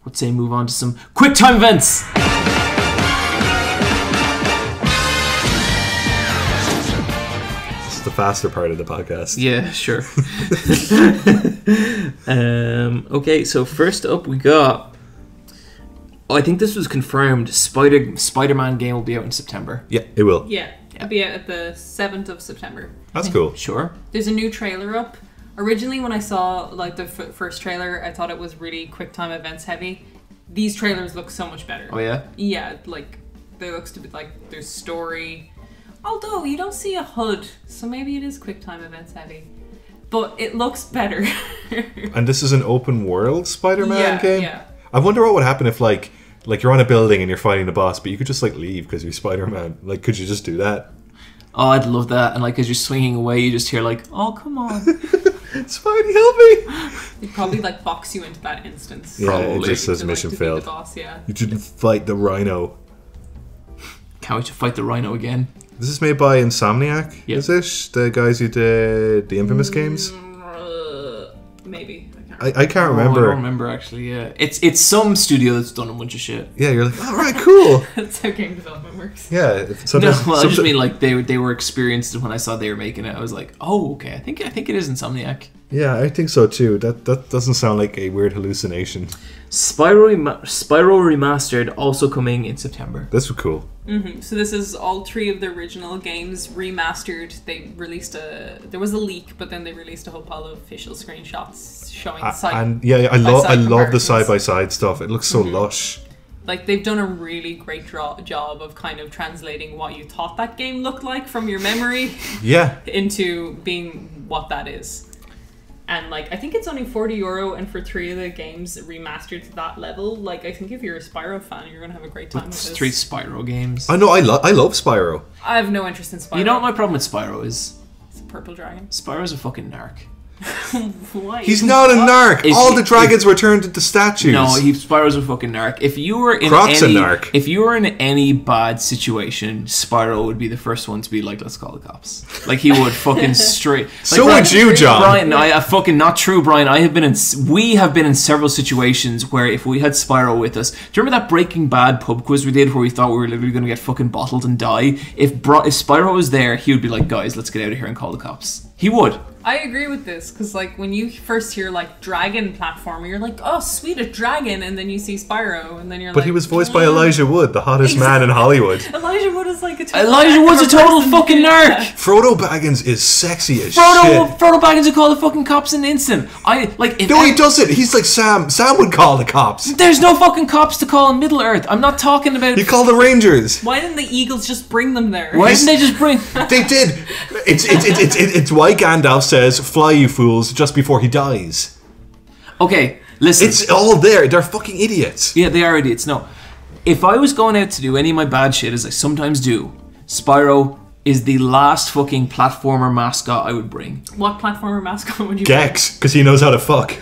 Let's say move on to some Quicktime Events. the faster part of the podcast. Yeah, sure. Okay, so first up we got... I think this was confirmed. Spider-Man game will be out in September. Yeah, it will. Yeah, it'll be out at the 7th of September. That's cool. Sure. There's a new trailer up. Originally, when I saw like the first trailer, I thought it was really Quicktime Events heavy. These trailers look so much better. Oh yeah? Yeah, like there looks to be like there's story. Although you don't see a HUD, so maybe it is Quicktime Events heavy. But it looks better. And this is an open world Spider-Man game? Yeah. I wonder what would happen if like you're on a building and you're fighting the boss, but you could just like leave because you're Spider-Man. Like, could you just do that? Oh, I'd love that. And like as you're swinging away, you just hear like, "Oh, come on." Spidey, help me! They'd probably like box you into that instance. Yeah, Probably. it just says To, mission to be failed. the boss, yeah. You didn't fight the Rhino. Can't wait to fight the Rhino again. This is made by Insomniac, Yeah. is it? The guys who did the Infamous games? Maybe. I can't Oh, remember. I don't remember actually. Yeah, it's some studio that's done a bunch of shit. Yeah, you're like, alright, cool. That's how game development works. Yeah. No, Sometimes, well, I just mean like they were experienced when I saw they were making it. I was like, oh, okay. I think it is Insomniac. yeah, I think so too. That doesn't sound like a weird hallucination. Spyro Remastered also coming in September. This was cool. So this is all 3 of the original games remastered. They released there was a leak, but then they released a whole pile of official screenshots showing And yeah, I love the comparisons. side by side stuff. It looks so lush. Like they've done a really great job of kind of translating what you thought that game looked like from your memory Yeah. into being what that is. And like I think it's only €40, and for 3 of the games remastered to that level, like I think if you're a Spyro fan, you're gonna have a great time with It's this. 3 Spyro games. I know. I love Spyro. I have no interest in Spyro. You know what my problem with Spyro is? It's a purple dragon. Spyro's a fucking narc. Why? He's not a narc. If All he- the dragons were turned into statues. No, Spyro's a fucking narc. If you were in Croc's a any, narc. if you were in any bad situation, Spyro would be the first one to be like, "Let's call the cops." Like he would fucking straight. Like, So Brian- would you, John. Brian, I fucking not true, Brian. We have been in several situations where if we had Spyro with us, do you remember that Breaking Bad pub quiz we did where we thought we were literally going to get fucking bottled and die? If Spyro was there, he would be like, "Guys, let's get out of here and call the cops." He would. I agree with this because, like, when you first hear like dragon platformer, you're like, "Oh, sweet, a dragon," and then you see Spyro, and then you're like, But he was voiced by Elijah Wood, the hottest man in Hollywood. Elijah Wood is like a total Elijah Wood's a total fucking narc. Frodo Baggins is sexy as shit. Frodo Baggins would call the fucking cops in an instant. No, he doesn't. He's like Sam. Sam would call the cops. There's no fucking cops to call in Middle Earth. I'm not talking about. He called the Rangers. Why didn't the Eagles just bring them there? Why didn't they just bring? They did. It's why Gandalf says, "Fly, you fools," just before he dies. Okay, listen. It's all there. They're fucking idiots. Yeah, they are idiots. No, if I was going out to do any of my bad shit, as I sometimes do, Spyro is the last fucking platformer mascot I would bring. What platformer mascot would you Gex, because he knows how to fuck.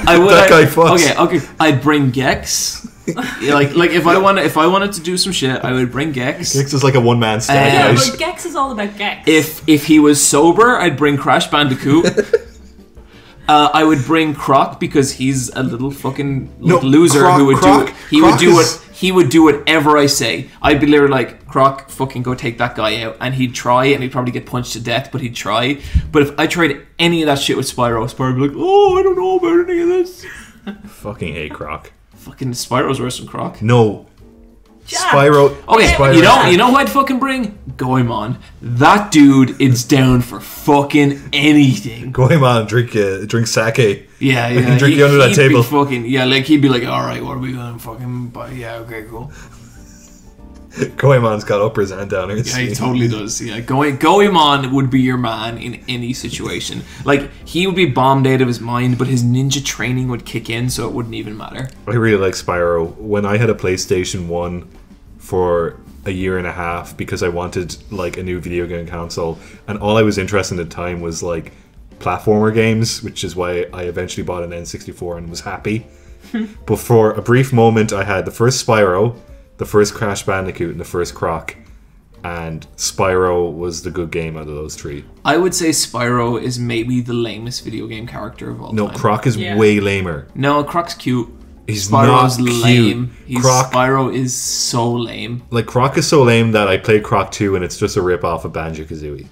I would. That guy fucks. Okay. I'd bring Gex. Yeah, like if I wanted to do some shit, I would bring Gex. Gex is like a one-man stand. Yeah, guys. but Gex is all about Gex. If he was sober, I'd bring Crash Bandicoot. I would bring Croc because he's a little fucking loser who would do it. He would do whatever I say. I'd be literally like, Croc, fucking go take that guy out, and he'd try, and he'd probably get punched to death, but he'd try. But if I tried any of that shit with Spyro would be like, oh, I don't know about any of this. Fucking hate Croc. Fucking Spyro's worse than Croc. No. Jack. Spyro. Okay, Spyro. you know who I'd fucking bring? Goemon. That dude is down for fucking anything. Goemon, drink sake. Yeah. can drink you under that he'd table. Be fucking, yeah, like he'd be like, all right, what are we gonna fucking buy? Yeah, okay, cool. Goemon's got uppers and downers. Yeah, he totally does. Yeah, Goemon would be your man in any situation. Like he would be bombed out of his mind, but his ninja training would kick in, so it wouldn't even matter. I really like Spyro. When I had a PlayStation 1 for a year and a half because I wanted like a new video game console, and all I was interested in at the time was like platformer games, which is why I eventually bought an N64 and was happy. But for a brief moment I had the first Spyro, the first Crash Bandicoot, and the first Croc, and Spyro was the good game out of those 3. I would say Spyro is maybe the lamest video game character of all time. No, Croc is Yeah. way lamer. No, Croc's cute. He's Spyro's not cute. lame. Croc, Spyro is so lame. like Croc is so lame that I played Croc 2 and it's just a rip off of Banjo-Kazooie.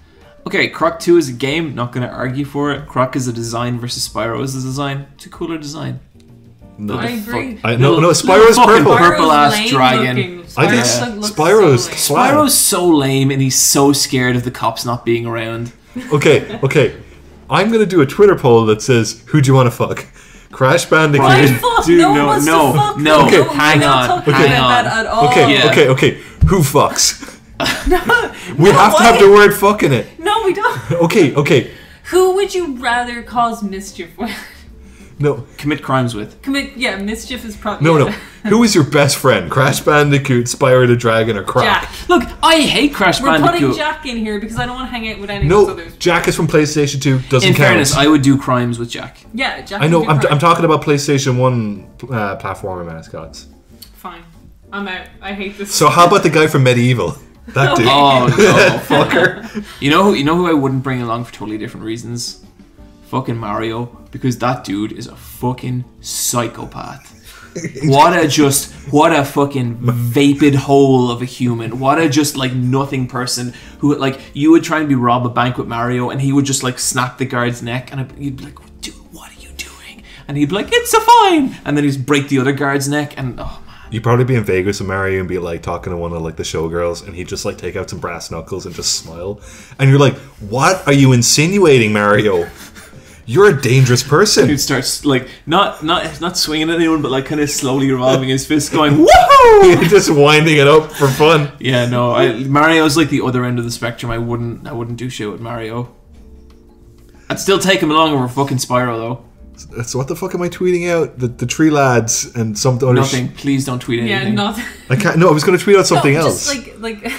Okay, Croc 2 is a game, not going to argue for it. Croc is a design versus Spyro is a design. It's a cooler design. No, I agree. no, Spyro's fucking purple. purple-ass lame dragon. looking. I think Spyro's so lame. swag. Spyro's so lame and he's so scared of the cops not being around. Okay. I'm gonna do a Twitter poll that says, "Who do you want to fuck? Crash Bandicoot." Why fuck? Dude, no, no, one wants no, to fuck. no. Okay. Hang on, hang on. That at all. Okay. Who fucks? We No, have to have why? the word "fuck" in it. No, we don't. Okay. Who would you rather cause mischief with? No. Commit crimes with. Mischief is probably... No. Who is your best friend? Crash Bandicoot, Spyro the Dragon, or Croc? Jack. Look, I hate Crash We're Bandicoot. putting Jack in here because I don't want to hang out with any of No, those others. Jack is from PlayStation 2. Doesn't In count. fairness, I would do crimes with Jack. Yeah, Jack. I know. can do I'm crime. talking about PlayStation 1 platformer mascots. Fine. I'm out. I hate this. So how about the guy from Medieval? That dude. Oh no, fucker! You know who I wouldn't bring along for totally different reasons? Fucking Mario, because that dude is a fucking psychopath. What a fucking vapid hole of a human. What a just like nothing person who like you would try and rob a bank with Mario and he would just like snap the guard's neck and you'd be like, dude, what are you doing? And he'd be like, it's a fine, and then he'd just break the other guard's neck and oh. You'd probably be in Vegas with Mario and be like talking to one of like the showgirls, and he'd just like take out some brass knuckles and just smile. And you're like, "What are you insinuating, Mario? You're a dangerous person." He'd start like not swinging at anyone, but like kind of slowly revolving his fist, going woohoo! Just winding it up for fun. Yeah, no, Mario's like the other end of the spectrum. I wouldn't do shit with Mario. I'd still take him along over fucking Spyro though. So what the fuck am I tweeting out? The Tree Lads and some other Nothing. Please don't tweet anything. Yeah, nothing. I can't. No, I was going to tweet out something else. Just like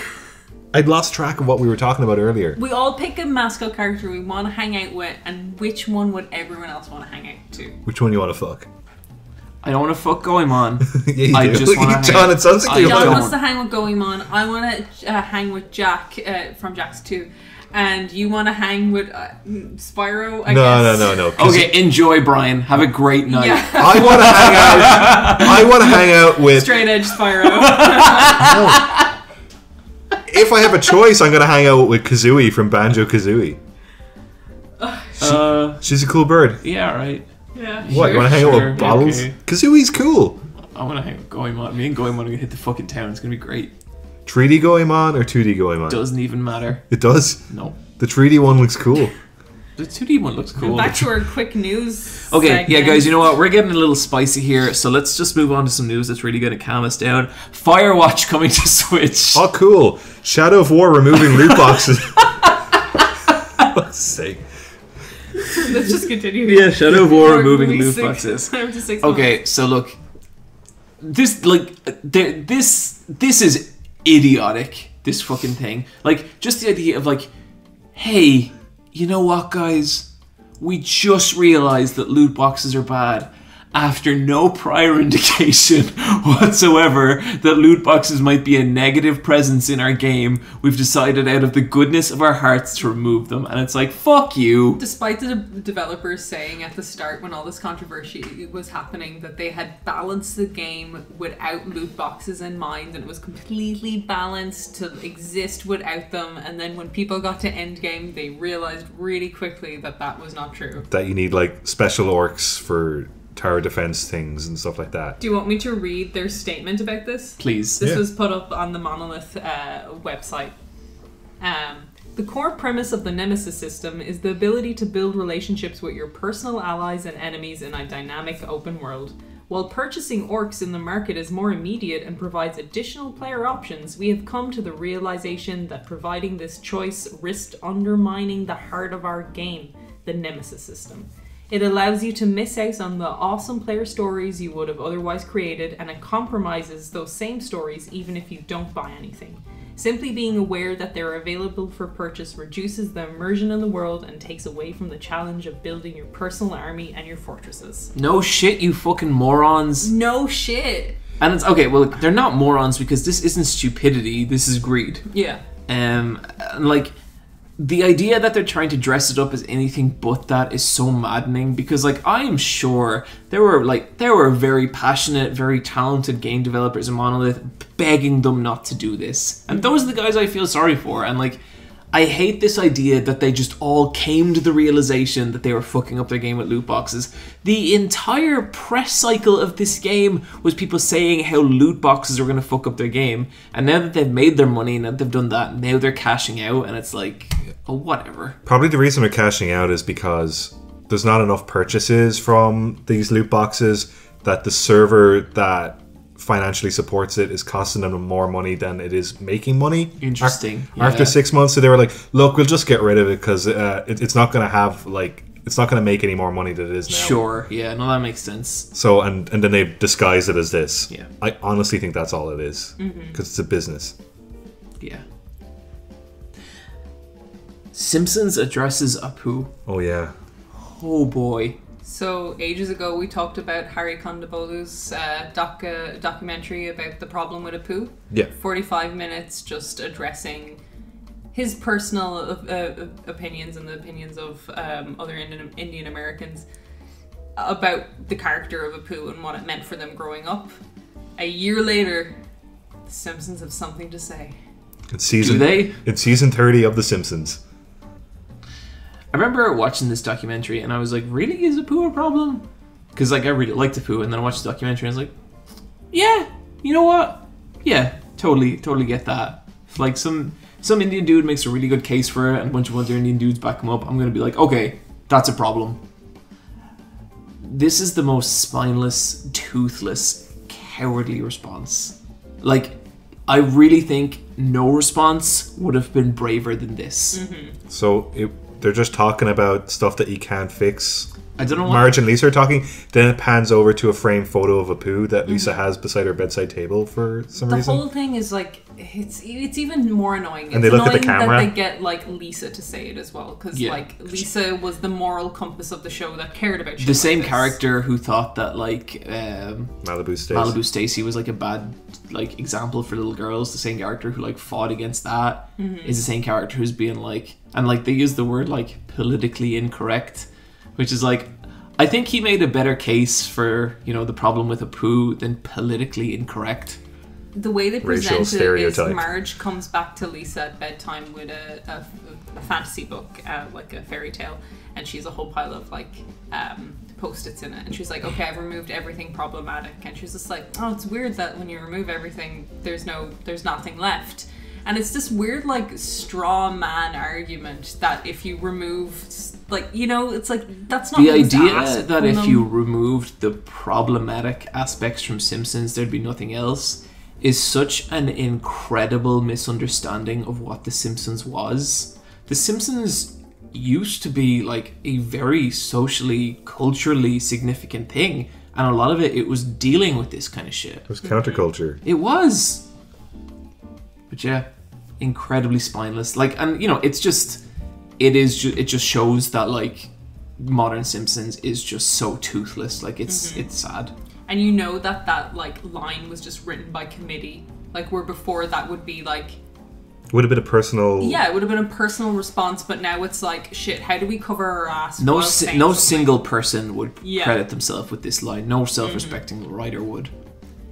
I'd lost track of what we were talking about earlier. we all pick a mascot character we want to hang out with, and which one would everyone else want to hang out to? Which one you want to fuck? I don't want to fuck Goemon. Yeah, you I do. just want to John, it sounds like you John don't. wants to hang with Goemon. I want to hang with Jack from Jack's 2. And you want to hang with Spyro, I guess? No. 'Cause Okay, enjoy, Bryan. Have a great night. Yeah. I want to hang out with... Straight edge Spyro. If I have a choice, I'm going to hang out with Kazooie from Banjo-Kazooie. She's a cool bird. Yeah, right. Yeah, What, you want to hang out sure, with Bottles? okay. Kazooie's cool. I want to hang with Goemon. Me and Goemon are going to hit the fucking town. It's going to be great. 3D Goemon or 2D Goemon? Doesn't even matter. It does? No. The 3D one looks cool. The 2D one looks cool. Back to our quick news. Okay, segment. yeah, guys, you know what? We're getting a little spicy here, so let's just move on to some news that's really going to calm us down. Firewatch coming to Switch. Oh, cool. Shadow of War removing loot boxes. Let's see. Let's just continue. Yeah, Shadow of War Or removing movie loot six- boxes. up to 6 Okay, so look, this is idiotic. This fucking thing, like, just the idea of like, hey, you know what, guys? We just realized that loot boxes are bad. After no prior indication whatsoever that loot boxes might be a negative presence in our game, we've decided out of the goodness of our hearts to remove them. And it's like, fuck you. Despite the developers saying at the start when all this controversy was happening that they had balanced the game without loot boxes in mind and it was completely balanced to exist without them, and then when people got to endgame they realized really quickly that that was not true. That you need like special orcs for tower defense things and stuff like that. Do you want me to read their statement about this? Please. This Yeah. was put up on the Monolith website. The core premise of the Nemesis system is the ability to build relationships with your personal allies and enemies in a dynamic open world. While purchasing orcs in the market is more immediate and provides additional player options, we have come to the realization that providing this choice risked undermining the heart of our game, the Nemesis system. It allows you to miss out on the awesome player stories you would have otherwise created, and it compromises those same stories even if you don't buy anything. Simply being aware that they're available for purchase reduces the immersion in the world and takes away from the challenge of building your personal army and your fortresses. No shit, you fucking morons. No shit! And it's okay, well, they're not morons because this isn't stupidity, this is greed. Yeah. And like, the idea that they're trying to dress it up as anything but that is so maddening, because like I am sure there were very passionate, very talented game developers in Monolith begging them not to do this, and those are the guys I feel sorry for. And like I hate this idea that they just all came to the realization that they were fucking up their game with loot boxes. The entire press cycle of this game was people saying how loot boxes are going to fuck up their game. And now that they've made their money and that they've done that, now they're cashing out, and it's like, oh, whatever. Probably the reason they're cashing out is because there's not enough purchases from these loot boxes, that the server that financially supports it is costing them more money than it is making money. Interesting. After 6 months, so they were like, look, we'll just get rid of it because it's not going to have like, it's not going to make any more money than it is now. Sure, yeah, no, that makes sense. So, and then they disguise it as this. Yeah. I honestly think that's all it is, because it's a business. Yeah. Simpsons addresses Apu. Oh yeah. Oh boy. So ages ago we talked about Harry Kondabolu's documentary about the problem with Apu. Yeah. 45 minutes just addressing his personal opinions and the opinions of other Indian Americans about the character of Apu and what it meant for them growing up. A year later, The Simpsons have something to say. It's season. Do they? It's season 30 of The Simpsons. I remember watching this documentary and I was like, really, is Apu a problem? Because like I really liked Apu, and then I watched the documentary and I was like, yeah, you know what? Yeah, totally get that. If like some Indian dude makes a really good case for it and a bunch of other Indian dudes back him up, I'm going to be like, okay, that's a problem. This is the most spineless, toothless, cowardly response. Like, I really think no response would have been braver than this. Mm-hmm. So they're just talking about stuff that you can't fix. I don't know what... Marge and Lisa are talking. Then it pans over to a framed photo of Apu that Lisa has beside her bedside table for some reason. The whole thing is like, it's even more annoying. And they look at the camera. That they get like Lisa to say it as well, because like Lisa was the moral compass of the show that cared about shit the same like this. Character who thought that like Malibu Stacy was like a bad like example for little girls. The same character who like fought against that is the same character who's being like, and like they use the word like politically incorrect, which is like, I think he made a better case for, you know, the problem with Apu than politically incorrect. The way they Racial present it is stereotype. Marge comes back to Lisa at bedtime with a fantasy book, like a fairy tale, and she has a whole pile of like post-its in it, and she's like, okay, I've removed everything problematic, and she's just like, oh, it's weird that when you remove everything there's nothing left. And it's this weird like straw man argument that if you remove, like, you know, it's like, that's not the idea that if them. you removed the problematic aspects from Simpsons there'd be nothing else is such an incredible misunderstanding of what The Simpsons was. The Simpsons used to be like a very socially, culturally significant thing, and a lot of it was dealing with this kind of shit. It was counterculture. It was. But yeah, incredibly spineless. Like, and you know, it just shows that like modern Simpsons is just so toothless. Like it's sad. And you know that like line was just written by committee. Like, where before that would be like, Would have been a personal. yeah, it would have been a personal response, but now it's like, shit, how do we cover our ass? No while saying no something? single person would Yeah. credit themselves with this line. No self-respecting writer would.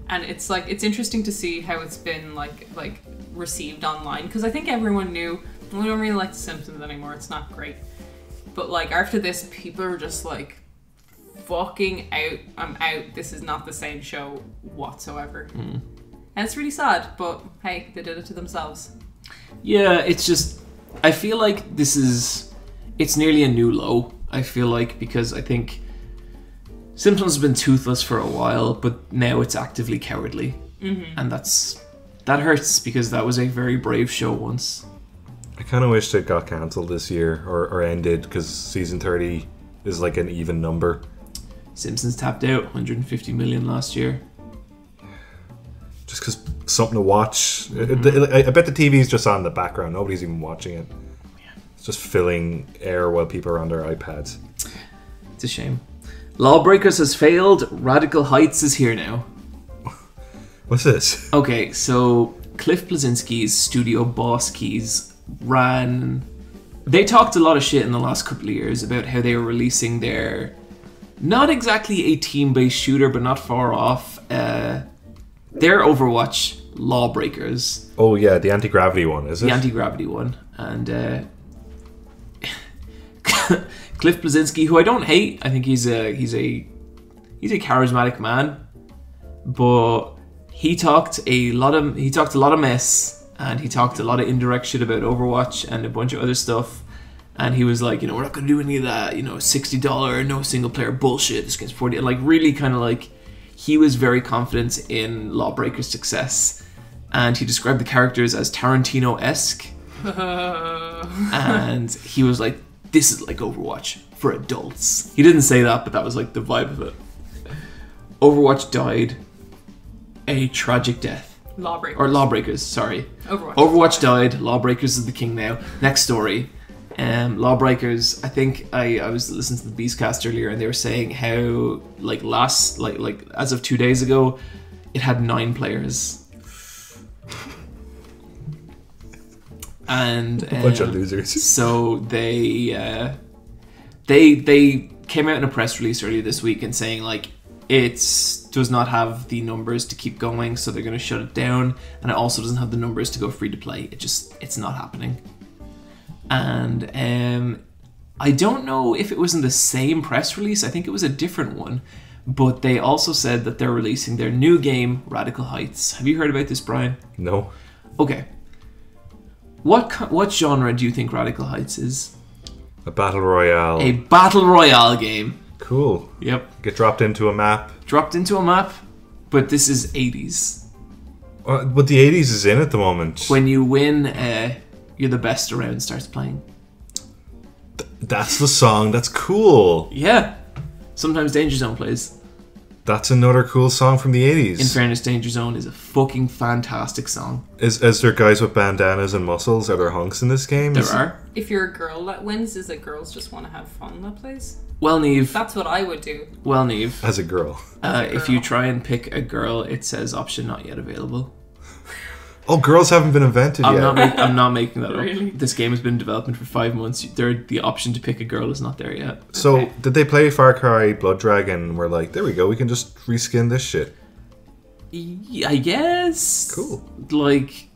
And it's like, it's interesting to see how it's been like received online, because I think everyone knew we don't really like The Simpsons anymore. It's not great. But like after this, people are just like, fucking out. I'm out. This is not the same show whatsoever. And it's really sad, but hey, they did it to themselves. Yeah, it's just, I feel like it's nearly a new low, I feel like, because I think Simpsons has been toothless for a while, but now it's actively cowardly. And that hurts, because that was a very brave show once. I kind of wish it got cancelled this year or ended, because season 30 is like an even number. Simpsons tapped out 150 million last year. Just because something to watch. I bet the TV's just on in the background. Nobody's even watching it. It's just filling air while people are on their iPads. It's a shame. Lawbreakers has failed. Radical Heights is here now. What's this? Okay, so Cliff Bleszinski's studio Boss Keys ran They talked a lot of shit in the last couple of years about how they were releasing their, not exactly a team-based shooter, but not far off, their Overwatch Lawbreakers. Oh yeah, the anti-gravity one, is it? The anti-gravity one. And Cliff Bleszinski, who I don't hate, I think he's a charismatic man, but he talked a lot of mess. And he talked a lot of indirect shit about Overwatch and a bunch of other stuff. And he was like, we're not going to do any of that, $60 no single player bullshit. This game's 40. And like really kind of like, he was very confident in Lawbreaker's success. And he described the characters as Tarantino-esque. And he was like, this is like Overwatch for adults. He didn't say that, but that was like the vibe of it. Overwatch died a tragic death. Lawbreakers, sorry. Overwatch died. Lawbreakers is the king now. Next story. Lawbreakers, I think I was listening to the Beastcast earlier and they were saying how like as of 2 days ago it had 9 players. And a bunch of losers. So they came out in a press release earlier this week and saying like it does not have the numbers to keep going, so they're going to shut it down, and it also doesn't have the numbers to go free to play. It's not happening. And I don't know if it was in the same press release. I think it was a different one, but they also said that they're releasing their new game, Radical Heights. Have you heard about this, Brian? No. Okay. What genre do you think Radical Heights is? A battle royale. A battle royale game. Cool. Yep. Get dropped into a map. But this is 80s. But the 80s is in at the moment. When you win, You're the Best Around starts playing. That's the song. That's cool. Yeah. Sometimes Danger Zone plays. That's another cool song from the 80s. In fairness, Danger Zone is a fucking fantastic song. Is there guys with bandanas and muscles? Are there hunks in this game? There are. If you're a girl that wins, is it girls just want to have fun that plays? Well, Niamh. That's what I would do. Well, Niamh. As a girl. If you try and pick a girl, it says option not yet available. Oh, girls haven't been invented yet. I'm not making that up. Really? This game has been in development for 5 months. The option to pick a girl is not there yet. So, did they play Far Cry Blood Dragon and we're like, there we go, we can just reskin this shit? Yeah, I guess. Cool. Like,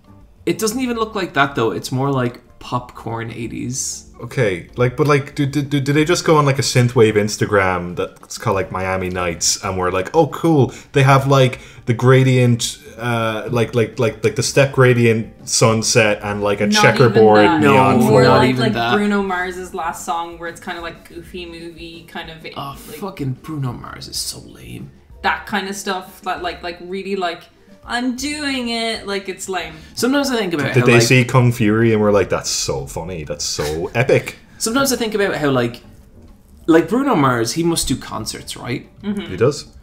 it doesn't even look like that, though. It's more like popcorn 80s. Okay, do they just go on like a synthwave Instagram that's called like Miami Nights, and we're like, oh cool, they have like the gradient, like the step gradient sunset and like a Not checkerboard even that. neon No, More floor. not like even that. Bruno Mars's last song, where it's kind of like goofy movie kind of. Oh, like, fucking Bruno Mars is so lame. that kind of stuff. That like really like I'm doing it. Like it's lame. Sometimes I think about Did how, they like, see Kung Fury and we're like, that's so funny, that's so epic. Sometimes I think about how like Bruno Mars, he must do concerts, right? He does.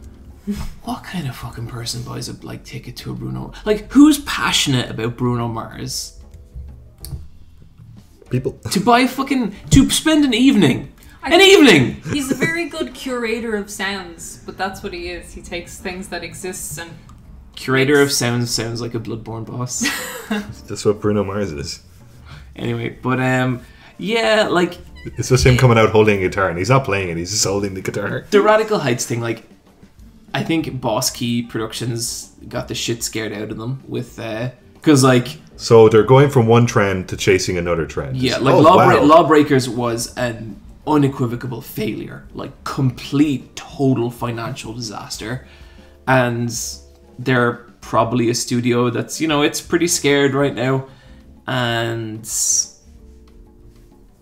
What kind of fucking person buys a ticket to a Bruno? Like, who's passionate about Bruno Mars? People. To spend an evening. Evening! He's a very good curator of sounds, but that's what he is. He takes things that exist and Curator of sounds sounds like a Bloodborne boss. That's what Bruno Mars is. Anyway, but yeah, like It's just him coming out holding a guitar, and he's not playing it, he's just holding the guitar. the Radical Heights thing, like I think Boss Key Productions got the shit scared out of them with because like So they're going from one trend to chasing another trend. yeah, like Oh, wow. Lawbreakers was an unequivocal failure, like complete total financial disaster, and they're probably a studio that's, it's pretty scared right now, and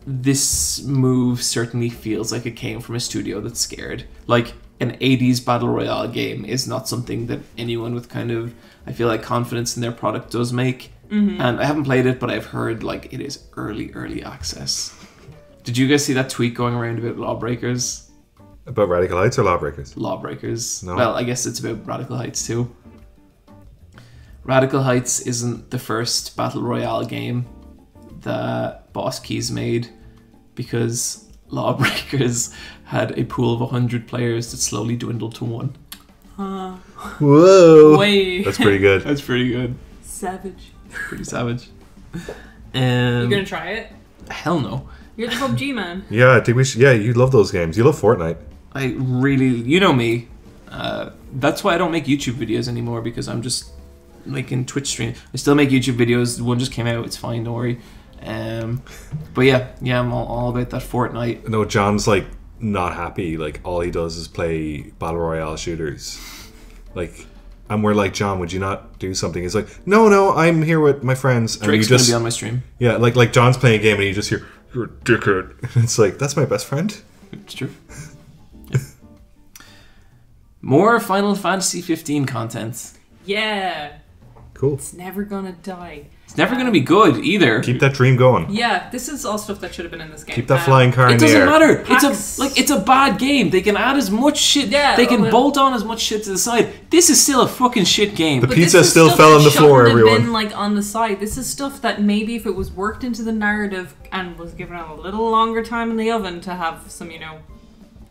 this move certainly feels like it came from a studio that's scared. Like, an 80s battle royale game is not something that anyone with kind of, I feel like, confidence in their product does make. And I haven't played it, but I've heard like it is early access. Did you guys see that tweet going around about Lawbreakers? About Radical Heights or Lawbreakers? Lawbreakers. No. Well, I guess it's about Radical Heights too. Radical Heights isn't the first battle royale game that Boss Keys made, because Lawbreakers had a pool of 100 players that slowly dwindled to 1. Whoa! way That's pretty good. That's pretty good. savage. Pretty savage. You gonna try it? Hell no. You're the PUBG man. Yeah, I think we should. Yeah, you love those games. You love Fortnite. I really, you know me. That's why I don't make YouTube videos anymore, because I'm just making Twitch streams. I still make YouTube videos. One just came out. It's fine. Don't worry. But yeah, I'm all about that Fortnite. No, John's like not happy. Like all he does is play battle royale shooters. Like, and we're like, John, would you not do something? He's like, no, I'm here with my friends. And Drake's you just, gonna be on my stream. Yeah, like John's playing a game and you just hear, you're a dickhead. And it's like, that's my best friend. It's true. Yeah. More Final Fantasy 15 content. Yeah. Cool. It's never gonna die. It's never going to be good either. Keep that dream going. Yeah, this is all stuff that should have been in this game. Keep that flying car in It the doesn't air. matter. Hacks. It's a bad game. They can add as much shit. Yeah, they can bolt on as much shit to the side. This is still a fucking shit game. The But pizza this is still stuff fell that on the floor, shouldn't have everyone. been like on the side. This is stuff that maybe if it was worked into the narrative and was given a little longer time in the oven to have some,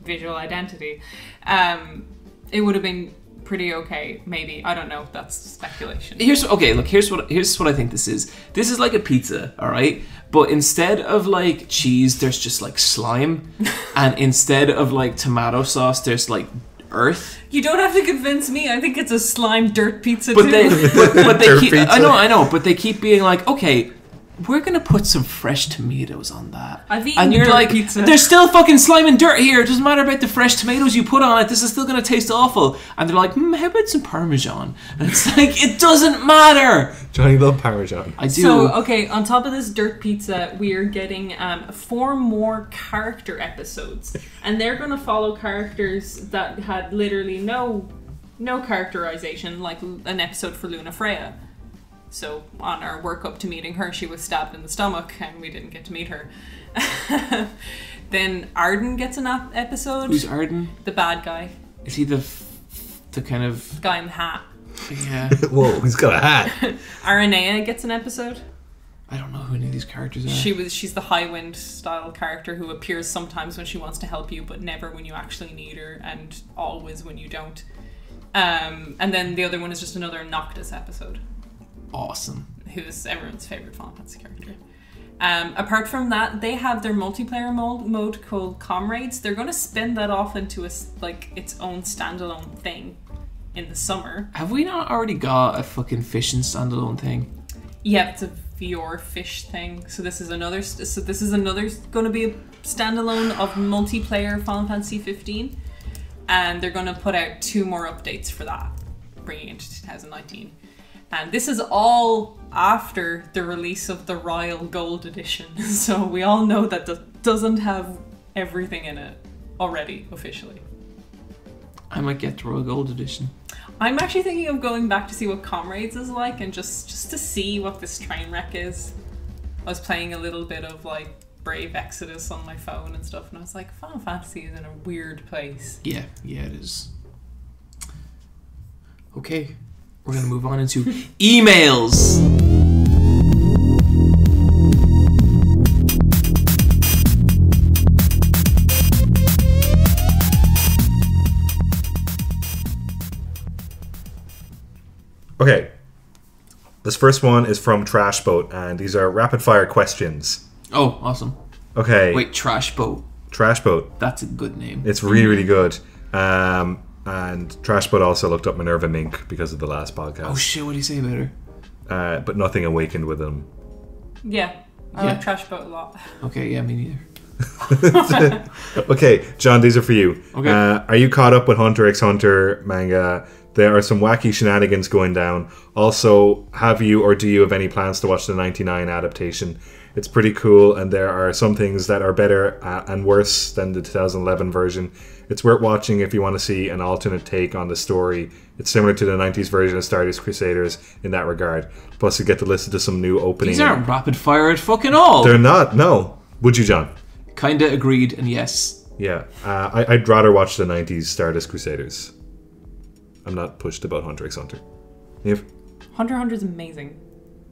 visual identity, it would have been pretty okay. Maybe, I don't know. That's speculation. Here's what I think this is. This is like a pizza, all right? But instead of like cheese, there's just like slime, and instead of like tomato sauce, there's like earth. You don't have to convince me. I think it's a slime dirt pizza But too. they Dirt keep. pizza. I know. But they keep being like, okay, we're gonna put some fresh tomatoes on that. I've eaten and you're dirt like, pizza. there's still fucking slime and dirt here. It doesn't matter about the fresh tomatoes you put on it. This is still gonna taste awful. And they're like, how about some Parmesan? And it's like, it doesn't matter. Johnny love Parmesan. I do. So, okay, on top of this dirt pizza, we are getting 4 more character episodes. And they're going to follow characters that had literally no characterization, like an episode for Luna Freya. So, on our work up to meeting her, she was stabbed in the stomach, and we didn't get to meet her. Then Arden gets an episode. Who's Arden? The bad guy. Is he the kind of... Guy in the hat. Yeah. Whoa, he's got a hat. Aranea gets an episode. I don't know who any of these characters are. She's the Highwind style character who appears sometimes when she wants to help you, but never when you actually need her, and always when you don't. And then the other one is just another Noctis episode. Awesome. Who's everyone's favorite Final Fantasy character. Apart from that, they have their multiplayer mode called Comrades. They're going to spin that off into its own standalone thing in the summer. Have we not already got a fucking fishing standalone thing? Yeah, it's a VR fish thing. So this is another going to be a standalone of multiplayer Final Fantasy 15, and they're going to put out 2 more updates for that, bringing it into 2019. And this is all after the release of the Royal Gold Edition, so we all know that doesn't have everything in it already officially. I might get the Royal Gold Edition. I'm actually thinking of going back to see what Comrades is like, and just to see what this train wreck is. I was playing a little bit of like Brave Exodus on my phone and stuff, and I was like, Final Fantasy is in a weird place. Yeah, it is. Okay, we're gonna move on into emails. Okay. This first one is from Trashboat, and these are rapid fire questions. Oh, awesome. Okay. Wait, Trash Boat. Trashboat. That's a good name. It's really, really good. And Trashboat also looked up Minerva Mink because of the last podcast. Oh shit, what do you say about her? But nothing awakened with him. Yeah, I like Trash Boat a lot. Okay, yeah, me neither. Okay, John, these are for you. Okay. Are you caught up with Hunter x Hunter manga? There are some wacky shenanigans going down. Also, have you or do you have any plans to watch the 99 adaptation? It's pretty cool, and there are some things that are better and worse than the 2011 version. It's worth watching if you want to see an alternate take on the story. It's similar to the 90s version of Stardust Crusaders in that regard. Plus, you get to listen to some new opening. These aren't rapid fire at fucking all. They're not, no. Would you, John? Kinda agreed, and yes. Yeah. I'd rather watch the 90s Stardust Crusaders. I'm not pushed about Hunter x Hunter. Niamh? Hunter x Hunter is amazing.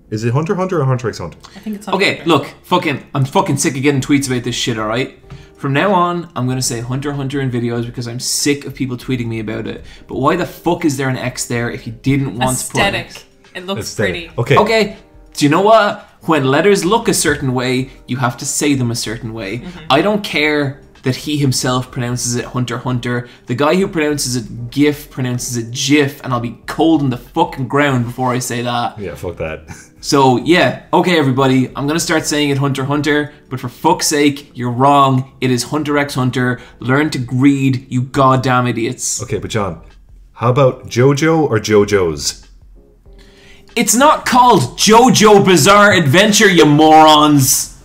Is it Hunter x Hunter or Hunter x Hunter? I think it's Hunter Okay, x Hunter. look, I'm fucking sick of getting tweets about this shit, alright? From now on, I'm going to say Hunter x Hunter in videos because I'm sick of people tweeting me about it. But why the fuck is there an X there if you didn't want to put an X? Aesthetic. It looks Aesthetic. pretty. Okay. Okay, do you know what? When letters look a certain way, you have to say them a certain way. I don't care that he himself pronounces it Hunter Hunter. The guy who pronounces it GIF pronounces it GIF, and I'll be cold in the fucking ground before I say that. Yeah, fuck that. So, yeah, okay, everybody, I'm gonna start saying it Hunter Hunter, but for fuck's sake, you're wrong. It is Hunter x Hunter. Learn to read, you goddamn idiots. Okay, but John, how about JoJo or JoJo's? It's not called JoJo Bizarre Adventure, you morons.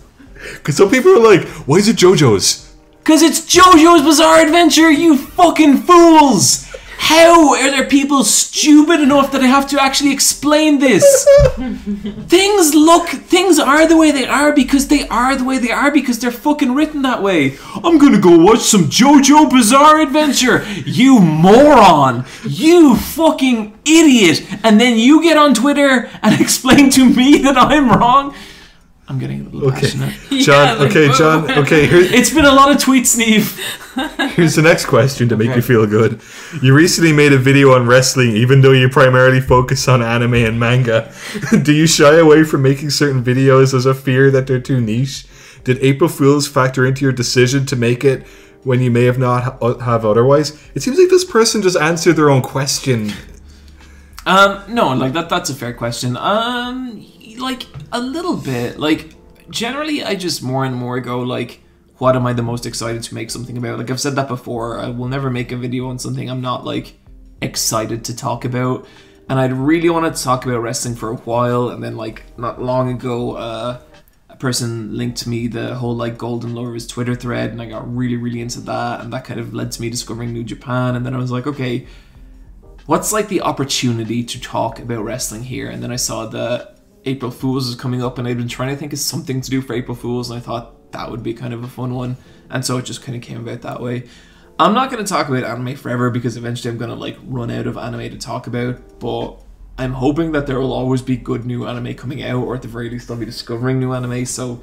Because some people are like, why is it JoJo's? Because it's JoJo's Bizarre Adventure, you fucking fools! How are there people stupid enough that I have to actually explain this? Things are the way they are because they are the way they are because they're fucking written that way. I'm gonna go watch some JoJo Bizarre Adventure. You moron! You fucking idiot! And then you get on Twitter and explain to me that I'm wrong? I'm getting a little passionate. John, It's been a lot of tweets, Niamh. Here's the next question to make you feel good. You recently made a video on wrestling, even though you primarily focus on anime and manga. Do you shy away from making certain videos as a fear that they're too niche? Did April Fools factor into your decision to make it when you may have not have otherwise? It seems like this person just answered their own question. No, like that's a fair question. Like a little bit. Like generally, I just more and more go like, what am I the most excited to make something about? Like I've said that before. I will never make a video on something I'm not like excited to talk about. And I'd really wanted to talk about wrestling for a while, and then like not long ago, a person linked to me the whole like Golden Lovers Twitter thread, and I got really into that, and that kind of led to me discovering New Japan. And then I was like, okay, what's like the opportunity to talk about wrestling here? And then I saw that April Fools was coming up, and I'd been trying to think of something to do for April Fools, and I thought that would be kind of a fun one, and so it just kind of came about that way. I'm not going to talk about anime forever because eventually I'm going to like run out of anime to talk about, but I'm hoping that there will always be good new anime coming out, or at the very least I'll be discovering new anime. So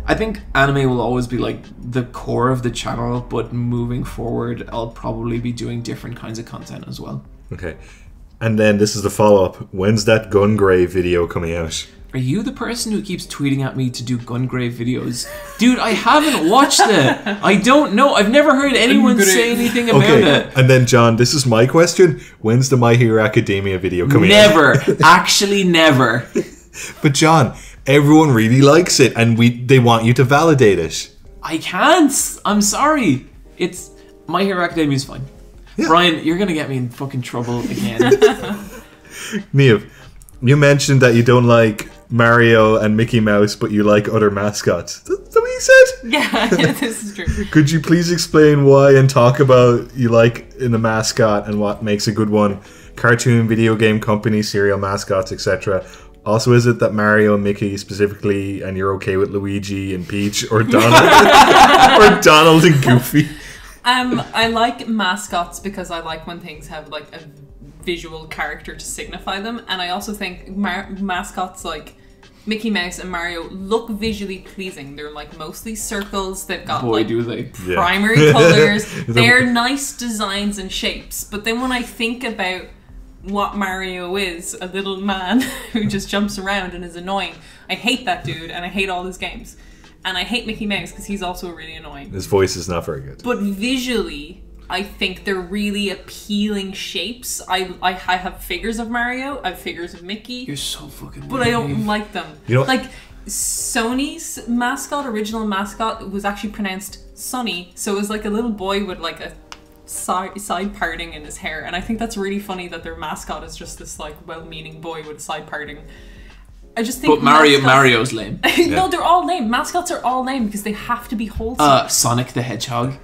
I think anime will always be like the core of the channel, but moving forward I'll probably be doing different kinds of content as well. Okay. And then this is the follow-up. When's that Gungrave video coming out? Are you the person who keeps tweeting at me to do Gungrave videos? Dude, I haven't watched it. I don't know. I've never heard anyone say anything about it. And then, John, this is my question. When's the My Hero Academia video coming out? Never. Actually, never. But, John, everyone really likes it, and they want you to validate it. I can't. I'm sorry. My Hero Academia is fine. Yeah. Bryan, you're going to get me in fucking trouble again. Niamh, you mentioned that you don't like Mario and Mickey Mouse, but you like other mascots. Is that what you said? Yeah, this is true. Could you please explain why and talk about you like in a mascot and what makes a good one? Cartoon, video game company, cereal mascots, etc. Also, is it that Mario and Mickey specifically, and you're okay with Luigi and Peach or Donald or Donald and Goofy? I like mascots because I like when things have like a visual character to signify them, and I also think mascots like Mickey Mouse and Mario look visually pleasing. They're like mostly circles. They've got primary colors. They're nice designs and shapes. But then when I think about what Mario is, a little man who just jumps around and is annoying, I hate that dude, and I hate all his games. And I hate Mickey Mouse because he's also really annoying. His voice is not very good. But visually, I think they're really appealing shapes. I have figures of Mario. I have figures of Mickey. You're so fucking But I don't like them. You know, like, Sony's mascot, original mascot, was actually pronounced Sonny. So it was like a little boy with like a side parting in his hair. And I think that's really funny that their mascot is just this like well-meaning boy with a side parting. I just think. But Mario's lame. No, they're all lame. Mascots are all lame because they have to be wholesome. Sonic the Hedgehog.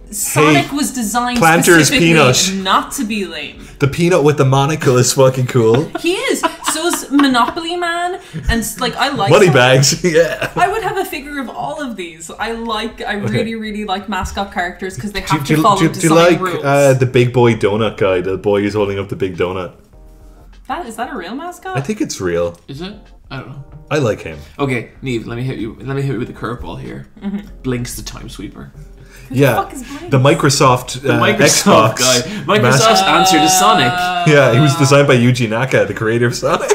Sonic was designed Planters specifically Peanut. not to be lame. The peanut with the monocle is fucking cool. He is. So is Monopoly Man, and like I like Moneybags. Yeah. I would have a figure of all of these. I really like mascot characters because they have to follow design rules. Do you like the big boy donut guy? The boy who's holding up the big donut. Is that a real mascot? I think it's real. Is it? I don't know. I like him. Okay, Niamh, let me hit you with a curveball here. Mm-hmm. Blink's the time sweeper. Yeah, the Microsoft Xbox guy. Microsoft's answer to Sonic. Yeah, he was designed by Yuji Naka, the creator of Sonic.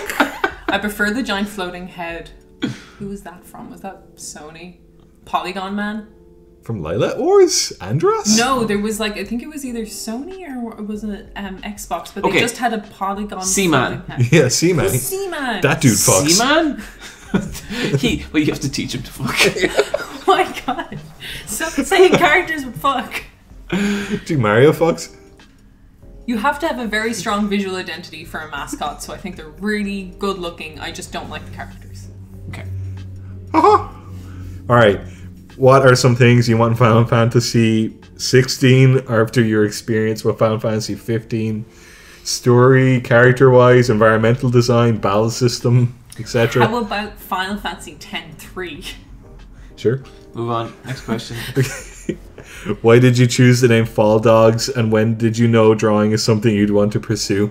I prefer the giant floating head. Who was that from? Was that Sony? Polygon Man? From Lila Ors? Andros? No, there was like, I think it was either Sony or was it Xbox, but they just had a Polygon Seaman. Yeah, Seaman. Seaman. That dude fucks. Seaman? Well, you have to teach him to fuck. Oh my god. Stop saying characters would fuck. Do Mario fucks? You have to have a very strong visual identity for a mascot, so I think they're really good looking. I just don't like the characters. Okay. Alright. What are some things you want in Final Fantasy 16 after your experience with Final Fantasy 15? Story, character-wise, environmental design, battle system, etc. How about Final Fantasy X-3? Sure. Move on. Next question. Why did you choose the name Fall Dogs, and when did you know drawing is something you'd want to pursue?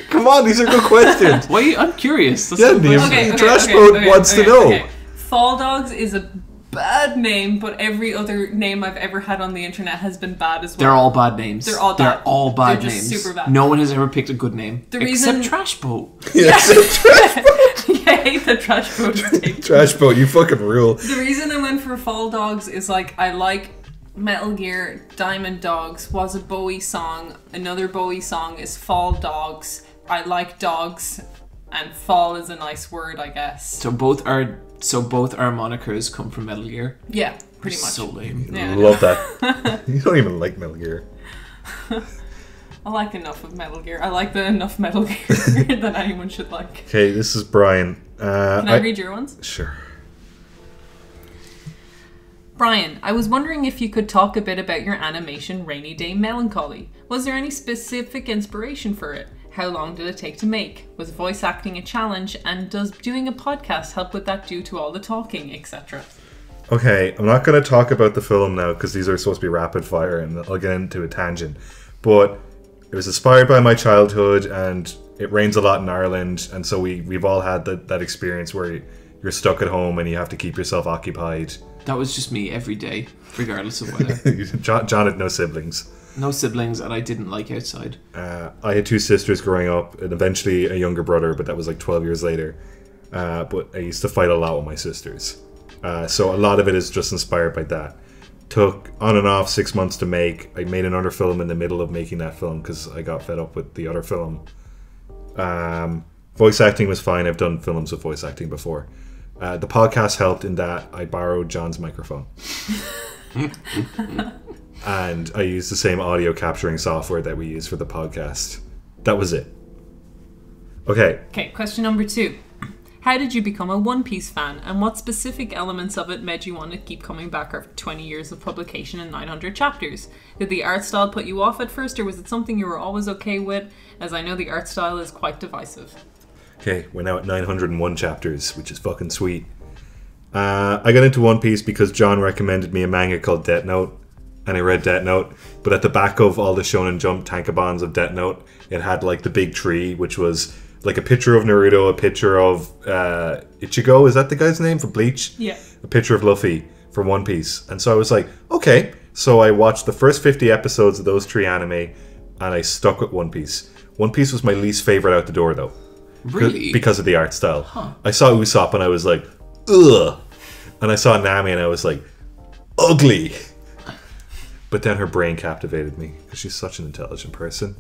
Come on, these are good questions. Why? I'm curious. That's Yeah, the question. Niamh. Trashboat wants to know. Fall Dogs is a bad name, but every other name I've ever had on the internet has been bad as well. They're all bad names. They're all bad. They're all bad They're just names. super bad. No one has ever picked a good name. The reason- Except Trash Boat. Yes, Yeah, I hate the Trash Boat name. Trashboat, you fucking rule. The reason I went for Fall Dogs is like, I like Metal Gear, Diamond Dogs was a Bowie song. Another Bowie song is Fall Dogs. I like dogs, and fall is a nice word, I guess. So both our monikers come from Metal Gear. Yeah, pretty much. So lame. Yeah, I Love that. You don't even like Metal Gear. I like enough of Metal Gear. I like the enough Metal Gear that anyone should like. Okay, this is Bryan. Can I read your ones? Sure. Bryan, I was wondering if you could talk a bit about your animation Rainy Day Melancholy. Was there any specific inspiration for it? How long did it take to make? Was voice acting a challenge? And does doing a podcast help with that due to all the talking, etc.? Okay, I'm not going to talk about the film now because these are supposed to be rapid fire and I'll get into a tangent. But it was inspired by my childhood and it rains a lot in Ireland. And so we've all had that experience where you're stuck at home and you have to keep yourself occupied. That was just me every day, regardless of weather. John had no siblings. No siblings, and I didn't like outside. I had two sisters growing up and eventually a younger brother, but that was like 12 years later. But I used to fight a lot with my sisters. So a lot of it is just inspired by that. Took on and off 6 months to make. I made another film in the middle of making that film because I got fed up with the other film. Voice acting was fine. I've done films with voice acting before. The podcast helped in that I borrowed John's microphone. And I used the same audio capturing software that we use for the podcast. That was it. Okay. Okay, question number 2. How did you become a One Piece fan, and what specific elements of it made you want to keep coming back after 20 years of publication and 900 chapters? Did the art style put you off at first, or was it something you were always okay with, as I know the art style is quite divisive? Okay, we're now at 901 chapters, which is fucking sweet. I got into One Piece because John recommended me a manga called Death Note, and I read Death Note, but at the back of all the Shonen Jump tankobons of Death Note, it had like the big tree, which was like a picture of Naruto, a picture of Ichigo, is that the guy's name for Bleach? Yeah. A picture of Luffy from One Piece. And so I was like, okay. So I watched the first 50 episodes of those 3 anime, and I stuck with One Piece. One Piece was my least favorite out the door, though. Really? Because of the art style. Huh. I saw Usopp and I was like, ugh. And I saw Nami and I was like, ugly. But then her brain captivated me because she's such an intelligent person.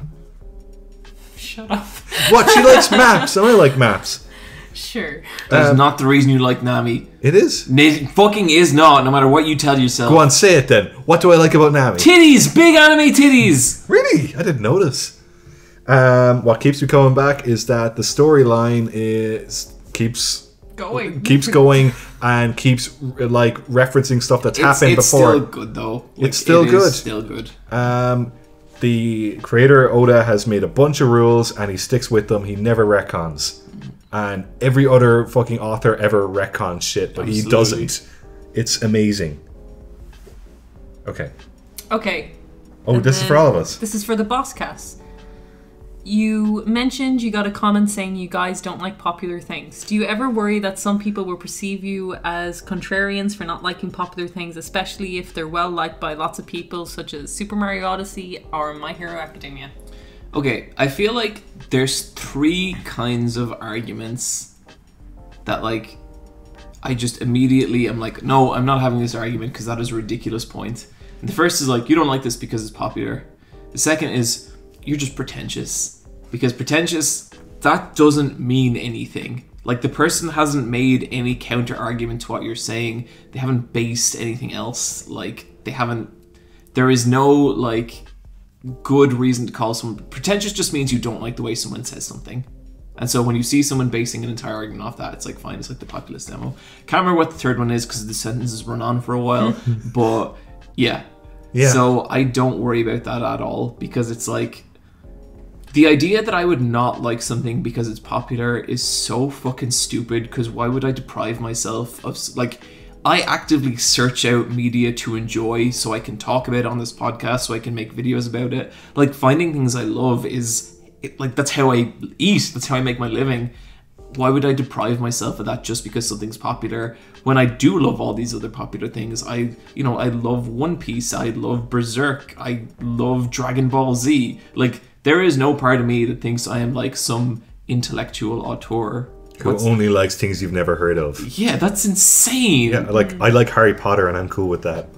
Shut up. What? She likes maps and I like maps. Sure. That is not the reason you like Nami. It is. It fucking is not, no matter what you tell yourself. Go on, say it then. What do I like about Nami? Titties! Big anime titties! Really? I didn't notice. What keeps me coming back is that the storyline keeps going and keeps like referencing stuff that's happened it's before. It's still good though. It's still good. Still good. The creator Oda has made a bunch of rules and he sticks with them. He never retcons. And every other fucking author ever retcons shit, but Absolutely. he doesn't. It's amazing. Okay. Okay. Oh, And this is then- for all of us. This is for the boss cast. You mentioned you got a comment saying you guys don't like popular things. Do you ever worry that some people will perceive you as contrarians for not liking popular things, especially if they're well liked by lots of people, such as Super Mario Odyssey or My Hero Academia? Okay, I feel like there's 3 kinds of arguments that, like, I just immediately am like, no, I'm not having this argument because that is a ridiculous point. And the first is like, you don't like this because it's popular. The second is, you're just pretentious. Because pretentious, that doesn't mean anything. Like, the person hasn't made any counter argument to what you're saying. They haven't based anything else. Like, there is no, like, good reason to call someone pretentious. Just means you don't like the way someone says something. And so when you see someone basing an entire argument off that, it's like, fine, it's like the populist demo. Can't remember what the third one is because the sentences run on for a while. But yeah. So I don't worry about that at all, because it's like, the idea that I would not like something because it's popular is so fucking stupid, because why would I deprive myself of, like, I actively search out media to enjoy so I can talk about it on this podcast, so I can make videos about it. Like, finding things I love like, that's how I eat, that's how I make my living. Why would I deprive myself of that just because something's popular, when I do love all these other popular things? I love One Piece, I love Berserk, I love Dragon Ball Z. Like, there is no part of me that thinks I am like some intellectual auteur who only likes things you've never heard of. Yeah, that's insane. Yeah, like, I like Harry Potter and I'm cool with that.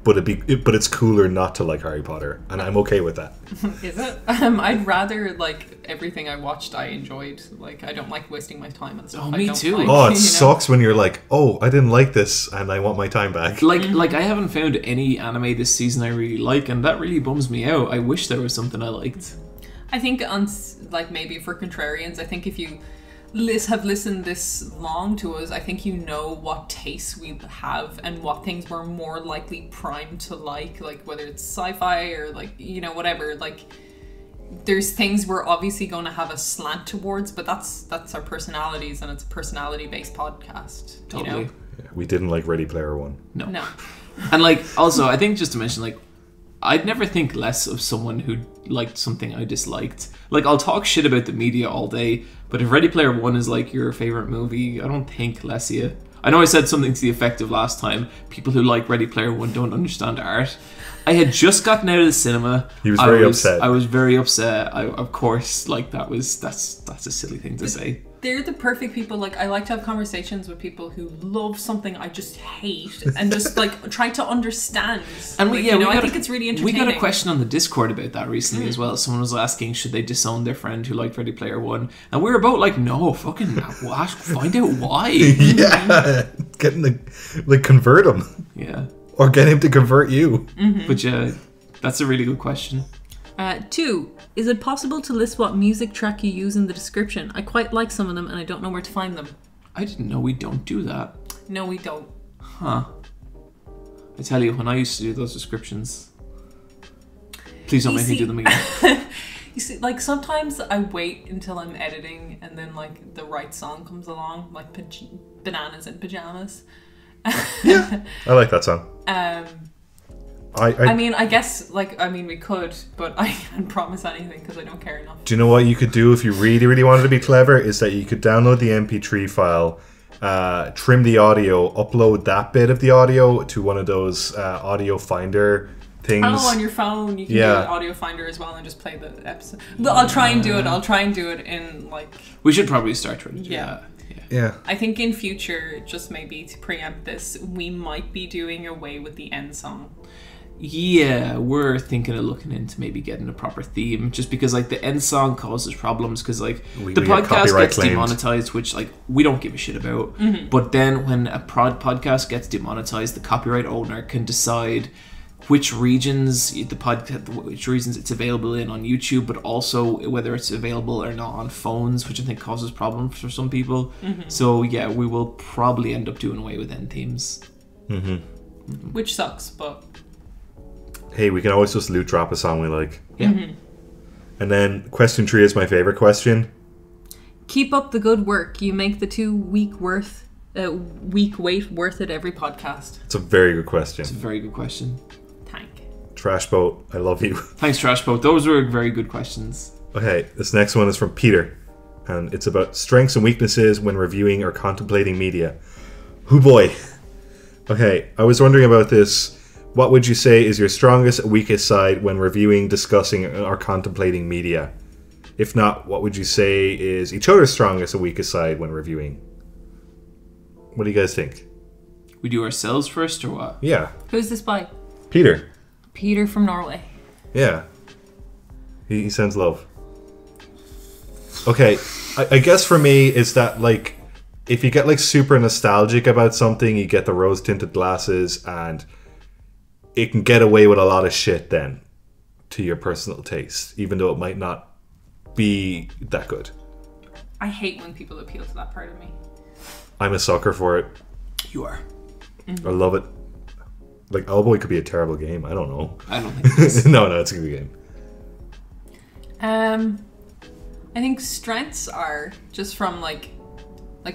But it's cooler not to like Harry Potter, and I'm okay with that. Is it? I'd rather, like, everything I watched I enjoyed. Like, I don't like wasting my time and stuff. Oh, me too. Like, it sucks when you're like, oh, I didn't like this and I want my time back. Like I haven't found any anime this season I really like, and that really bums me out. I wish there was something I liked. I think, like, maybe for contrarians, I think if you have listened this long to us, I think you know what tastes we have and what things we're more likely primed to like whether it's sci-fi or, like, you know, whatever. Like, there's things we're obviously going to have a slant towards, but that's our personalities, and it's a personality-based podcast. Totally. You know? Yeah, we didn't like Ready Player One. No. And, like, also, I think just to mention, like, I'd never think less of someone who liked something I disliked. Like, I'll talk shit about the media all day, but if Ready Player One is, like, your favorite movie, I don't think less of you. I know I said something to the effect of last time, people who like Ready Player One don't understand art. I had just gotten out of the cinema. He was very upset. I was very upset. Of course, like, that's a silly thing to say. They're the perfect people. Like, I like to have conversations with people who love something I just hate and just, like, try to understand. And I think it's really entertaining. We got a question on the Discord about that recently as well. Someone was asking, should they disown their friend who liked Ready Player One? And we were both like, no, fucking what? Find out why. Yeah, convert him. Yeah. Or get him to convert you. Mm-hmm. But yeah, that's a really good question. 2. Is it possible to list what music track you use in the description? I quite like some of them and I don't know where to find them. I didn't know we don't do that. No, we don't. Huh. I tell you, when I used to do those descriptions, please don't make me do them again. You see, like, sometimes I wait until I'm editing and then, like, the right song comes along, like Bananas in Pajamas. Yeah, I like that song. I mean, I guess, like, we could, but I can't promise anything because I don't care enough. Do you know what you could do if you really, really wanted to be clever? Is that you could download the MP3 file, trim the audio, upload that bit of the audio to one of those audio finder things. Oh, on your phone, you can do an audio finder as well and just play the episode. But I'll try and do it. I'll try and do it in, like... We should probably start trying to do that. Yeah. I think in future, just maybe to preempt this, we might be doing away with the end song. Yeah, we're thinking of looking into maybe getting a proper theme, just because, like, the end song causes problems because, like, the podcast gets demonetized, which, like, we don't give a shit about. Mm-hmm. But then when a podcast gets demonetized, the copyright owner can decide which regions it's available in on YouTube, but also whether it's available or not on phones, which I think causes problems for some people. Mm-hmm. So yeah, we will probably end up doing away with end themes. Mm-hmm. Mm-hmm. Which sucks, but hey, we can always just loot drop a song we like. Yeah. Mm-hmm. And then question 3 is my favorite question. Keep up the good work. You make the 2 week wait worth it every podcast. It's a very good question. It's a very good question. Trashboat, I love you. Thanks, Trashboat. Those were very good questions. Okay, this next one is from Peter, and it's about strengths and weaknesses when reviewing or contemplating media. Hoo boy. Okay, I was wondering about this What would you say is your strongest and weakest side when reviewing, discussing, or contemplating media? If not, what would you say is each other's strongest and weakest side when reviewing? What do you guys think? We do ourselves first or what? Yeah. Who's this by? Peter. Peter from Norway. Yeah. He sends love. Okay, I guess for me is that, like, if you get, like, super nostalgic about something, you get the rose-tinted glasses, and it can get away with a lot of shit then, to your personal taste, even though it might not be that good. I hate when people appeal to that part of me. I'm a sucker for it. You are. I love it. Like, Owlboy could be a terrible game. I don't know. I don't think it is. No, it's a good game. I think strengths are just from like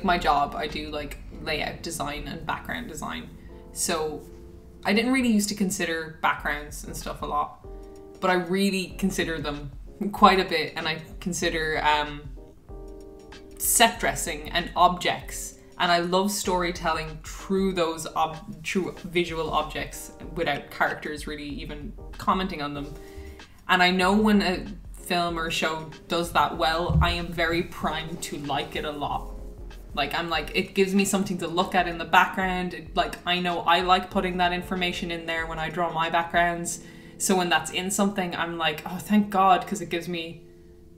my job. I do like layout design and background design. So I didn't really used to consider backgrounds and stuff a lot, but I really consider them quite a bit, and I consider set dressing and objects. And I love storytelling through those through visual objects without characters really even commenting on them. And I know when a film or a show does that well, I am very primed to like it a lot. Like, I'm like, it gives me something to look at in the background. Like, I know I like putting that information in there when I draw my backgrounds. So when that's in something, I'm like, oh, thank God, because it gives me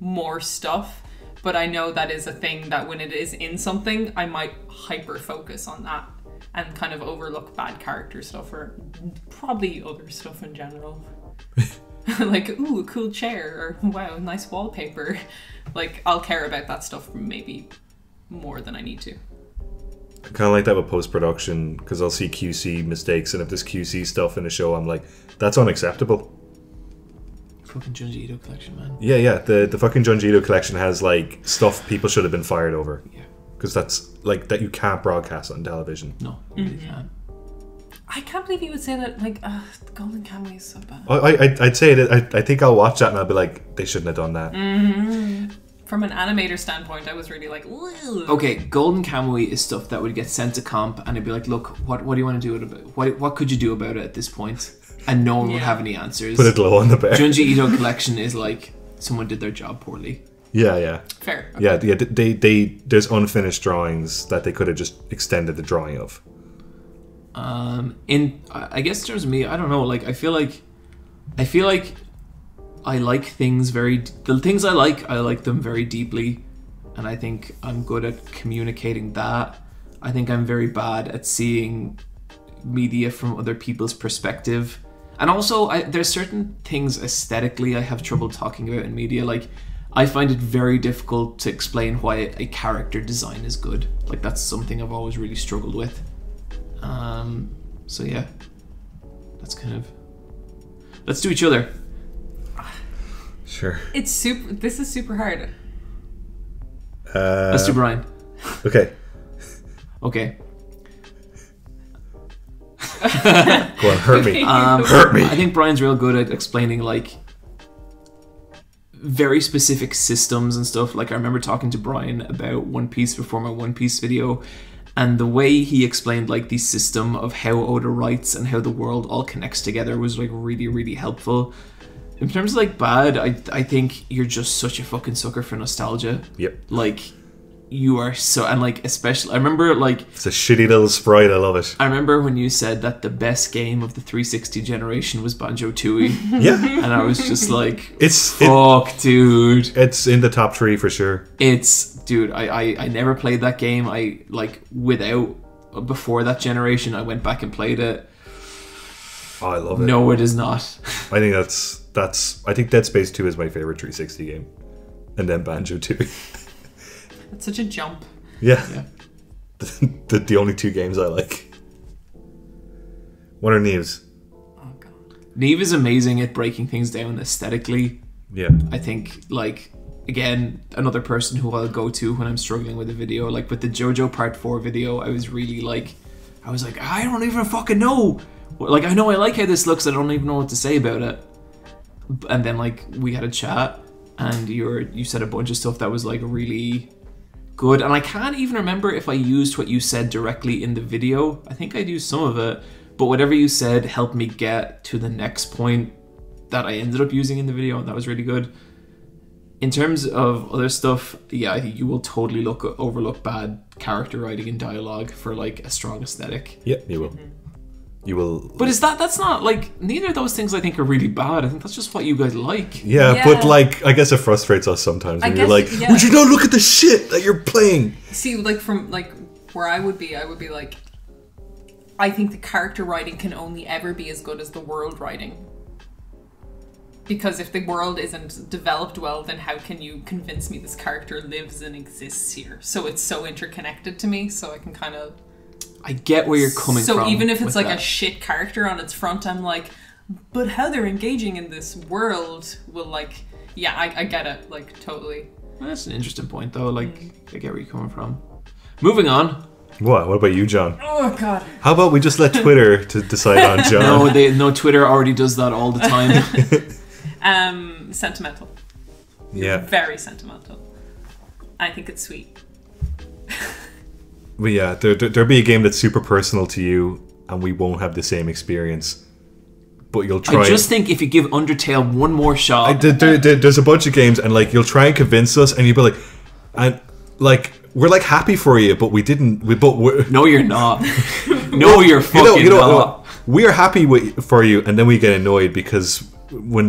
more stuff. But I know that is a thing that when it is in something, I might hyper focus on that and kind of overlook bad character stuff or probably other stuff in general. Like, ooh, a cool chair, or wow, nice wallpaper. Like, I'll care about that stuff maybe more than I need to. I kind of like that with post-production, because I'll see QC mistakes, and if there's QC stuff in a show, I'm like, that's unacceptable. Fucking Junji Ito collection, man. Yeah, the fucking Junji Ito collection has, like, stuff people should have been fired over. Yeah. Because that's, like, that you can't broadcast on television. No, you really can't. I can't believe you would say that, like, the Golden Kamuy is so bad. I'd say it. I think I'll watch that and I'll be like, they shouldn't have done that. Mm-hmm. From an animator standpoint, I was really like, woo. Okay, Golden Kamuy is stuff that would get sent to comp, and it'd be like, look, what do you want to do about it? What could you do about it at this point? And no one would have any answers. Put a glow on the bear. Junji Ito collection is like, someone did their job poorly. Yeah. Fair. Okay. Yeah, they there's unfinished drawings that they could have just extended the drawing of. I guess in terms of me, I don't know, like, I feel like I like things the things I like them very deeply, and I think I'm good at communicating that. I think I'm very bad at seeing media from other people's perspective, and also there's certain things aesthetically I have trouble talking about in media. Like, I find it very difficult to explain why a character design is good. Like, that's something I've always really struggled with. So yeah, that's kind of, let's do each other. Sure. This is super hard. Let's do Bryan. Okay. Okay. Go on, hurt me. Hurt me. I think Bryan's real good at explaining, like, very specific systems and stuff. Like, I remember talking to Bryan about One Piece before my One Piece video, and the way he explained, like, the system of how Oda writes and how the world all connects together was, like, really, really helpful. In terms of, like, bad, I think you're just such a fucking sucker for nostalgia. Yep. Like, you are so, and, like, especially, I remember, like, it's a shitty little sprite. I love it. I remember when you said that the best game of the 360 generation was Banjo-Tooie. Yeah. And I was just like, dude. It's in the top 3 for sure. Dude, I never played that game. Before that generation, I went back and played it. Oh, I love it. No, it is not. I think I think Dead Space 2 is my favorite 360 game. And then Banjo-Tooie. That's such a jump. Yeah. The only 2 games I like. What are Niamh's? Oh god. Niamh is amazing at breaking things down aesthetically. Yeah. I think, like, again, another person who I'll go to when I'm struggling with a video. Like, with the JoJo Part 4 video, I was like, I don't even fucking know. Like, I know I like how this looks, I don't even know what to say about it. And then, like, we had a chat, and you said a bunch of stuff that was, like, really good. And I can't even remember if I used what you said directly in the video. I think I'd used some of it, but whatever you said helped me get to the next point that I ended up using in the video, and that was really good. In terms of other stuff, yeah, I think you will totally overlook bad character writing and dialogue for like a strong aesthetic. Yeah, you will. You will. But that's not like, neither of those things I think are really bad. I think that's just what you guys like. Yeah, but like, I guess it frustrates us sometimes when you're like, would you not look at the shit that you're playing? See, like from like where I would be like, I think the character writing can only ever be as good as the world writing. Because if the world isn't developed well, then how can you convince me this character lives and exists here? So it's so interconnected to me, so I can kind of... I get where you're coming from. So even if it's like a shit character on its front, I'm like, but how they're engaging in this world will like... Yeah, I get it, like, totally. Well, that's an interesting point, though. Like, I get where you're coming from. Moving on. What about you, John? Oh, God. How about we just let Twitter to decide on John? No, Twitter already does that all the time. Sentimental. Yeah. Very sentimental. I think it's sweet. But yeah, there'll be a game that's super personal to you, and we won't have the same experience. But you'll try. I just think if you give Undertale one more shot, there's a bunch of games, and like you'll try and convince us, and you'll be like, and like we're like happy for you, but we didn't. No, you're not. No, you're fucking not. We are happy for you, and then we get annoyed because we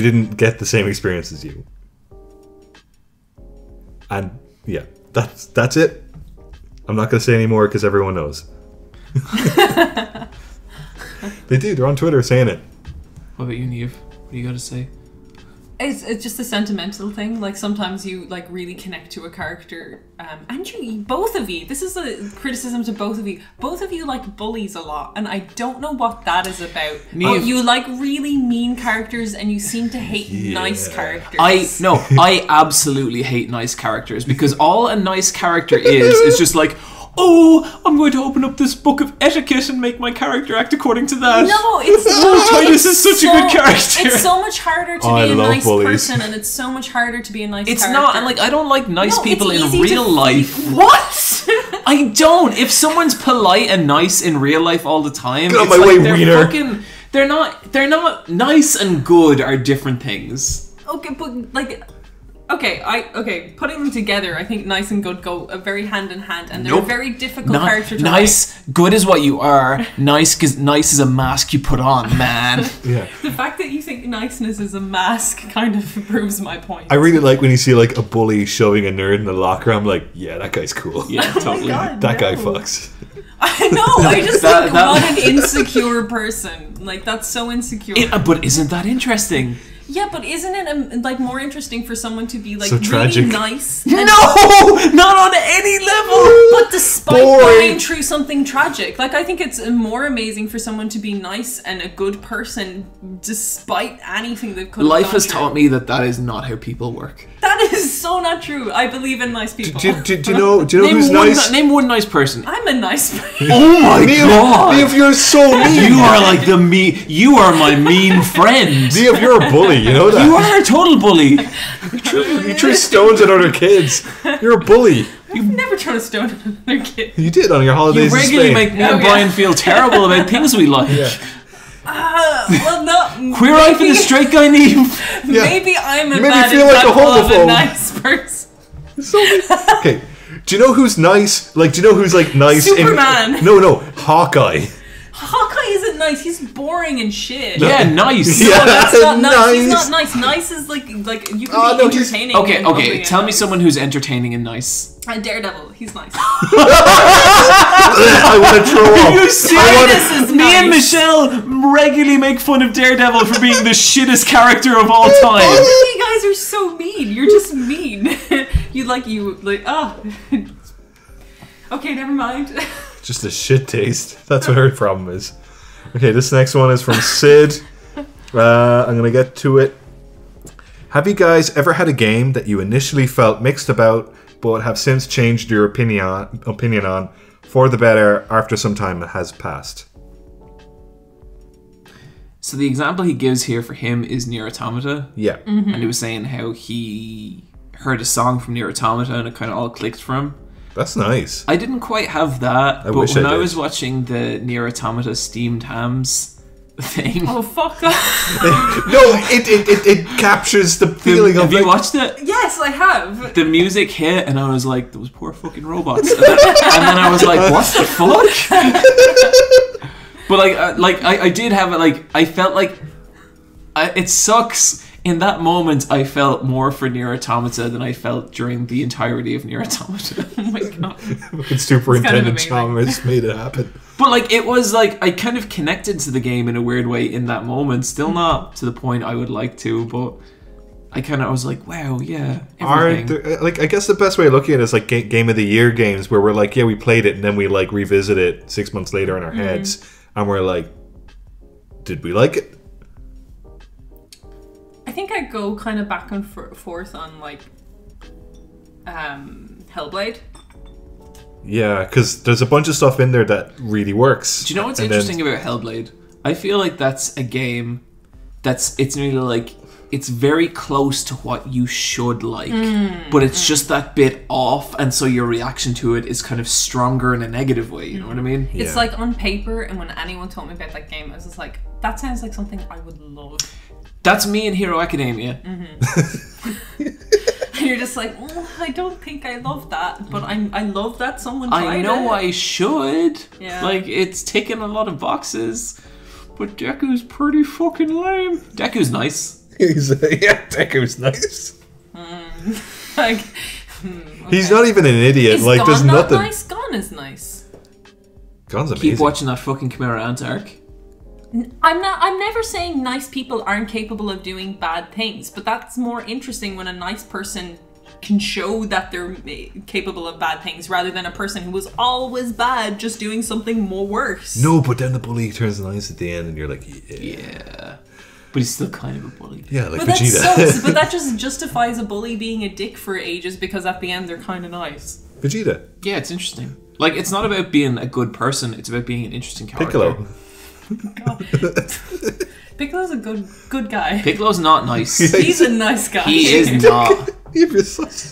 didn't get the same experience as you. And yeah, that's it. I'm not going to say any more because everyone knows. They do. They're on Twitter saying it. What about you, Niamh? What do you got to say? It's just a sentimental thing. Like sometimes you like really connect to a character, and you, both of you. This is a criticism to both of you. Both of you like bullies a lot, and I don't know what that is about. But you like really mean characters, and you seem to hate nice characters. I absolutely hate nice characters because all a nice character is just like, oh, I'm going to open up this book of etiquette and make my character act according to that. No, it's not. Titus is such a good character. It's so much harder to be a nice person, and it's so much harder to be a nice character. It's not, and like, I don't like nice people in real life. What? I don't. If someone's polite and nice in real life all the time, get out my way, wiener. They're not nice and good are different things. Okay, but like... Okay, putting them together, I think nice and good go very hand in hand, and they're a very difficult character to nice, write. Good is what you are. Nice is a mask you put on, man. Yeah. The fact that you think niceness is a mask kind of proves my point. I really like when you see like a bully shoving a nerd in the locker. I'm like, yeah, that guy's cool. Yeah, totally. God, that guy fucks. I know. I just think what an insecure person. Like that's so insecure. But isn't that interesting? Yeah, but isn't it like more interesting for someone to be like so really nice? No, not on any level. But despite going through something tragic, like I think it's more amazing for someone to be nice and a good person despite anything they've could have Life gone has through. taught me that is not how people work. That is so not true. I believe in nice people. Do you know who's nice? Name one nice person. I'm a nice person. Oh my god! Niamh, you're so mean. You are like you are my mean friend. Niamh, you're a bully. You know that. You are a total bully. You threw stones at other kids. You're a bully. You've never thrown a stone at another kid. You did on your holidays. You regularly make me and Bryan feel terrible about things we like. Yeah. Well, no. Queer eye for the straight guy, Niamh. Yeah. Maybe I'm a bad example of a nice person. Okay. Do you know who's nice? Like, do you know who's like nice? Superman. No, Hawkeye. Hawkeye isn't nice. He's boring and shit. Yeah, nice. No, that's not nice. He's not nice. Nice is like you can be entertaining. Okay. Tell me someone who's entertaining and nice. Daredevil. He's nice. I want to throw up. Are you serious? Me and Michelle regularly make fun of Daredevil for being the shittest character of all time. All of you guys are so mean. You're just mean. Okay, never mind. Just a shit taste. That's what her problem is. Okay, this next one is from Sid. I'm going to get to it. Have you guys ever had a game that you initially felt mixed about, but have since changed your opinion on for the better after some time has passed? So the example he gives here for him is Nier Automata. Yeah. Mm-hmm. And he was saying how he heard a song from Nier Automata and it kind of all clicked for him. That's nice. I didn't quite have that, but wish when I I did. was watching the Nier Automata steamed hams thing... Oh, fuck off. No, it captures the feeling of Have you like, watched it? Yes, I have. The music hit, and I was like, those poor fucking robots. And then I was like, what the fuck? But I did have it, like, I felt like... it sucks. In that moment, I felt more for Nier Automata than I felt during the entirety of Nier Automata. Oh my god. fucking Superintendent amazing. Chalmers made it happen. But, like, it was, like, I kind of connected to the game in a weird way in that moment. Still not to the point I would like to, but I was like, wow, yeah, everything. Like, I guess the best way of looking at it is like Game of the Year games where we're like, yeah, we played it and then we like revisit it 6 months later in our heads and we're like, did we like it? I think I go kind of back and forth on like Hellblade. Yeah, because there's a bunch of stuff in there that really works. Do you know what's interesting about Hellblade? I feel like that's a game it's really like, it's very close to what you should like, but it's just that bit off, and so your reaction to it is kind of stronger in a negative way, you know what I mean? It's like on paper, and when anyone told me about that game, I was just like, that sounds like something I would love. That's me in Hero Academia. And you're just like, I don't think I love that, but I love that someone tried I know it. I should. Yeah. Like, it's ticking a lot of boxes, but Deku's pretty fucking lame. Deku's nice. Deku's nice. Like, He's not even an idiot. is like, Gone there's not nothing. nice? Gone is nice. Gone's amazing. Keep watching that fucking Chimera Ant arc. I'm never saying nice people aren't capable of doing bad things, but that's more interesting when a nice person can show that they're capable of bad things rather than a person who was always bad just doing something more worse. No, but then the bully turns nice at the end and you're like, Yeah. But he's still kind of a bully. Yeah, like But Vegeta. but that just justifies a bully being a dick for ages because at the end they're kind of nice. Vegeta. Yeah, it's interesting. Like, it's not about being a good person, it's about being an interesting character. Piccolo. Piccolo's a good guy. Piccolo's not nice. He's a nice guy. He is not.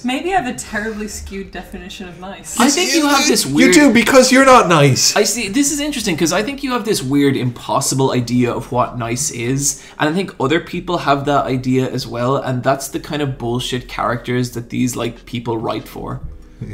Maybe I have a terribly skewed definition of nice. I think you have this weird... You do, because you're not nice. I see. This is interesting because I think you have this weird, impossible idea of what nice is, and I think other people have that idea as well. And that's the kind of bullshit characters that these like people write for.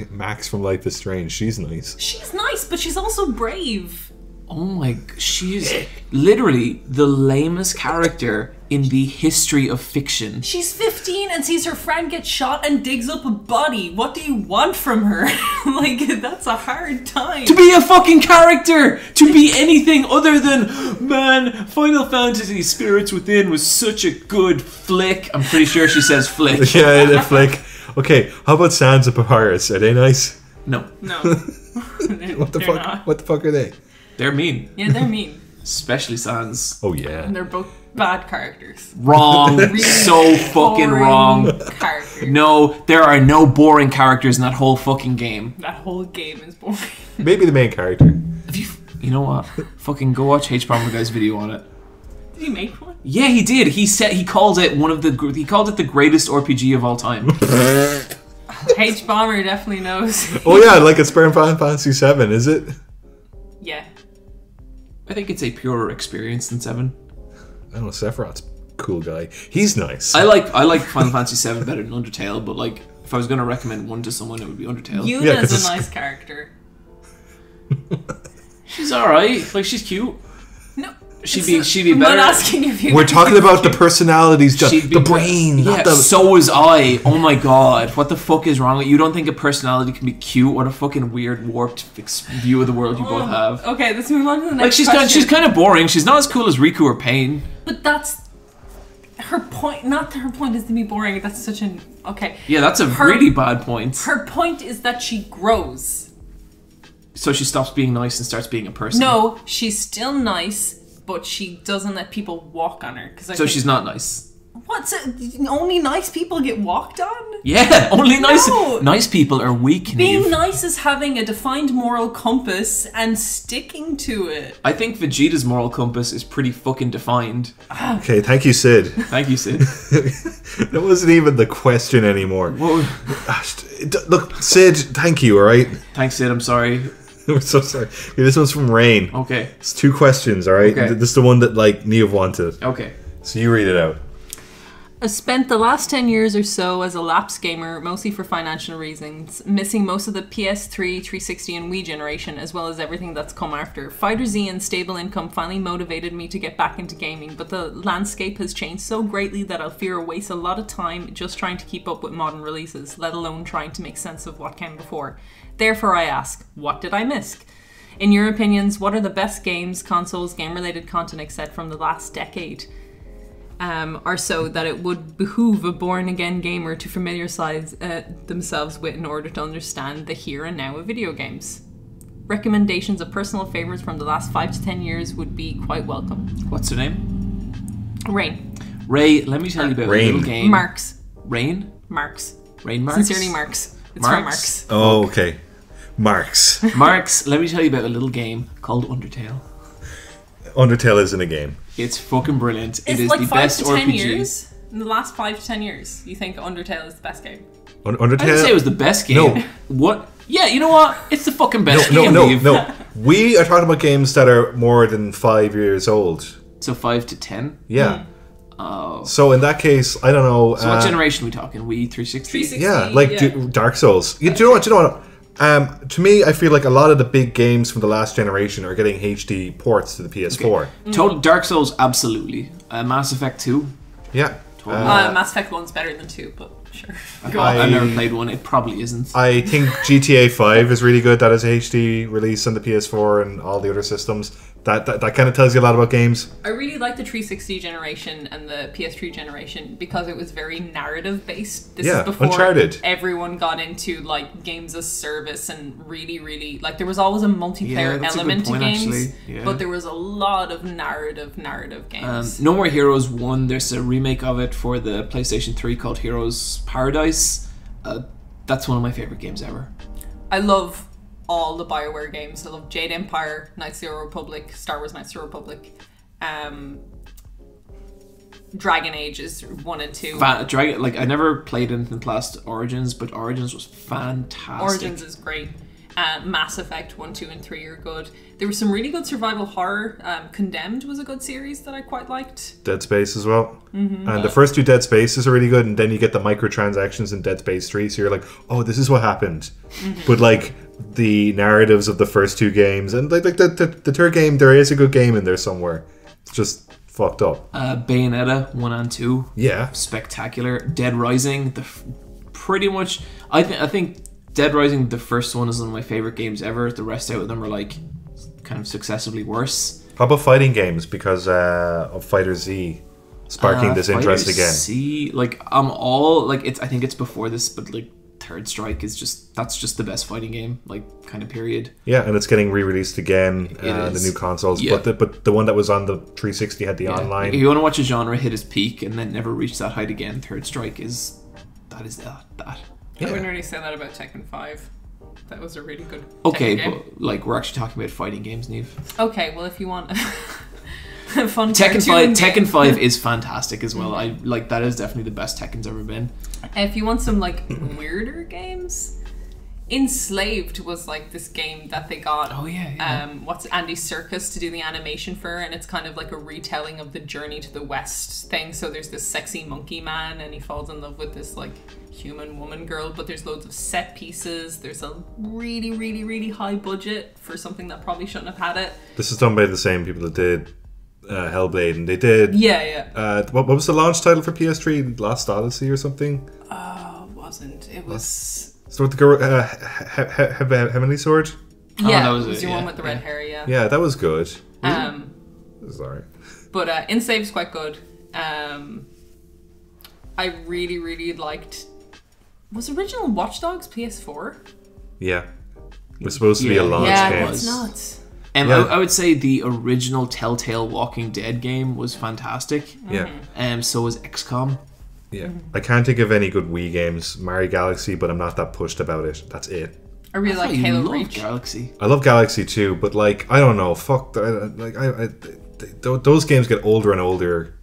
Max from Life is Strange. She's nice. She's nice, but she's also brave. Oh my! She's literally the lamest character in the history of fiction. She's 15 and sees her friend get shot and digs up a body. What do you want from her? Like, that's a hard time. To be a fucking character! To be anything other than, man, Final Fantasy Spirits Within was such a good flick. I'm pretty sure she says flick. Yeah, the flick. Okay, how about Sands of Papyrus? Are they nice? No. No. What the They're fuck? not. What the fuck are they? They're mean. Yeah, they're mean. Especially Sans. Oh yeah. And they're both bad characters. Wrong. So fucking Boring wrong. Characters. No, there are no boring characters in that whole fucking game. That whole game is boring. Maybe the main character. If you know what? Fucking go watch H-Bomber Guy's video on it. Did he make one? Yeah, he did. He called it the greatest RPG of all time. H-Bomber definitely knows. Oh yeah, like it's Final Fantasy 7, is it? Yeah. I think it's a purer experience than 7. I don't know, Sephiroth's a cool guy. He's nice. I like Final Fantasy 7 better than Undertale, but like if I was gonna recommend one to someone, it would be Undertale. Yeah, 'cause Yuna's it's- a nice character. She's alright. Like she's cute. No. She'd be I'm better. not asking if you. We're talking about the personalities, just She'd be the brain, Yeah, not the... so was I. Oh my god, what the fuck is wrong with you? Don't think a personality can be cute? What a fucking weird, warped view of the world you both have. Okay, let's move on to the next Like she's kind of boring. She's not as cool as Riku or Pain. But that's her point. Not that her point is to be boring. That's such an okay. Yeah, that's a really bad point. Her point is that she grows. So she stops being nice and starts being a person. No, she's still nice, but she doesn't let people walk on her. So she's not nice. What's it? Only nice people get walked on? Yeah, only No. nice people are weak, Being Niamh. nice is having a defined moral compass and sticking to it. I think Vegeta's moral compass is pretty fucking defined. Okay, thank you, Sid. Thank you, Sid. That wasn't even the question anymore. Whoa. Look, Sid, thank you, alright? Thanks, Sid. I'm sorry. We're so sorry. Okay, this one's from Rain. Okay. It's 2 questions, alright? Okay. This is the one that, like, Niamh wanted. Okay. So you read it out. I spent the last 10 years or so as a lapsed gamer, mostly for financial reasons, missing most of the PS3, 360 and Wii generation, as well as everything that's come after. Fighter Z and stable income finally motivated me to get back into gaming, but the landscape has changed so greatly that I'll fear I waste a lot of time just trying to keep up with modern releases, let alone trying to make sense of what came before. Therefore I ask, what did I miss? In your opinions, what are the best games, consoles, game-related content etc. from the last decade? Are so that it would behoove a born-again gamer to familiarize themselves with in order to understand the here and now of video games. Recommendations of personal favorites from the last 5 to 10 years would be quite welcome. What's her name? Rain. Ray, let me tell you about Rain. a little game. Marks. Rain? Marks. Rain Marks? Sincerely, Marks. It's from Marks. Oh, okay. Marks. Marks, let me tell you about a little game called Undertale. Undertale isn't a game. It's fucking brilliant. It's it is like the 5 best to 10 RPG. years. In the last 5 to 10 years, you think Undertale is the best game? Undertale? I didn't say it was the best game. No. What? Yeah, you know what? It's the fucking best No, game. no, Niamh. no. We are talking about games that are more than 5 years old. So 5 to 10? Yeah. Oh. So in that case, I don't know. So what generation are we talking? Wii 360? 360. Yeah, like Dark Souls. Do you know what? To me, I feel like a lot of the big games from the last generation are getting HD ports to the PS4. Total Dark Souls, absolutely. Mass Effect 2. Yeah. Totally. Mass Effect 1's better than 2, but sure. I've never played one. It probably isn't. I think GTA 5 is really good. That is a HD release on the PS4 and all the other systems. That kind of tells you a lot about games. I really like the 360 generation and the PS3 generation because it was very narrative based. This is before Uncharted. everyone got into like games as service and really like there was always a multiplayer that's a good element to point, games, actually. Yeah. but there was a lot of narrative games. No More Heroes 1, there's a remake of it for the PlayStation 3 called Heroes Paradise. That's one of my favorite games ever. I love all the BioWare games. I love Jade Empire, Knights of the Old Republic, Star Wars Knights of the Old Republic. Dragon Age is 1 and 2. I never played anything past Origins, but Origins was fantastic. Origins is great. Mass Effect 1, 2, and 3 are good. There was some really good survival horror. Condemned was a good series that I quite liked. Dead Space as well. Mm-hmm. And the first 2 Dead Spaces are really good, and then you get the microtransactions in Dead Space 3, so you're like, oh, this is what happened. Mm-hmm. But like the narratives of the first 2 games, and like the third game, there is a good game in there somewhere. It's just fucked up. Bayonetta 1 and 2. Yeah. Spectacular. Dead Rising, pretty much. I think Dead Rising, the first one, is one of my favorite games ever. The rest out of them are like kind of successively worse. How about fighting games? Because of Fighter Z sparking this interest Fighter again. Z, like I'm all like I think it's before this, but like Third Strike is just the best fighting game, like kind of period. Yeah, and it's getting re-released again the new consoles. Yeah. But the one that was on the 360 had the online. If you want to watch a genre hit its peak and then never reach that height again, Third Strike is that. I wouldn't really say that about Tekken 5. That was a really good Okay, Tekken game. but like we're actually talking about fighting games, Niamh. Okay, well if you want a fun Tekken 5 is fantastic as well. I like that is definitely the best Tekken's ever been. If you want some like weirder games, Enslaved was like this game that they got. Oh yeah. What's Andy Serkis to do the animation for, and it's kind of like a retelling of the Journey to the West thing. So there's this sexy monkey man, and he falls in love with this like human woman girl. But there's loads of set pieces. There's a really high budget for something that probably shouldn't have had it. This is done by the same people that did Hellblade, and they did. Yeah. What was the launch title for PS3? Lost Odyssey or something? Wasn't it? Was. So with the girl, Heavenly Sword? Yeah, that it was was it, your yeah. one with the red hair, yeah. Yeah, that was good. Sorry. But Enslaved's quite good. I really liked... Was original Watch Dogs PS4? Yeah. It was supposed to be a launch Yeah, game. It's not. Yeah. I would say the original Telltale Walking Dead game was fantastic. Yeah. So was XCOM. Yeah. I can't think of any good Wii games. Mario Galaxy, but I'm not that pushed about it. That's it. I really like You Halo love Reach. Galaxy. I love Galaxy too, but like I don't know. Fuck. Those games get older and older,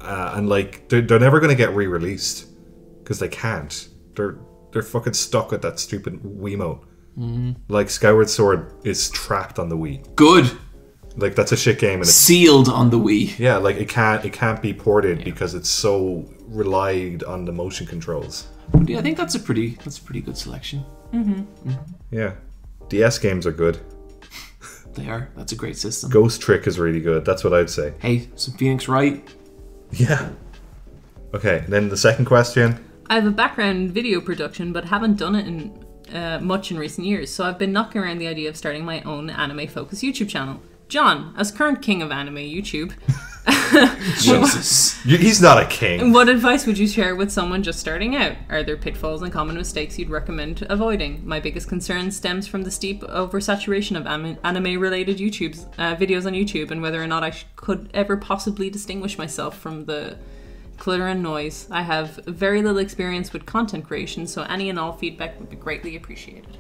and like they're never going to get re-released because they can't. They're fucking stuck with that stupid Wiimote. Like Skyward Sword is trapped on the Wii. Good. Like that's a shit game, and it's Sealed on the Wii. yeah, like it can't be ported because it's so relied on the motion controls. But yeah, I think that's a pretty good selection. Yeah, DS games are good. They are. That's a great system. Ghost Trick is really good. That's what I'd say. Hey, some Phoenix Wright. Yeah. Okay, and then the second question. I have a background in video production, but haven't done it in much in recent years, so I've been knocking around the idea of starting my own anime-focused YouTube channel. John, as current king of anime YouTube, Jesus. He's not a king. what advice would you share with someone just starting out? Are there pitfalls and common mistakes you'd recommend avoiding? My biggest concern stems from the steep oversaturation of anime-related videos on YouTube, and whether or not I could ever possibly distinguish myself from the clutter and noise. I have very little experience with content creation, so any and all feedback would be greatly appreciated.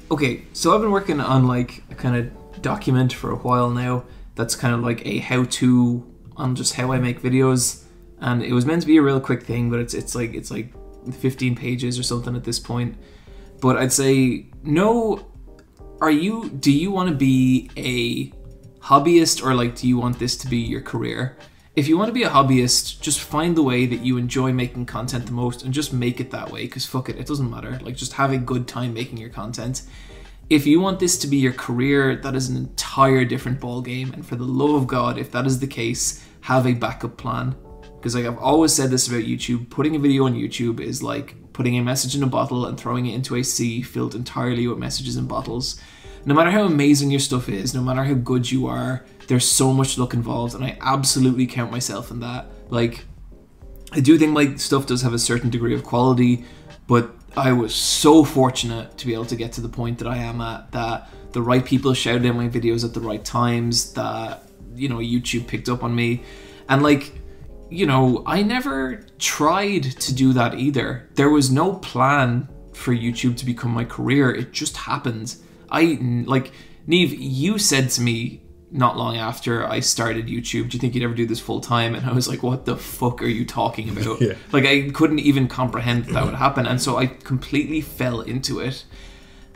Okay, so I've been working on like a kind of document for a while now that's kind of like a how-to on just how I make videos, and it was meant to be a real quick thing, but it's like 15 pages or something at this point. But I'd say do you want to be a hobbyist, or like do you want this to be your career? If you want to be a hobbyist, just find the way that you enjoy making content the most and just make it that way, because fuck it doesn't matter. Like, just have a good time making your content. If you want this to be your career, that is an entire different ball game, and for the love of God, if that is the case, have a backup plan. Because like I've always said this about YouTube, putting a video on YouTube is like putting a message in a bottle and throwing it into a sea filled entirely with messages in bottles. No matter how amazing your stuff is, no matter how good you are, there's so much luck involved, and I absolutely count myself in that. Like, I do think my stuff does have a certain degree of quality, but I was so fortunate to be able to get to the point that I am at, that the right people shouted out my videos at the right times, that, you know, YouTube picked up on me. And like, you know, I never tried to do that either. There was no plan for YouTube to become my career. It just happened. Niamh, you said to me not long after I started YouTube, do you think you'd ever do this full time? And I was like, what the fuck are you talking about? Yeah. Like, I couldn't even comprehend that would happen. And so I completely fell into it.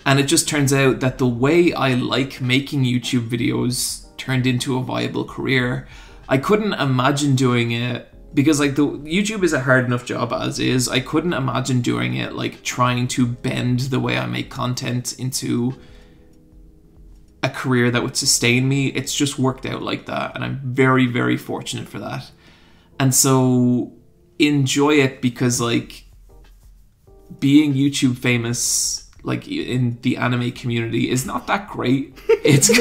And it just turns out that the way I like making YouTube videos turned into a viable career. I couldn't imagine doing it because like YouTube is a hard enough job as is. I couldn't imagine doing it like trying to bend the way I make content into a career that would sustain me. It's just worked out like that, and I'm very, very fortunate for that. And so enjoy it, because like being YouTube famous like in the anime community is not that great. It's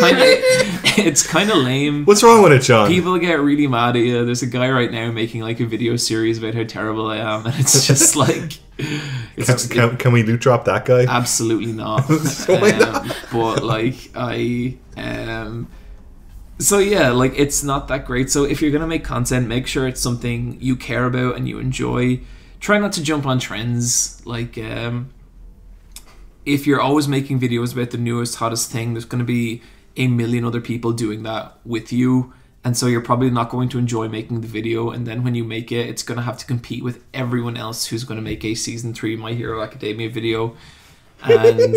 kind of lame. What's wrong with it, John? People get really mad at you. There's a guy right now making like a video series about how terrible I am, and it's just like can we loot drop that guy? Absolutely not. But like so yeah, like it's not that great. So if you're gonna make content, make sure it's something you care about and you enjoy. Try not to jump on trends. Like if you're always making videos about the newest, hottest thing, there's going to be a million other people doing that with you. And so you're probably not going to enjoy making the video. And then when you make it, it's going to have to compete with everyone else who's going to make a Season 3 My Hero Academia video. And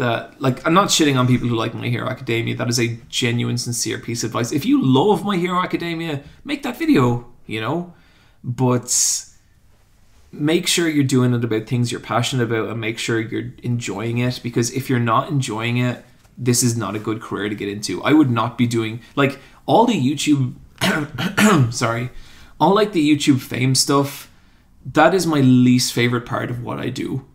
that, like, I'm not shitting on people who like My Hero Academia. That is a genuine, sincere piece of advice. If you love My Hero Academia, make that video, you know? But make sure you're doing it about things you're passionate about, and make sure you're enjoying it, because if you're not enjoying it, this is not a good career to get into. I would not be doing like all the YouTube all like the YouTube fame stuff. That is my least favorite part of what I do.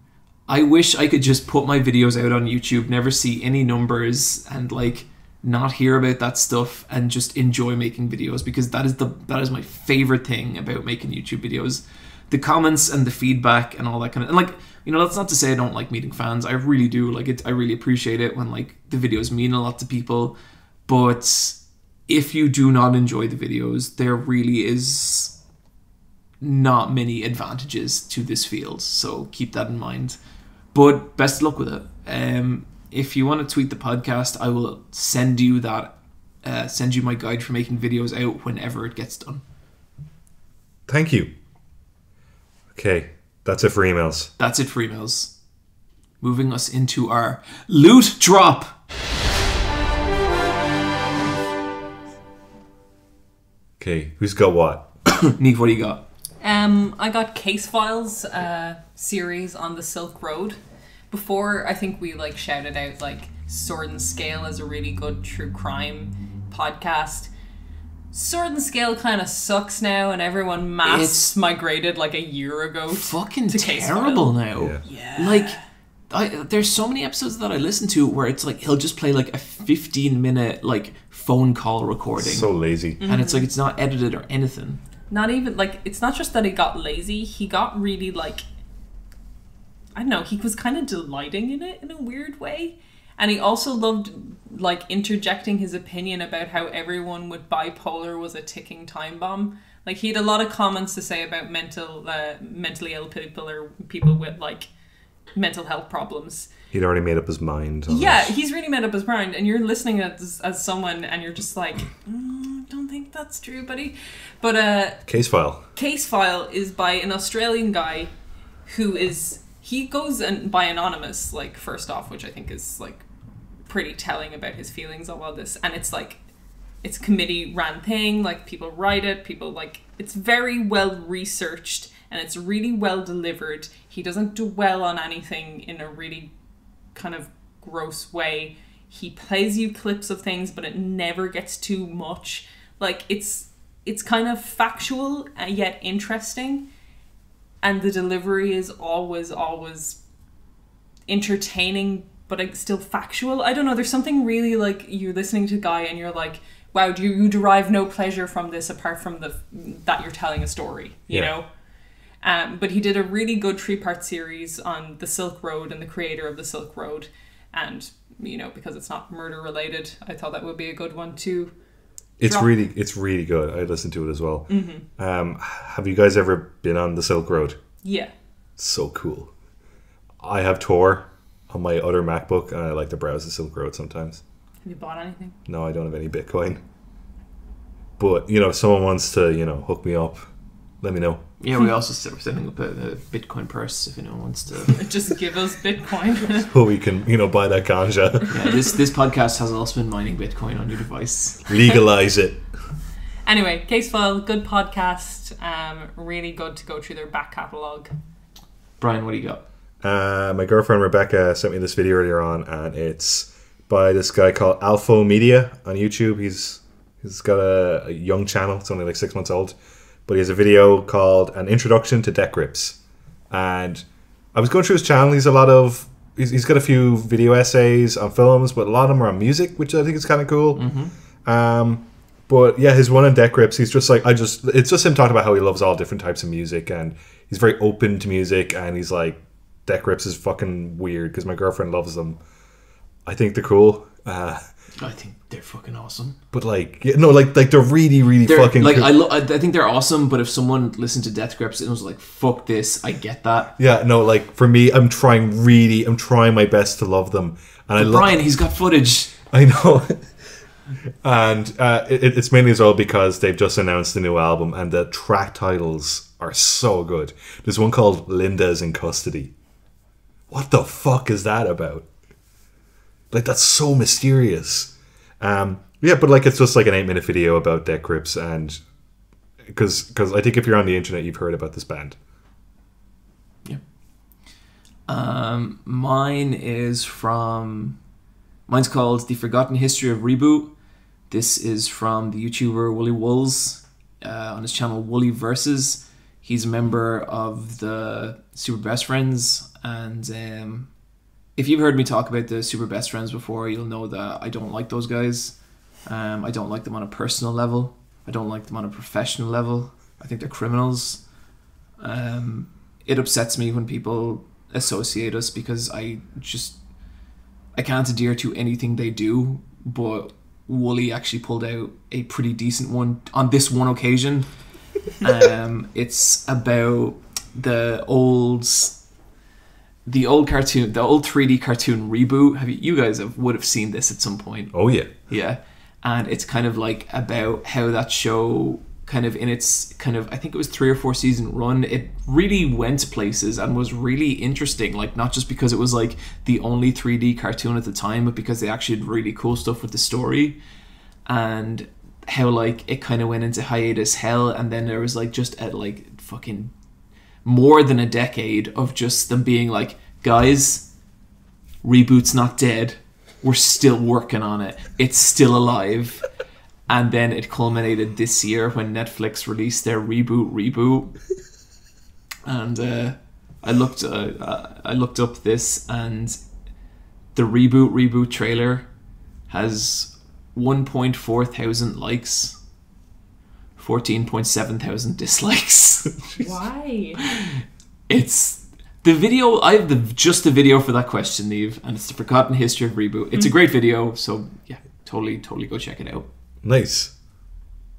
I wish I could just put my videos out on YouTube, never see any numbers, and like not hear about that stuff, and just enjoy making videos, because that is my favorite thing about making YouTube videos. The comments and the feedback and all that kind of, and like You know, that's not to say I don't like meeting fans. I really do. Like, I really appreciate it when, like, the videos mean a lot to people. But if you do not enjoy the videos, there really is not many advantages to this field. So keep that in mind. But best of luck with it. If you want to tweet the podcast, I will send you my guide for making videos out whenever it gets done. Thank you. Okay, that's it for emails. That's it for emails. Moving us into our loot drop. Okay, who's got what? Niamh, what do you got? I got Casefile's series on the Silk Road. Before, I think we like shouted out like Sword and Scale as a really good true crime podcast. Sword and Scale kind of sucks now, and everyone migrated like a year ago. Fucking terrible now. Yeah. Like, there's so many episodes that I listen to where it's like he'll just play like a 15-minute like phone call recording. So lazy. And it's like it's not edited or anything. Not even like, it's not just that he got lazy, he got really like, I don't know, he was kind of delighting in it in a weird way. And he also loved like interjecting his opinion about how everyone with bipolar was a ticking time bomb. Like, he had a lot of comments to say about mentally ill people or people with like mental health problems. He'd already made up his mind. Yeah, he's really made up his mind, and you're listening as someone, and you're just like, don't think that's true, buddy. But Casefile is by an Australian guy he goes by anonymous, like, first off, which I think is like pretty telling about his feelings on all this. And it's like, it's a committee ran thing, like people write it, people like, it's very well researched and it's really well delivered. He doesn't dwell on anything in a really kind of gross way. He plays you clips of things, but it never gets too much. Like, it's kind of factual yet interesting, and the delivery is always entertaining, but still factual. I don't know, there's something really like, you're listening to a guy and you're like, wow, do you derive no pleasure from this apart from that you're telling a story, you know? But he did a really good 3-part series on the Silk Road and the creator of the Silk Road. And, you know, because it's not murder related, I thought that would be a good one too. It's really good. I listened to it as well. Mm-hmm. Have you guys ever been on the Silk Road? Yeah. So cool. I have Tor on my other MacBook, and I like to browse the Silk Road sometimes. Have you bought anything? No, I don't have any Bitcoin. But, you know, if someone wants to, you know, hook me up, let me know. Yeah, we also setting up a Bitcoin purse if anyone wants to. Just give us Bitcoin. So we can, you know, buy that ganja. Yeah, this podcast has also been mining Bitcoin on your device. Legalize it. Anyway, Casefile, good podcast. Really good to go through their back catalogue. Brian, what do you got? My girlfriend Rebecca sent me this video earlier on, and it's by this guy called Alfo Media on YouTube. He's got a young channel. It's only like 6 months old. But he has a video called An Introduction to Deck Grips. And I was going through his channel. He's got a few video essays on films, but a lot of them are on music, which I think is kind of cool. Mm-hmm. But yeah, his one on deck grips, he's just like, it's just him talking about how he loves all different types of music, and he's very open to music, and he's like, deck grips is fucking weird because my girlfriend loves them. I think they're cool. I think they're fucking awesome. But like, no, like they're really fucking like cool. I think they're awesome. But if someone listened to Death Grips and was like, "Fuck this," I get that. Yeah, no, like for me, I'm trying my best to love them. And Brian, he's got footage. I know. And it's mainly as well because they've just announced the new album, and the track titles are so good. There's one called "Linda's in Custody." What the fuck is that about? Like, that's so mysterious. Yeah, but like, it's just like an 8-minute video about deck grips, and because I think if you're on the internet, you've heard about this band. Yeah. Mine's called The Forgotten History of Reboot. This is from the YouTuber WoolieVersus on his channel WoolieVersus. He's a member of the Super Best Friends, and if you've heard me talk about the Super Best Friends before, you'll know that I don't like those guys. I don't like them on a personal level. I don't like them on a professional level. I think they're criminals. It upsets me when people associate us because I can't adhere to anything they do, but Woolie actually pulled out a pretty decent one on this one occasion. It's about the old cartoon, the old 3D cartoon Reboot. You guys would have seen this at some point. Oh yeah. Yeah. And it's kind of like about how that show kind of in its kind of, I think it was 3 or 4 season run, it really went places and was really interesting. Like, not just because it was like the only 3D cartoon at the time, but because they actually did really cool stuff with the story. And how like it kind of went into hiatus hell, and then there was like just a like fucking more than a decade of just them being like, guys, Reboot's not dead, we're still working on it, it's still alive. And then it culminated this year when Netflix released their Reboot. And I looked up this, and the Reboot trailer has 1.4 thousand likes, 14.7 thousand dislikes. Why? It's the video. I have just the video for that question, Niamh, and it's the Forgotten History of Reboot. It's a great video, so yeah, totally go check it out. Nice.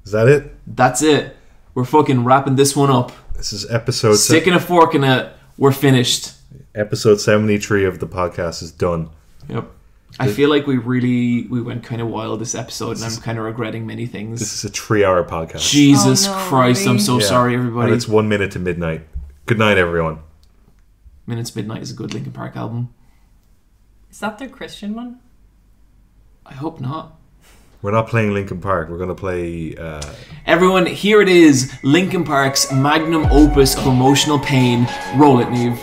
Is that it? That's it. We're fucking wrapping this one up. This is episode... Sticking a fork in it. We're finished. Episode 73 of the podcast is done. Yep. I feel like we went kind of wild this episode, and I'm kind of regretting many things. This is a 3-hour podcast. Jesus Christ, really? I'm so sorry, everybody. And it's 1 minute to midnight. Good night, everyone. Minutes Midnight is a good Linkin Park album. Is that their Christian one? I hope not. We're not playing Linkin Park. We're going to play... Everyone, here it is. Linkin Park's magnum opus of emotional pain. Roll it, Niamh.